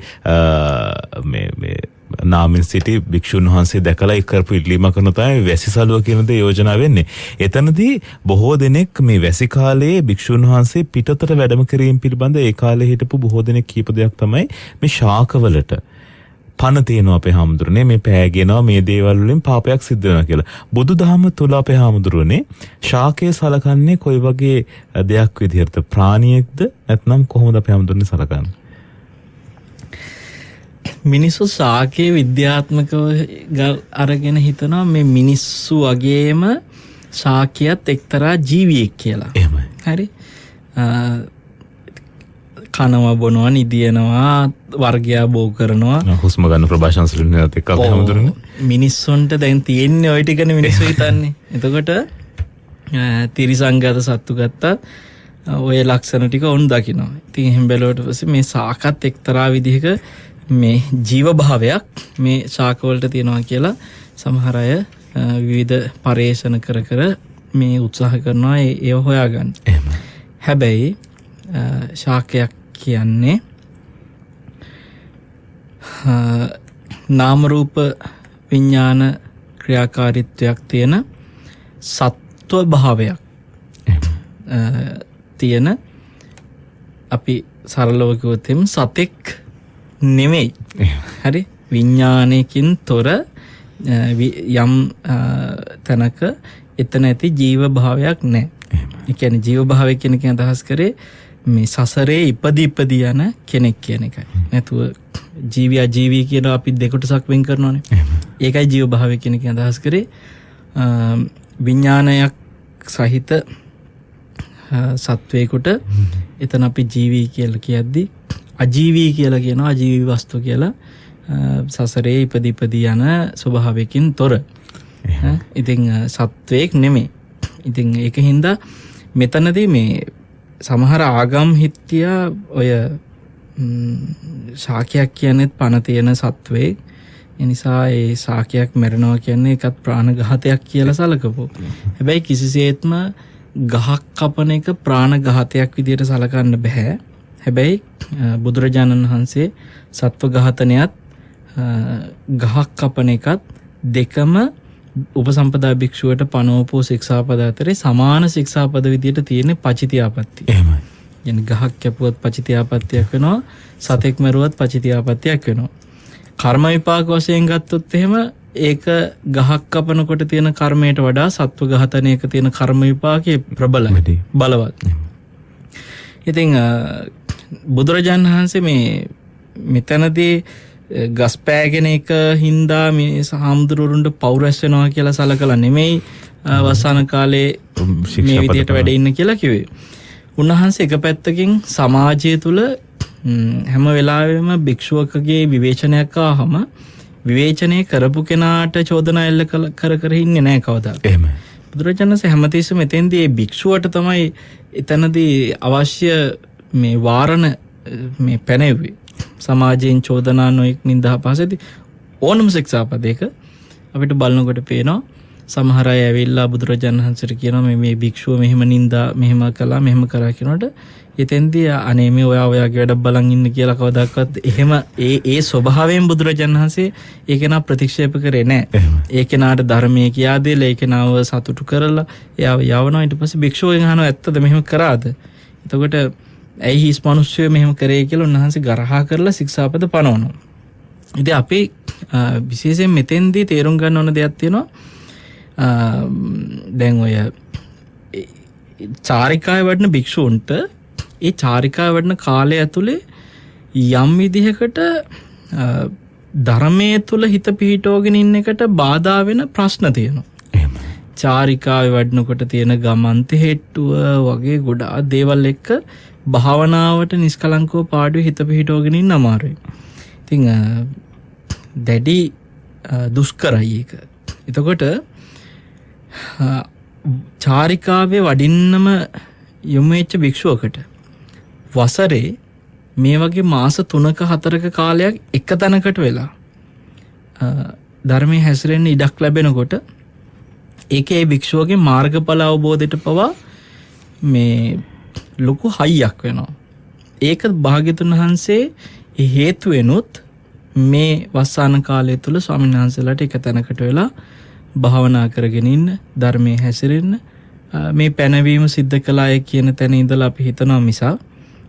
මේ නාමින් සිටි භික්ෂුන් වහන්සේ දැකලා ඒ කරපු ඉල්ලීමක් කරන තමයි වැසිසලුව කියන දේ යෝජනා වෙන්නේ. එතනදී බොහෝ දෙනෙක් මේ වැසි කාලයේ භික්ෂුන් වහන්සේ පිටතට වැඩම කිරීම පිළිබඳ ඒ කාලේ හිටපු බොහෝ දෙනෙක් කීප දෙයක් තමයි මේ ශාකවලට පණ තියෙනවා අපේ හාමුදුරනේ මේ පෑගෙනවා මේ දේවල් වලින් පාපයක් සිද්ධ වෙනවා කියලා. බුදුදහම තුල අපේ හාමුදුරනේ ශාකයේ සලකන්නේ කොයි වගේ දෙයක් විදිහට ප්‍රාණියෙක්ද නැත්නම් කොහොමද අපේ හාමුදුරනේ සලකන්නේ? මිනිස්සු ශාකයේ විද්‍යාත්මකව අරගෙන හිතනවා මේ මිනිස්සු වගේම ශාකයත් එක්තරා ජීවියෙක් කියලා. එහෙමයි. හරි. කනවා බොනවා නිදියනවා වර්ගයා බෝ කරනවා හුස්ම ගන්න ප්‍රභාෂණ සුළුනේත් එක්ක අපි හැමදෙරනේ මිනිස්සුන්ට දැන් තියෙන්නේ ওই ටිකනේ මිනිස්සු හිතන්නේ. එතකොට තිරිසංගත සත්තු ගත්තා ඔය ලක්ෂණ ටික ඔවුන් දකිනවා. ඉතින් එහෙන් බැලුවට පස්සේ මේ ශාකත් එක්තරා විදිහක මේ ජීව භාවයක් මේ ශාක වලට තියෙනවා කියලා සමහර අය විවිධ පරේක්ෂණ කර මේ උත්සාහ කරනවා ඒව හොයාගන්න. හැබැයි ශාකයක් කියන්නේ නාම රූප විඥාන ක්‍රියාකාරීත්වයක් තියෙන සත්ව භාවයක් තියෙන අපි සරලව කිව්වොත් සතෙක් නෙමෙයි. හරි. විඥානයකින් තොර යම් තැනක එතන ඇති ජීව භාවයක් නැහැ. ඒ කියන්නේ ජීව භාවය කියන එක අදහස් කරේ මේ සසරේ ඉපදී යන කෙනෙක් කියන එකයි. නැතුව ජීවි අජීවි කියන අපි දෙකොටසක් වෙන් කරනවානේ. ඒකයි ජීව භාවය කියන එක අදහස් කරේ. විඥානයක් සහිත සත්වයකට එතන අපි ජීවි කියලා කියද්දි අජීවී කියලා කියනවා. අජීවී වස්තු කියලා සසරේ ඉපදී යන ස්වභාවයකින් තොර. ඉතින් සත්වයක් නෙමෙයි. ඉතින් ඒකින්ද මෙතනදී මේ සමහර ආගම් හිටියා ඔය ශාකයක් කියන්නේත් පණ තියෙන සත්වයක්. ඒ නිසා ඒ ශාකයක් මැරෙනවා කියන්නේ ඒකත් ප්‍රාණඝාතයක් කියලා සලකපො. හැබැයි කිසිසේත්ම ගහක් කපන එක ප්‍රාණඝාතයක් විදියට සලකන්න බෑ. හැබැයි බුදුරජාණන් වහන්සේ සත්ව ඝාතනයත් ගහක් කපන එකත් දෙකම උපසම්පදා භික්ෂුවට පනවපු ශික්ෂාපද අතරේ සමාන ශික්ෂාපද විදියට තියෙන පචිතියාපත්තිය. එහෙමයි. يعني ගහක් කැපුවත් පචිතියාපත්තියක් වෙනවා. සතෙක් මරුවත් පචිතියාපත්තියක් වෙනවා. කර්ම විපාක වශයෙන් ගත්තොත් එහෙම ඒක ගහක් කපනකොට තියෙන කර්මයට වඩා සත්ව ඝාතනයක තියෙන කර්ම විපාකේ ප්‍රබලයි. බලවත්. ඉතින් බුදුරජාණන් වහන්සේ මෙතනදී ගස් පෑගෙන එක හින්දා මේ හාමුදුරුවරුන්ට පෞරස් වෙනවා කියලා සලකලා නෙමෙයි වසන කාලේ මේ විදියට වැඩ ඉන්න කියලා කිව්වේ. උන්වහන්සේ එක පැත්තකින් සමාජය තුල හැම වෙලාවෙම භික්ෂුවකගේ විවේචනයක් ආවම විවේචනය කරපු කෙනාට චෝදනා එල්ල කර ඉන්නේ නැහැ කවදා. එහෙමයි. බුදුරජාණන් වහන්සේ හැමතිස්සෙම මෙතෙන්දී මේ භික්ෂුවට තමයි එතනදී අවශ්‍ය මේ වාරණ මේ පැනෙව්වේ. සමාජයෙන් චෝදනා නොයෙක් නින්දා පහසෙදි ඕනම ශික්ෂාපදයක අපිට බලනකොට පේනවා සමහර අය ඇවිල්ලා බුදුරජාණන් වහන්සේට කියනවා මේ භික්ෂුව මෙහෙම නින්දා මෙහෙම කළා මෙහෙම කරා කියනකොට එතෙන්දී අනේ මේ ඔයාගේ වැඩ බලන් ඉන්න කියලා කවදාකවත් එහෙම ඒ ස්වභාවයෙන් බුදුරජාණන් වහන්සේ ඒක නා ප්‍රතික්ෂේප කරේ නැහැ. ඒ කෙනාට ධර්මයේ කියා දෙලා ඒ කෙනාව සතුටු කරලා එයාව යවනවා. ඊට පස්සේ භික්ෂුවෙන් අහනවා ඇත්තද මෙහෙම කරාද? එතකොට ඇයි හිස් මිනිස්සු මෙහෙම කරේ කියලා උන්වහන්සේ ගරහා කරලා ශික්ෂාපද පනවනවා. ඉතින් අපි විශේෂයෙන් මෙතෙන්දී තේරුම් ගන්න ඕන දෙයක් තියෙනවා. දැන් ඔය චාරිකාවේ වඩන භික්ෂූන්ට ඒ චාරිකාවේ වඩන කාලය ඇතුලේ යම් විදිහකට ධර්මයේ තුල හිත පිහිටවගෙන ඉන්න එකට බාධා වෙන ප්‍රශ්න තියෙනවා. චාරිකාවේ වඩනකොට තියෙන ගමන්ත හෙට්ටුව වගේ ගොඩාක් දේවල් එක්ක භාවනාවට නිස්කලංකව පාඩුවේ හිත පිහිටවගෙන ඉන්න අමාරුයි. ඉතින් දැඩි දුෂ්කරයි ඒක. එතකොට චාරිකාවේ වඩින්නම යොමු වෙච්ච භික්ෂුවකට වසරේ මේ වගේ මාස 3ක 4ක කාලයක් එක තැනකට වෙලා ධර්මයේ හැසිරෙන්න ඉඩක් ලැබෙනකොට ඒකේ භික්ෂුවගේ මාර්ගඵල අවබෝධයට පවා මේ ලොකු හයියක් වෙනවා. ඒක භාග්‍යතුන් වහන්සේ හේතු වෙනුත් මේ වස්සාන කාලය තුල ස්වාමීන් වහන්සේලාට එක තැනකට වෙලා භාවනා කරගෙන ඉන්න, ධර්මයේ හැසිරෙන්න මේ පැනවීම සිද්ධ කළාය කියන තැන ඉඳලා අපි හිතනවා මිසක්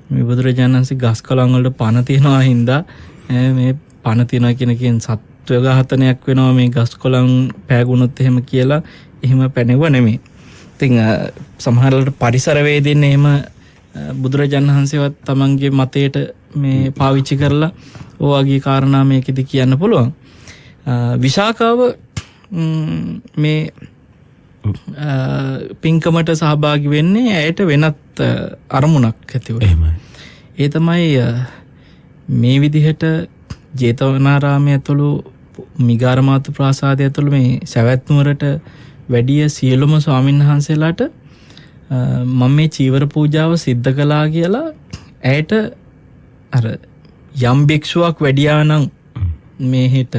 මේ බුදුරජාණන් වහන්සේ ගස් කොළන් වලට පණ තියනවා හින්දා මේ පණ තියනවා කියන සත්ව ඝාතනයක් වෙනවා මේ ගස් කොළන් පෑගුණොත් එහෙම කියලා එහෙම පැනෙව නෙමෙයි. ඉතින් සමහරවල්ට පරිසර වේදින්න එහෙම බුදුරජාණන් වහන්සේවත් තමන්ගේ මතයට මේ පාවිච්චි කරලා ඔයගේ කාරණා මේකෙදි කියන්න පුළුවන්. විශාකාව මේ පින්කමට සහභාගී වෙන්නේ ඇයට වෙනත් අරමුණක් ඇතිව. ඒ තමයි මේ විදිහට ජේතවනාරාමයේ ඇතුළු මිගාරමාතු ප්‍රාසාදය ඇතුළු මේ සවැත් නුවරට වැඩිය සියලුම ස්වාමීන් වහන්සේලාට මම මේ චීවර පූජාව සිද්ධ කළා කියලා ඇයට අර යම් භික්ෂුවක් වැඩියා නම් මේ හෙට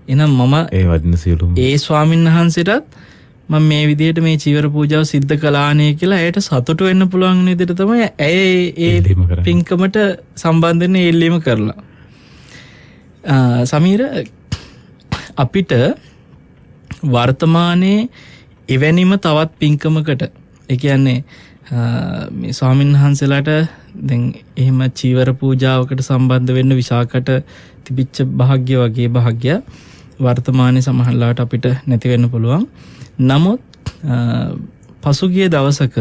එනම් මම ඒ වදින සියලුම ඒ ස්වාමීන් වහන්සේටත් මම මේ විදිහට මේ චීවර පූජාව සිද්ධ කළානේ කියලා ඇයට සතුටු වෙන්න පුළුවන් විදිහට තමයි ඇය ඒ පින්කමට සම්බන්ධ වෙන්නේ එල්ලීම කරලා. සමීර අපිට වර්තමානයේ එවැනිම තවත් පින්කමකට ඒ කියන්නේ මේ ස්වාමීන් වහන්සේලාට දැන් එහෙම චීවර පූජාවකට සම්බන්ධ වෙන්න විශාකට තිබිච්ච භාග්‍ය වගේ භාග්‍ය වර්තමානයේ සමහරලාට අපිට නැති වෙන්න පුළුවන්. නමුත් පසුගිය දවසක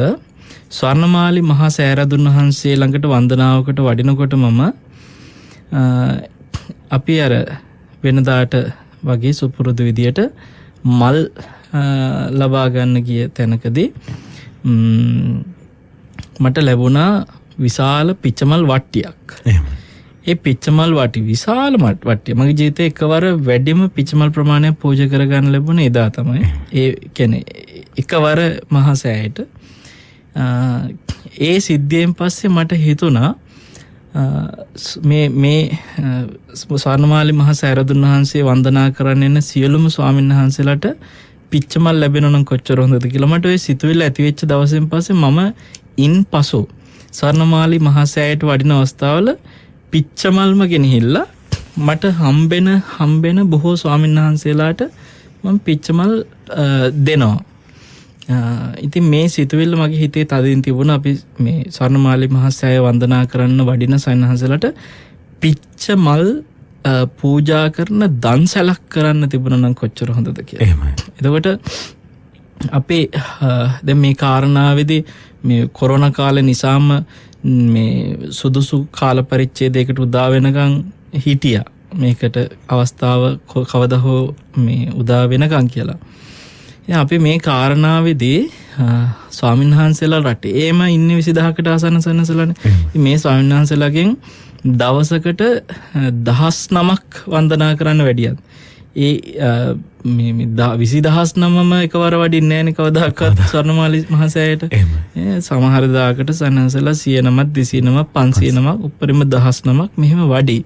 ස්වර්ණමාලි මහා සෑරදුන් වහන්සේ ළඟට වන්දනාවකට වඩිනකොට මම අපි අර වෙනදාට වගේ සුපුරුදු විදියට මල් ලබා ගන්න ගිය තැනකදී මට ලැබුණා විශාල පිච්චමල් වට්ටියක්. ඒ පිච්චමල් වටි විශාල වට්ටිය මගේ ජීවිතේ එකවර වැඩිම පිච්චමල් ප්‍රමාණයක් පූජා කරගන්න ලැබුණේ එදා තමයි. ඒ කියන්නේ එකවර මහා සෑයට ඒ සිද්ධියෙන් පස්සේ මට හිතුණා මේ ස්වර්ණමාලි මහා සෑරදුන් වහන්සේ වන්දනා කරන්න එන සියලුම ස්වාමීන් වහන්සේලාට පිච්චමල් ලැබෙනවා නම් කොච්චර හොඳද කියලා මට ওই සිතුවිල්ල ඇති වෙච්ච දවසෙන් පස්සේ මම ඉන්පසු ස්වර්ණමාලි මහා සෑයට වඩින අවස්ථාවල පිච්චමල්ම ගෙනහිල්ලා මට හම්බෙන බොහෝ ස්වාමීන් වහන්සේලාට මම පිච්චමල් දෙනවා. ඉතින් මේ සිතුවිල්ල මගේ හිතේ තදින් තිබුණා. අපි මේ ස්වර්ණමාලි මහා සෑය වන්දනා කරන්න වඩින සයන්හන්සලාට පිච්චමල් පූජා කරන දන්සැලක් කරන්න තිබුණා නම් කොච්චර හොඳද කියලා. එහෙමයි. එතකොට අපේ දැන් මේ කාරණාවේදී මේ කොරෝනා කාලේ නිසාම මේ සුදුසු කාල පරිච්ඡේදයකට උදා වෙනකන් හිටියා. මේකට අවස්ථාව කවදා හෝ මේ උදා වෙනකන් කියලා. අපි මේ කාරණාවේදී ස්වාමීන් වහන්සේලා රටේම ඉන්නේ 20000කට ආසන්න සන්නසලානේ. මේ ස්වාමීන් වහන්සේලාගෙන් දවසකට 10000ක් වන්දනා කරන්න වැඩියත් ඒ මේ 20000ම එකවර වඩින්නේ නැහැ නේ කවදාකවත් ස්වර්ණමාලි මහා සෑයට. සමහර දායකට සන්නසලා 100 නමක් 200 නමක් 500 නමක් උඩරිම 1000 නමක් මෙහෙම වඩි.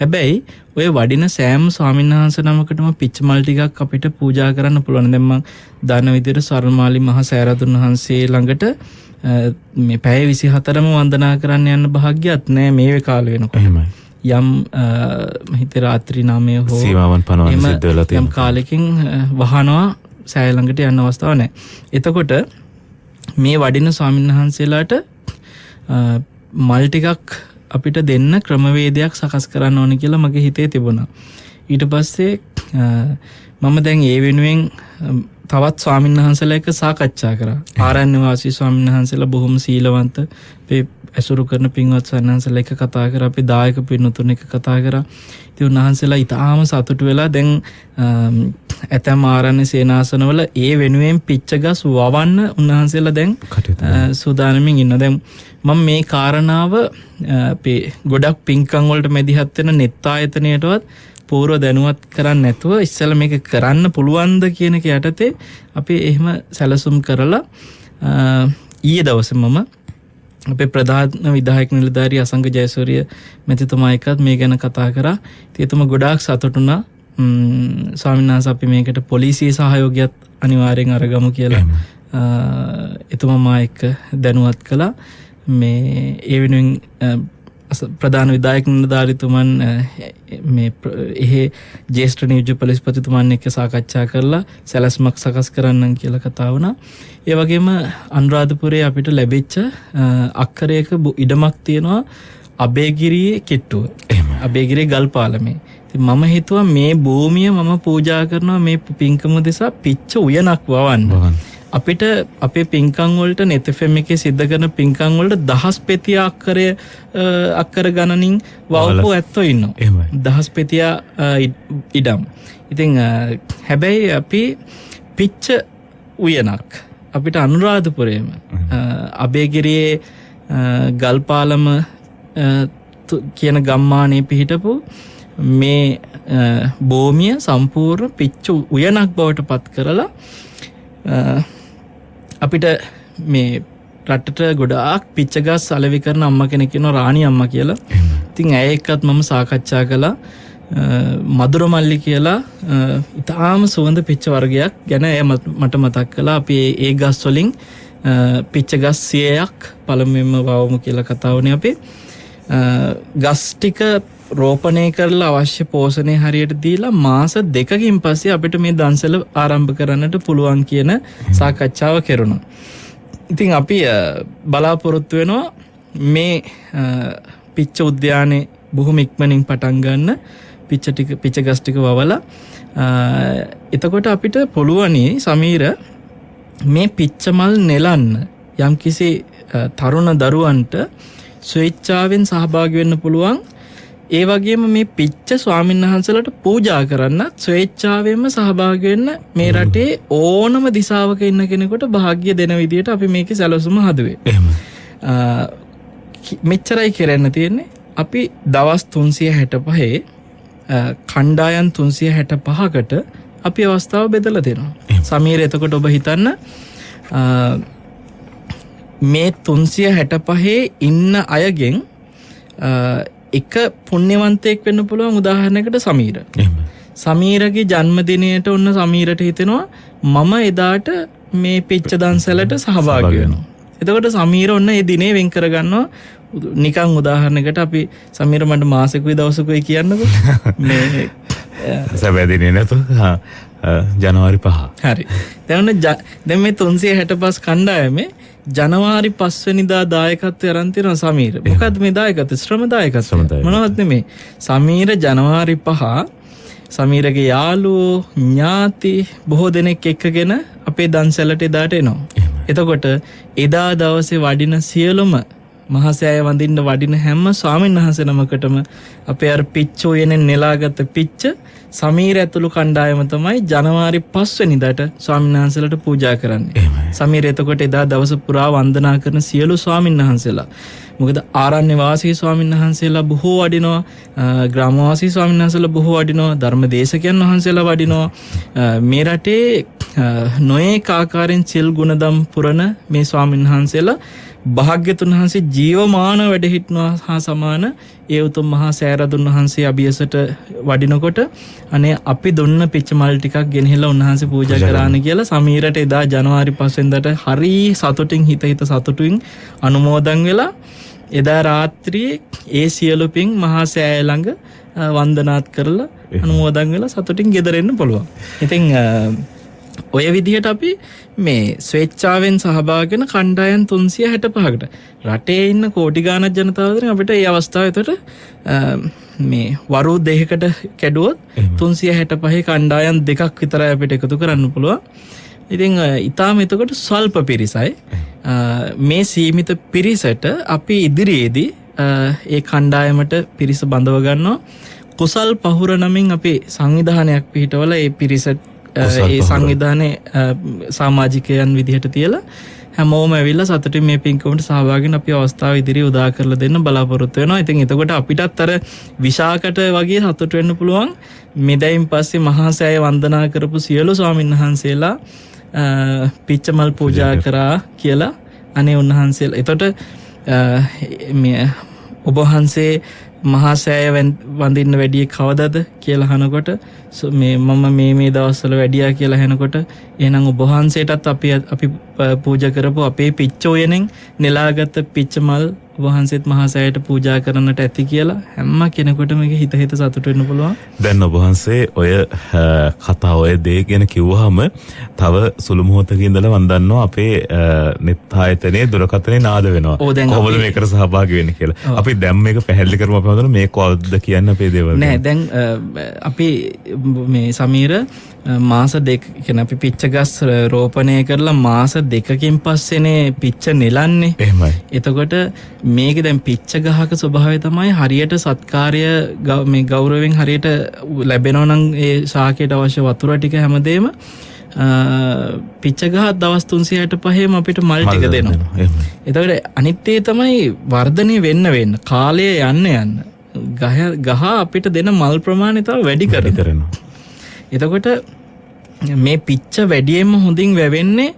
හැබැයි ඔය වඩින සෑම ස්වාමීන් වහන්සේ නමකටම පිච්චමල් ටිකක් අපිට පූජා කරන්න පුළුවන්. දැන් මම දන්න විදිහට ස්වර්ණමාලි මහා සෑරදුන් වහන්සේ ළඟට මේ පැය 24ම වන්දනා කරන්න යන්න භාග්‍යයක් නැහැ මේ කාලේ වෙනකොට. එහෙමයි. යම් හිතේ රාත්‍රී 9 හෝ සීමාවන් පනවන්න සිද්ධ වෙලා තියෙනවා. යම් කාලෙකින් වහනවා සෑය ළඟට යන්න අවස්ථාවක් නැහැ. එතකොට මේ වඩින ස්වාමීන් වහන්සේලාට මල් ටිකක් අපිට දෙන්න ක්‍රමවේදයක් සකස් කරන්න ඕනේ කියලා මගේ හිතේ තිබුණා. ඊට පස්සේ මම දැන් ඒ වෙනුවෙන් තවත් ස්වාමීන් වහන්සේලා එක්ක සාකච්ඡා කරා. ආරණ්‍ය වාසී ස්වාමීන් වහන්සේලා බොහොම සීලවන්ත අපේ ඇසුරු කරන පින්වත් ස්වාමීන් වහන්සේලා එක්ක කතා කරා. අපි දායක පින්වතුන් එක්ක කතා කරා. ඉතින් උන්වහන්සේලා ඊටාම සතුටු වෙලා දැන් ඇතැම් ආරණ්‍ය සේනාසනවල ඒ වෙනුවෙන් පිච්චගස් වවන්න උන්වහන්සේලා දැන් සූදානමින් ඉන්න. දැන් මම මේ කාරණාව අපේ ගොඩක් පින්කම් වලට මැදිහත් වෙන නෙත් ආයතනයටවත් පූර්ව දැනුවත් කරන්නේ නැතුව ඉස්සෙල්ලා මේක කරන්න පුළුවන්ද කියන එක යටතේ අපි එහෙම සැලසුම් කරලා ඊයේ දවසේ මම අපේ ප්‍රධාන විධායක නිලධාරී අසංක ජයසූරිය මැතිතුමා එක්කත් මේ ගැන කතා කරා. ඉතින් එතුමා ගොඩාක් සතුටුුණා. ස්වාමීන් වහන්සේ අපි මේකට පොලිසිය සහයෝගයත් අනිවාර්යෙන් අරගමු කියලා එතුමා මා එක්ක දැනුවත් කළා. මේ ඒ වෙනුවෙන් ප්‍රධාන විධායක නිලධාරීතුමන් මේ එහෙ ජ්‍යෙෂ්ඨ නියෝජ්‍ය පොලිස්පතිතුමන් එක්ක සාකච්ඡා කරලා සැලැස්මක් සකස් කරන්න කියලා කතා වුණා. ඒ වගේම අනුරාධපුරයේ අපිට ලැබිච්ච අක්කරයක ඉඩමක් තියෙනවා අබේගිරියේ කිට්ටුව. අබේගිරියේ ගල්පාලමේ. ඉතින් මම හිතුවා මේ භූමිය මම පූජා කරනවා මේ පින්කම දෙසා පිච්ච උයනක් වවන්න. අපිට අපේ පින්කම් වලට NETFM එකේ සිද්ධ කරන පින්කම් වලට දහස් පෙතිය අක්කර ගණනින් වවපු ඇත්තෝ ඉන්නවා. දහස් පෙතිය ඉඩම්. ඉතින් හැබැයි අපි පිච්ච උයනක් අපිට අනුරාධපුරයේම අබේගිරියේ ගල්පාලම කියන ගම්මානයේ පිහිටපු මේ භූමිය සම්පූර්ණ පිච්ච උයනක් බවට පත් කරලා අපිට මේ රටට ගොඩාක් පිච්චගස් අලෙවි කරන අම්ම කෙනෙක් ඉන්නවා රාණි අම්මා කියලා. ඉතින් ඇය එක්කත් මම සාකච්ඡා කළා. මధుර මල්ලි කියලා ඉතාම සුවඳ පිච්ච වර්ගයක් ගැන ඇය මට මතක් කළා. අපි ඒ ගස් වලින් පිච්චගස් 100ක් පළමුවෙන්ම වවමු කියලා කතා වුණේ අපි. ගස් ටික රෝපණය කරලා අවශ්‍ය පෝෂණය හරියට දීලා මාස 2කින් පස්සේ අපිට මේ දන්සල ආරම්භ කරන්නට පුළුවන් කියන සාකච්ඡාව කෙරුණා. ඉතින් අපි බලාපොරොත්තු වෙනවා මේ පිච්ච උද්‍යානයේ බොහොම ඉක්මනින් පටන් ගන්න පිච්ච ගස් ටික වවලා එතකොට අපිට පුළුවනි සමීර මේ පිච්ච මල් නෙලන්න යම්කිසි තරුණ දරුවන්ට ස්වේච්ඡාවෙන් සහභාගී වෙන්න පුළුවන්. ඒ වගේම මේ පිච්ච ස්වාමීන් වහන්සේලාට පූජා කරන්න ස්වේච්ඡාවෙන්ම සහභාගී වෙන්න මේ රටේ ඕනම දිශාවක ඉන්න කෙනෙකුට වාග්ය දෙන විදියට අපි මේකේ සැලසුම හදුවේ. මෙච්චරයි කරන්න තියෙන්නේ. අපි දවස් 365 කණ්ඩායම් 365කට අපි අවස්ථාව බෙදලා දෙනවා. සමීර එතකොට ඔබ හිතන්න මේ 365 ඉන්න අයගෙන් එක පුණ්‍යවන්තයෙක් වෙන්න පුළුවන්. උදාහරණයකට සමීර. සමීරගේ ජන්මදිනයට ඔන්න සමීරට හිතෙනවා මම එදාට මේ පිච්ච දන්සලට සහභාගී වෙනවා. එතකොට සමීර ඔන්න ඒ දිනේ වෙන් කරගන්නවා. නිකන් උදාහරණයකට අපි සමීර මට මාසෙකුයි දවසකුයි කියන්නකෝ මේ සැබෑ දිනේ නැතු ජනවාරි 5. හරි. දැන් මේ 365 කණ්ඩායමේ ජනවාරි 5 වෙනිදා දායකත්වය අරන් තියෙනවා සමීර. මොකද්ද මේ දායකත්වය? ශ්‍රම දායකත්වය. මොනවද නෙමේ. සමීර ජනවාරි 5 සමීරගේ යාළුවෝ ඥාති බොහෝ දෙනෙක් එක්කගෙන අපේ දන්සැලට එදාට එනවා. එතකොට එදා දවසේ වඩින සියලුම මහසෑය වඳින්න වඩින හැම ස්වාමීන් වහන්සේ නමකටම අපේ අර පිච්ච උයනෙන් නෙලාගත්ත පිච්ච සමීර ඇතුළු කණ්ඩායම තමයි ජනවාරි 5 වෙනිදාට ස්වාමීන් වහන්සේලාට පූජා කරන්නේ. සමීර එතකොට එදා දවස පුරා වන්දනා කරන සියලු ස්වාමීන් වහන්සේලා. මොකද ආරණ්‍ය වාසී ස්වාමීන් වහන්සේලා බොහෝ වඩිනවා, ග්‍රාමවාසී ස්වාමීන් වහන්සේලා බොහෝ වඩිනවා, ධර්මදේශකයන් වහන්සේලා වඩිනවා. මේ රටේ නොයෙක් ආකාරයෙන් සිල් ගුණදම් පුරන මේ ස්වාමීන් වහන්සේලා භාග්‍යතුන් වහන්සේ ජීවමාන වැඩ හිටනවා හා සමාන ඒ උතුම් මහා සෑරදුන් වහන්සේ අභියසට වඩිනකොට අනේ අපි දුන්න පිච්ච මල් ටිකක් ගෙනහිලා උන්වහන්සේ පූජා කරාන කියලා සමීරට එදා ජනවාරි 5 වෙනිදාට හරි සතුටින් හිත සතුටින් අනුමෝදන් වෙලා එදා රාත්‍රියේ ඒ සියලු පින් මහා සෑය ළඟ වන්දනාත් කරලා අනුමෝදන් වෙලා සතුටින් ගෙදර එන්න පුළුවන්. ඉතින් ඔය විදිහට අපි මේ ස්වේච්ඡාවෙන් සහභාගී වෙන කණ්ඩායම් 365කට රටේ ඉන්න කෝටි ගාණක් ජනතාවට අපිට මේ අවස්ථාව එතකොට මේ වරු දෙකකට කැඩුවොත් 365 කණ්ඩායම් දෙකක් විතරයි අපිට එකතු කරන්න පුළුවන්. ඉතින් ඊටාම එතකොට ස්වල්ප පිරිසයි මේ සීමිත පිරිසට අපි ඉදිරියේදී ඒ කණ්ඩායමට පිරිස බඳව ගන්නවා. කුසල් පහුර නමින් අපි සංවිධානයක් පිහිටවල ඒ පිරිසට ඒ සංවිධානයේ සමාජිකයන් විදිහට තියලා හැමෝම ඇවිල්ලා සතුටින් මේ පින්කමට සහභාගී වෙන අපි අවස්ථාව ඉදිරිය උදා කරලා දෙන්න බලාපොරොත්තු වෙනවා. ඉතින් එතකොට අපිටත් අර විශාකට වගේ සතුට වෙන්න පුළුවන්. මෙදයින් පස්සේ මහා සෑය වන්දනා කරපු සියලු ස්වාමීන් වහන්සේලා පිච්චමල් පූජා කරා කියලා අනේ උන්වහන්සේලා. එතකොට මේ ඔබ වහන්සේ මහා සෑය වඳින්න වැඩිය කවදද කියලා අහනකොට මේ මම මේ දවස්වල වැඩියා කියලා අහනකොට එහෙනම් ඔබ වහන්සේටත් අපි පූජා කරපු අපේ පිච්ච උයනෙන් නෙලාගත් පිච්ච මල් ඔබ වහන්සේත් මහා සෑයට පූජා කරන්නට ඇති කියලා හැම කෙනෙකුටම මේක හිත සතුට වෙන්න පුළුවන්. දැන් ඔබ වහන්සේ ඔය කතා ඔය දේ ගැන කිව්වහම තව සුළු මොහොතක ඉඳලා මම දන්නවා අපේ net ආයතනයේ දුරකථනයේ නාද වෙනවා. කොහොමද මේකට සහභාගී වෙන්නේ කියලා. අපි දැන් මේක පැහැදිලි කරමු අපි හදන මේ කොහොමද කියන්න අපේ දේවල්. නෑ දැන් අපි මේ සමීර මාස දෙක කියන්නේ අපි පිච්ච ගස් රෝපණය කරලා මාස දෙකකින් පස්සේනේ පිච්ච නෙලන්නේ. එහෙමයි. එතකොට මේක දැන් පිච්ච ගහක ස්වභාවය තමයි හරියට සත්කාරය මේ ගෞරවයෙන් හරියට ලැබෙනවා නම් ඒ ශාකයට අවශ්‍ය වතුර ටික හැමදේම පිච්ච ගහ දවස් 365ම අපිට මල් ටික දෙනවා. එතකොට අනිත් ඒ තමයි වර්ධනය වෙන්න කාලය යන්න ගහ අපිට දෙන මල් ප්‍රමාණය තව වැඩි කරනවා. එතකොට මේ පිච්ච වැඩියෙන්ම හොඳින් වැවෙන්නේ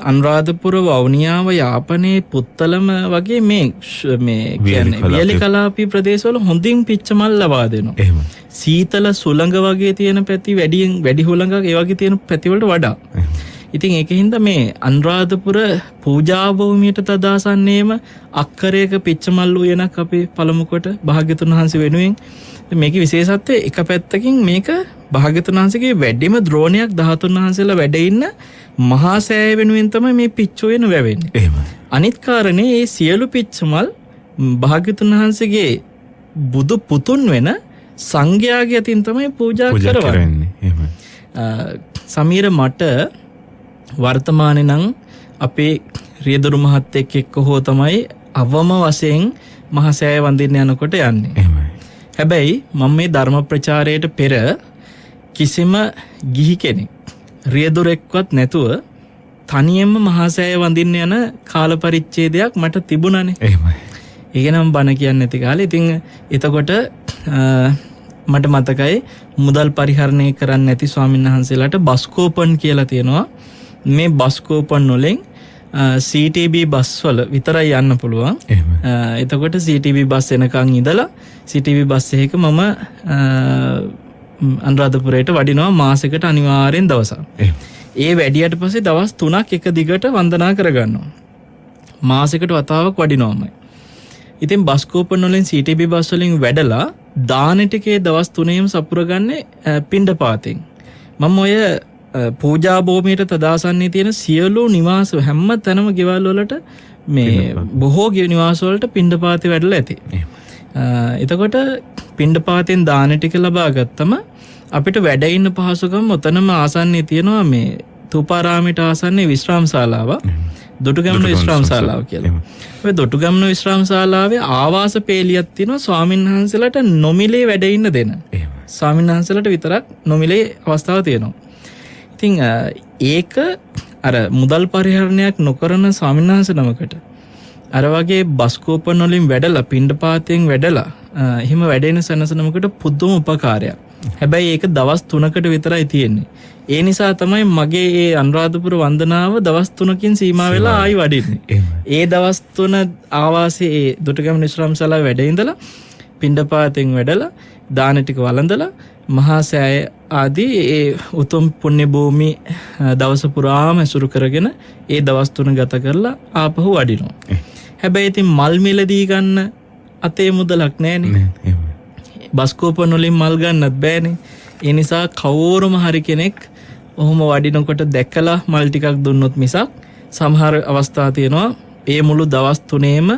අනුරාධපුර වවුනියාව යාපනයේ පුත්තලම වගේ මේ කියන්නේ වියලි කලාපී ප්‍රදේශවල හොඳින් පිච්ච මල් ලබා දෙනවා. සීතල සුළඟ වගේ තියෙන පැති වැඩි හුළඟක් ඒ වගේ තියෙන පැති වලට වඩා. ඉතින් ඒකින්ද මේ අනුරාධපුර පූජා භූමියට තදාසන්නේම අක්කරයක පිච්ච මල් උයනක් අපි පළමු කොට භාග්‍යතුන් වහන්සේ වෙනුවෙන් මේකේ විශේෂත්වය එක පැත්තකින් මේක භාග්‍යතුන් වහන්සේගේ වැඩිම ද්‍රෝණයක් 13 වහන්සේලා වැඩ ඉන්න මහා සෑය වෙනුවෙන් තමයි මේ පිච්ච උයන වැවෙන්නේ. එහෙමයි. අනිත් කාරණේ මේ සියලු පිච්ච මල් භාග්‍යතුන් වහන්සේගේ බුදු පුතුන් වෙන සංඝයාගේ අතින් තමයි පූජා කරවන්නේ. එහෙමයි. සමීර මට වර්තමානයේ නම් අපේ රියදුරු මහත්තයෙක් එක්ක හෝ තමයි අවම වශයෙන් මහා සෑය වඳින්න යනකොට යන්නේ. එහෙමයි. හැබැයි මම මේ ධර්ම ප්‍රචාරයට පෙර කිසිම ගිහි කෙනෙක් රියදුරෙක්වත් නැතුව තනියෙන්ම මහා සෑය වඳින්න යන කාල පරිච්ඡේදයක් මට තිබුණානේ. එහෙමයි. ඒක නම් බණ කියන්නේ නැති කාලේ. ඉතින් එතකොට මට මතකයි මුදල් පරිහරණය කරන්න නැති ස්වාමීන් වහන්සේලාට බස්කෝපන් කියලා තියෙනවා. මේ බස්කෝපන් වලින් CTB බස් වල විතරයි යන්න පුළුවන්. එතකොට CTB බස් එනකන් ඉඳලා CTB බස් එකක මම අනුරාධපුරයට වඩිනවා මාසෙකට අනිවාර්යෙන් දවසක්. ඒ වැඩියට පස්සේ දවස් 3ක් එක දිගට වන්දනා කරගන්නවා. මාසෙකට වතාවක් වඩිනවාමයි. ඉතින් බස්කෝපන් වලින් CTB බස් වලින් වැඩලා දාන ටිකේ දවස් 3ෙම සපුරගන්නේ පිණ්ඩපාතෙන්. මම ඔය පූජා භූමියට තදාසන්නේ තියෙන සියලු නිවාස හැම තැනම ගෙවල් වලට මේ බොහෝ නිවාස වලට පිණ්ඩපාතේ වැඩලා ඇති. එතකොට පිණ්ඩපාතෙන් දාන ටික ලබා ගත්තම අපිට වැඩ ඉන්න පහසුකම් ඔතනම ආසන්නයේ තියෙනවා මේ තූපාරාමයට ආසන්නයේ විශ්‍රාම ශාලාව. දොටුගැමුණු විශ්‍රාම ශාලාව කියලා. ඔය දොටුගැමුණු විශ්‍රාම ශාලාවේ ආවාස පේලියක් තියෙනවා ස්වාමීන් වහන්සේලාට නොමිලේ වැඩ ඉන්න දෙන. ස්වාමීන් වහන්සේලාට විතරක් නොමිලේ අවස්ථාවක් තියෙනවා. ඉතින් ඒක අර මුදල් පරිහරණයක් නොකරන ස්වාමීන් වහන්සේ නමකට අර වගේ බස්කෝපන් වලින් වැඩලා පිණ්ඩපාතයෙන් වැඩලා එහෙම වැඩෙන සනසනමකට පුදුම උපකාරයක්. හැබැයි ඒක දවස් 3කට විතරයි තියෙන්නේ. ඒ නිසා තමයි මගේ ඒ අනුරාධපුර වන්දනාව දවස් 3කින් සීමා වෙලා ආයි වඩින්නේ. ඒ දවස් 3 ආවාසයේ ඒ දොටගැමුණු විශ්‍රාම ශාලාවේ වැඩ ඉඳලා පිණ්ඩපාතයෙන් වැඩලා දාන ටික වළඳලා මහා සෑය ආදී ඒ උතුම් පුණ්‍ය භූමි දවස පුරාම ඇසුරු කරගෙන ඒ දවස් 3 ගත කරලා ආපහු වඩිනවා. හැබැයි ඉතින් මල් මිලදී ගන්න අතේ මුදලක් නැහනේ. බස්කෝපන් වලින් මල් ගන්නත් බෑනේ. ඒ නිසා කවුරුම හරි කෙනෙක් ඔහොම වඩිනකොට දැකලා මල් ටිකක් දුන්නොත් මිසක් සමහර අවස්ථා තියෙනවා ඒ මුළු දවස් 3ෙම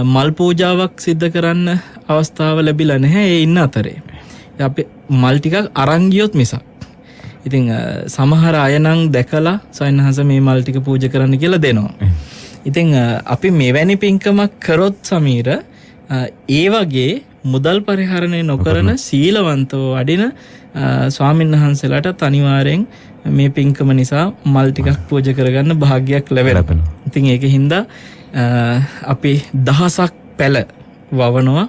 මල් පූජාවක් සිද්ධ කරන්න අවස්ථාව ලැබිලා නැහැ ඒ ඉන්න අතරේ. අපි මල් ටිකක් අරන් ගියොත් මිසක්. ඉතින් සමහර අය නම් දැකලා සයන්හස මේ මල් ටික පූජා කරන්න කියලා දෙනවා. ඉතින් අපි මෙවැනි පින්කමක් කරොත් සමීර ඒ වගේ මුදල් පරිහරණය නොකරන සීලවන්තව වඩින ස්වාමීන් වහන්සේලාට අනිවාර්යෙන් මේ පින්කම නිසා මල් ටිකක් පූජා කරගන්න භාග්‍යයක් ලැබෙනවා. ඉතින් ඒකින්ද අපි දහසක් පැල වවනවා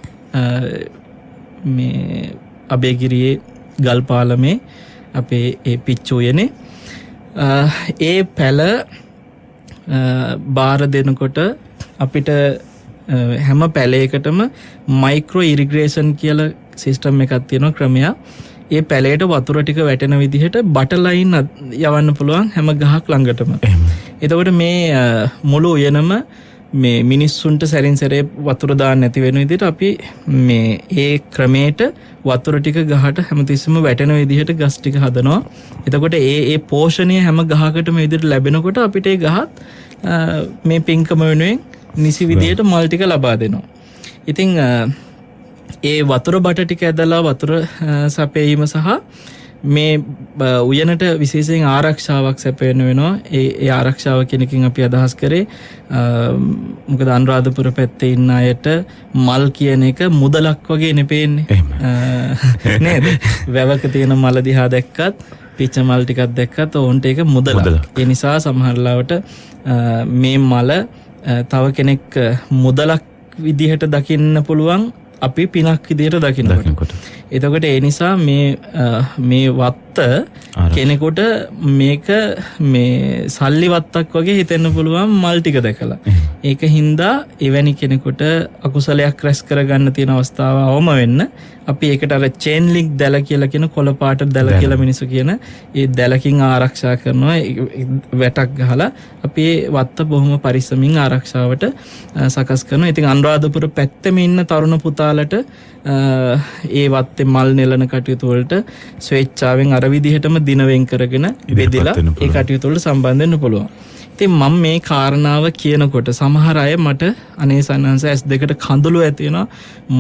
මේ අබේගිරියේ ගල්පාලමේ අපේ ඒ පිච්චුයනේ ඒ පැල බාර දෙනකොට අපිට හැම පැලයකටම මයික්‍රෝ ඉරිග්‍රේෂන් කියලා සිස්ටම් එකක් තියෙනවා ක්‍රමයක්. ඒ පැලයට වතුර ටික වැටෙන විදිහට බටර් ලයින් යවන්න පුළුවන් හැම ගහක් ළඟටම. එතකොට මේ මුළු උයනම මේ මිනිස්සුන්ට සැරින් සැරේ වතුර දාන්න නැති වෙන විදිහට අපි මේ ඒ ක්‍රමයට වතුර ටික ගහට හැමතිස්සෙම වැටෙන විදිහට ගස් ටික හදනවා. එතකොට ඒ පෝෂණය හැම ගහකටම විදිහට ලැබෙනකොට අපිට ඒ ගහත් මේ පින්කම වෙනුවෙන් නිසි විදිහට මල් ටික ලබා දෙනවා. ඉතින් ඒ වතුර බට ටික ඇදලා වතුර සැපයීම සහ මේ උයනට විශේෂයෙන් ආරක්ෂාවක් සැපයන වෙනවා. ඒ ආරක්ෂාව කෙනකින් අපි අදහස් කරේ මොකද අනුරාධපුර පැත්තේ ඉන්න අයට මල් කියන එක මුදලක් වගේ නෙපෙන්නේ නේද? වැවක තියෙන මල දිහා දැක්කත් පිච්ච මල් ටිකක් දැක්කත් ඕන්ට ඒක මුදලක්. ඒ නිසා සමහරලාවට මේ මල තව කෙනෙක් මුදලක් විදිහට දකින්න පුළුවන් අපි පිනක් විදිහට දකින්නකොට. එතකොට ඒ නිසා මේ වත්ත කෙනෙකුට මේක මේ සල්ලි වත්තක් වගේ හිතෙන්න පුළුවන් මල් ටික දැකලා. ඒක හින්දා එවැනි කෙනෙකුට අකුසලයක් රැස් කරගන්න තියෙන අවස්ථාව අවම වෙන්න අපි ඒකට අර චේන් ලින්ක් දැල කියලා කියන කොළ පාට දැල කියලා මිනිස්සු කියන ඒ දැලකින් ආරක්ෂා කරනවා. වැටක් ගහලා අපි ඒ වත්ත බොහොම පරිස්සමින් ආරක්ෂාවට සකස් කරනවා. ඉතින් අනුරාධපුර පැත්තෙම ඉන්න තරුණ පුතාලට ඒ වත්තේ මල් නෙලන කටයුතු වලට ස්වේච්ඡාවෙන් අර විදිහටම දින වෙන් කරගෙන බෙදලා ඒ කටයුතු වලට සම්බන්ධ වෙන්න පුළුවන්. ඉතින් මම මේ කාරණාව කියනකොට සමහර අය මට අනේ සන්නංශ S2කට කඳුළු ඇති වෙනවා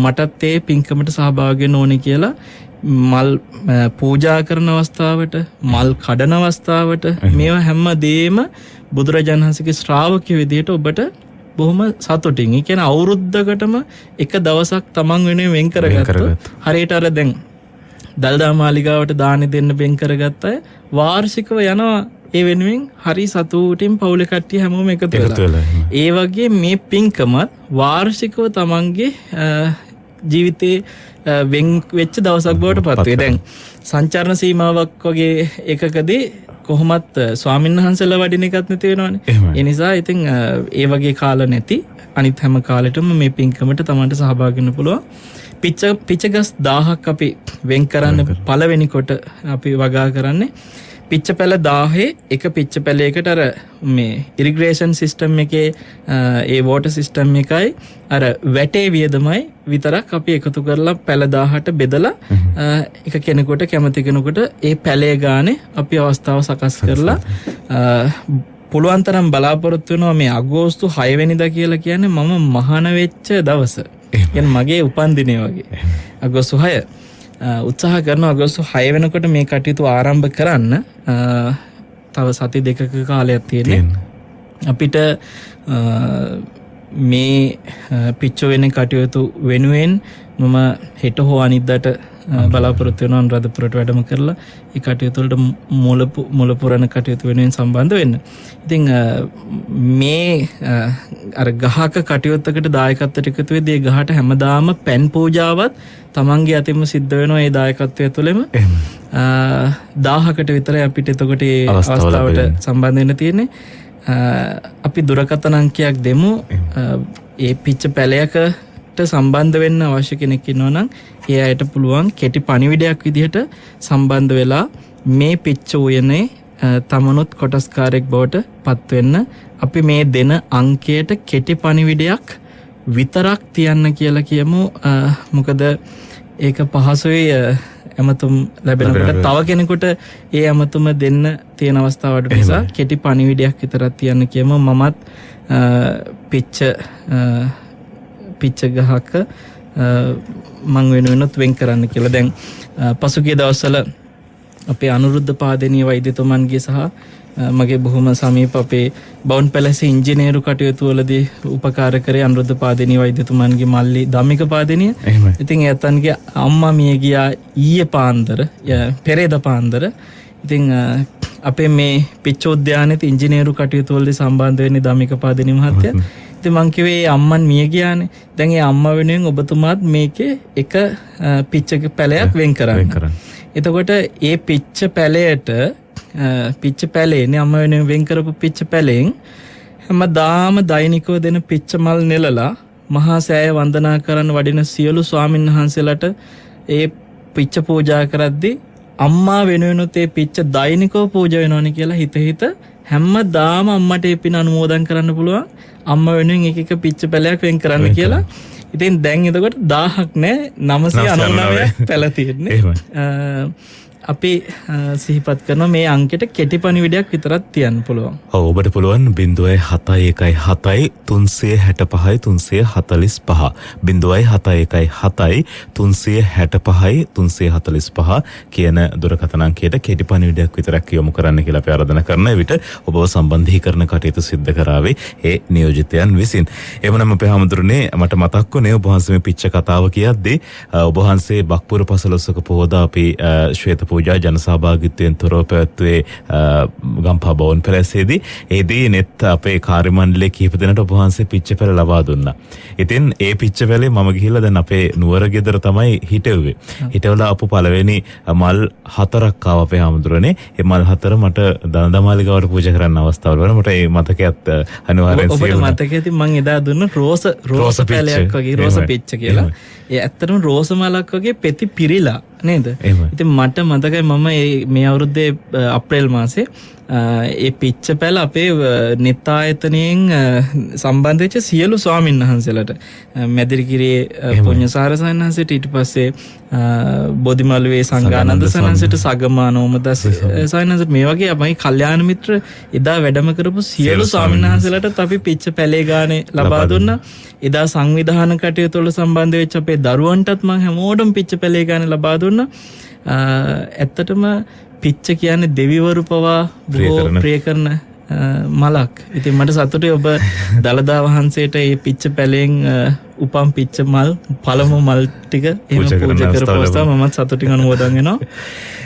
මටත් ඒ පින්කමට සහභාගී වෙන්න ඕනේ කියලා මල් පූජා කරන අවස්ථාවට මල් කඩන අවස්ථාවට මේවා හැමදේම බුදුරජාණන් වහන්සේගේ ශ්‍රාවකයෝ විදිහට ඔබට බොහොම සතුටින්. ඒ කියන්නේ අවුරුද්දකටම එක දවසක් තමන් වෙනුවෙන් වෙන් කරගත්තොත් හරියට අර දැන් දල්දා මාලිගාවට දානි දෙන්න වෙන් කරගත්ත අය වාර්ෂිකව යනවා ඒ වෙනුවෙන් හරි සතුටින් පවුලේ කට්ටිය හැමෝම එකතු වෙලා. ඒ වගේ මේ පින්කමත් වාර්ෂිකව තමන්ගේ ජීවිතේ වෙන් වෙච්ච දවසක් බවට පත් වේ. දැන් සංචාරණ සීමාවක් වගේ එකකදී කොහොමත් ස්වාමීන් වහන්සේලා වඩින එකක් නැති වෙනවනේ. ඒ නිසා ඉතින් ඒ වගේ කාල නැති අනිත් හැම කාලෙටම මේ පින්කමට තමන්ට සහභාගී වෙන්න පුළුවන්. පිච්චගස් 1000ක් අපි වෙන් කරන්න පළවෙනි කොට අපි වගා කරන්නේ පිච්ච පැල 1000 එක පිච්ච පැලයකට අර මේ ඉරිග්‍රේෂන් සිස්ටම් එකේ ඒ වෝටර් සිස්ටම් එකයි අර වැටේ වියදමයි විතරක් අපි එකතු කරලා පැල 1000ට බෙදලා එක කෙනෙකුට කැමති කෙනෙකුට ඒ පැලේ ගානේ අපි අවස්ථාව සකස් කරලා පුළුවන් තරම් බලාපොරොත්තු වෙනවා මේ අගෝස්තු 6 වෙනිදා කියලා කියන්නේ මම මහාන වෙච්ච දවස. කියන්නේ මගේ උපන්දිනේ වගේ. අගෝස්තු 6 උත්සාහ කරනවා අගෝස්තු 6 වෙනකොට මේ කටයුතු ආරම්භ කරන්න. තව සති දෙකක කාලයක් තියෙනවා. අපිට මේ පිච්චෝ වෙන කටයුතු වෙනුවෙන් මම හෙට හෝ අනිද්දාට බලාපොරොත්තු වෙනවා අනුරාධපුරට වැඩම කරලා ඒ කටයුතු වලට මුල පුරන කටයුතු වෙනුවෙන් සම්බන්ධ වෙන්න. ඉතින් මේ අර ගහක කටයුත්තකට දායකත්වයට එකතු වෙද්දී ඒ ගහට හැමදාම පැන් පූජාවත් තමන්ගේ අතින්ම සිද්ධ වෙනවා ඒ දායකත්වය තුළම. 1000කට විතරයි අපිට එතකොට ඒ අවස්ථාවට සම්බන්ධ වෙන්න තියෙන්නේ. අපි දුරකථන අංකයක් දෙමු. ඒ පිච්ච පැලයකට සම්බන්ධ වෙන්න අවශ්‍ය කෙනෙක් ඉන්නවා නම් ඒ අයට පුළුවන් කෙටි පණිවිඩයක් විදිහට සම්බන්ධ වෙලා මේ පිච්ච උයනේ තමනුත් කොටස්කාරයෙක් බවට පත් වෙන්න. අපි මේ දෙන අංකයට කෙටි පණිවිඩයක් විතරක් තියන්න කියලා කියමු. මොකද ඒක පහසුයි ඇමතුම් ලැබෙනකොට තව කෙනෙකුට ඒ ඇමතුම දෙන්න තියෙන අවස්ථාවට නිසා කෙටි පණිවිඩයක් විතරක් තියන්න කියමු. මමත් පිච්ච ගහක මං වෙනුවෙනුත් වෙන් කරන්න කියලා. දැන් පසුගිය දවස්වල අපේ අනුරුද්ධ පාදේනීය වෛද්‍යතුමන්ගේ සහ මගේ බොහොම සමීප අපේ බවුන් පැලසේ ඉංජිනේරු කටයුතු වලදී උපකාර කරේ අනුරුද්ධ පාදේනීය වෛද්‍යතුමන්ගේ මල්ලි ධම්මික පාදේනීය. ඉතින් එයාතන්ගේ අම්මා මිය ගියා ඊයේ පාන්දර පෙරේද පාන්දර. ඉතින් අපේ මේ පිච්චෝද්‍යානෙත් ඉංජිනේරු කටයුතු වලදී සම්බන්ධ වෙන්නේ ධම්මික පාදේනීය මහත්තයා. ඉතින් මං කිව්වේ අම්මන් මිය ගියානේ. දැන් ඒ අම්මා වෙනුවෙන් ඔබතුමාත් මේකේ එක පිච්ච පැලයක් වෙන් කරන්න. එතකොට ඒ පිච්ච පැලයට පිච්ච පැලේනේ අම්මා වෙනුවෙන් වෙන් කරපු පිච්ච පැලෙන් හැමදාම දෛනිකව දෙන පිච්ච මල් නෙලලා මහා සෑය වන්දනා කරන්න වඩින සියලු ස්වාමීන් වහන්සේලාට ඒ පිච්ච පූජා කරද්දී අම්මා වෙනුවෙනුත් ඒ පිච්ච දෛනිකව පූජා වෙනවනේ කියලා හිත හැමදාම අම්මට ඒ පින අනුමෝදන් කරන්න පුළුවන්. අම්මා වෙනුවෙන් එක පිච්ච පැලයක් වෙන් කරන්න කියලා. ඉතින් දැන් එතකොට 1000ක් නෑ 999ක් පැල තියෙන්නේ. අපි සිහිපත් කරනවා මේ අංකෙට කෙටි පණිවිඩයක් විතරක් තියන්න පුළුවන්. ඔව් ඔබට පුළුවන් 0.71 365 345 0.71 365 345 කියන දුරකථන අංකයට කෙටි පණිවිඩයක් විතරක් යොමු කරන්න කියලා අපි ආරාධනා කරන විට ඔබව සම්බන්ධීකරණ කටයුතු සිද්ධ කරාවේ ඒ නියෝජිතයන් විසින්. එවනම් අපේ හැමදෙරනේ මට මතක් වුණේ ඔබ වහන්සේ මේ පිච්ච කතාව කියද්දී ඔබ වහන්සේ බක්පුර පසළොස්වක පොහොදා අපි ශ්වේත පූජා ජන සහභාගීත්වයෙන් තොරව පැවැත්වුවේ ගම්පහ බවුන් පැලැස්සේදී ඒදී නෙත් අපේ කාර්ය මණ්ඩලයේ කිහිප දෙනාට ඔබ වහන්සේ පිච්ච පැල ලබා දුන්නා. ඉතින් ඒ පිච්ච පැලේ මම ගිහිල්ලා දැන් අපේ නුවර ගෙදර තමයි හිටෙව්වේ. හිටවලා අපු පළවෙනි මල් 4ක් ආව අපේ හැමදෙරනේ. ඒ මල් 4 මට දනදමාලිගාවට පූජා කරන්න අවස්ථාව ලැබුණා. මට ඒ මතකයත් අනිවාර්යෙන් ඔබට මතක ඇති මම එදා දුන්න රෝස පැලයක් වගේ රෝස පිච්ච කියලා. ඒ ඇත්තටම රෝස මලක් වගේ පෙති පිරිලා නේද? ඉතින් මට මතකයි මම මේ අවුරුද්දේ අප්‍රේල් මාසේ ඒ පිච්ච පැල අපේ නෙත් ආයතනයෙන් සම්බන්ධ වෙච්ච සියලු ස්වාමීන් වහන්සේලාට මැදිරිගිරියේ පුණ්‍යසාර සයන්හන්සේට ඊට පස්සේ බෝධිමළුවේ සංඝානන්ද සයන්හන්සේට සගමා නෝමදස් සයන්හන්සේට මේ වගේ අපේ කල්යාණ මිත්‍ර එදා වැඩම කරපු සියලු ස්වාමීන් වහන්සේලාට අපි පිච්ච පැලේ ගානේ ලබා දුන්නා. එදා සංවිධාන කටයුතු වල සම්බන්ධ වෙච්ච අපේ දරුවන්ටත් මම හැමෝටම පිච්ච පැලේ ගානේ ලබා දුන්නා. ඇත්තටම පිච්ච කියන්නේ දෙවිවරු පවා බොහෝ ප්‍රිය කරන මලක්. ඉතින් මට සතුටුයි ඔබ දලදා වහන්සේට මේ පිච්ච පැලෙන් උපම් පිච්ච මල් පළමු මල් ටික එහෙම පූජා කරපු අවස්ථාව මමත් සතුටින් අනුමෝදන් වෙනවා.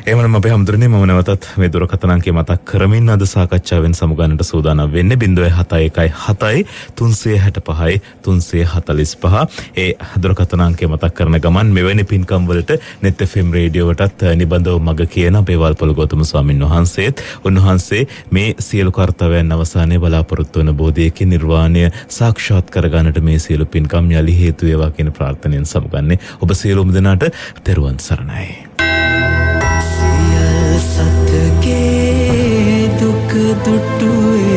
එහෙමනම් අපේ හැමදෙරනේ මම නැවතත් මේ දුරකථන අංකය මතක් කරමින් අද සාකච්ඡාවෙන් සමුගන්නට සූදානම් වෙන්නේ 0.71 365 345 ඒ දුරකථන අංකය මතක් කරන ගමන් මෙවැනි පින්කම් වලට net fm රේඩියෝවටත් නිබඳව මග කියන අපේ වල්පොළ ගෞතම ස්වාමින් වහන්සේත් උන්වහන්සේ මේ සියලු කර්තව්‍යයන් අවසානයේ බලාපොරොත්තු වන බෝධියකින් නිර්වාණය සාක්ෂාත් කරගන්නට මේ සියලු පින්කම් යලි හේතු වේවා කියන ප්‍රාර්ථනාවෙන් සමුගන්නේ ඔබ සියලුම දෙනාට තෙරුවන් සරණයි. සත්ගේ දුක දුටුවේ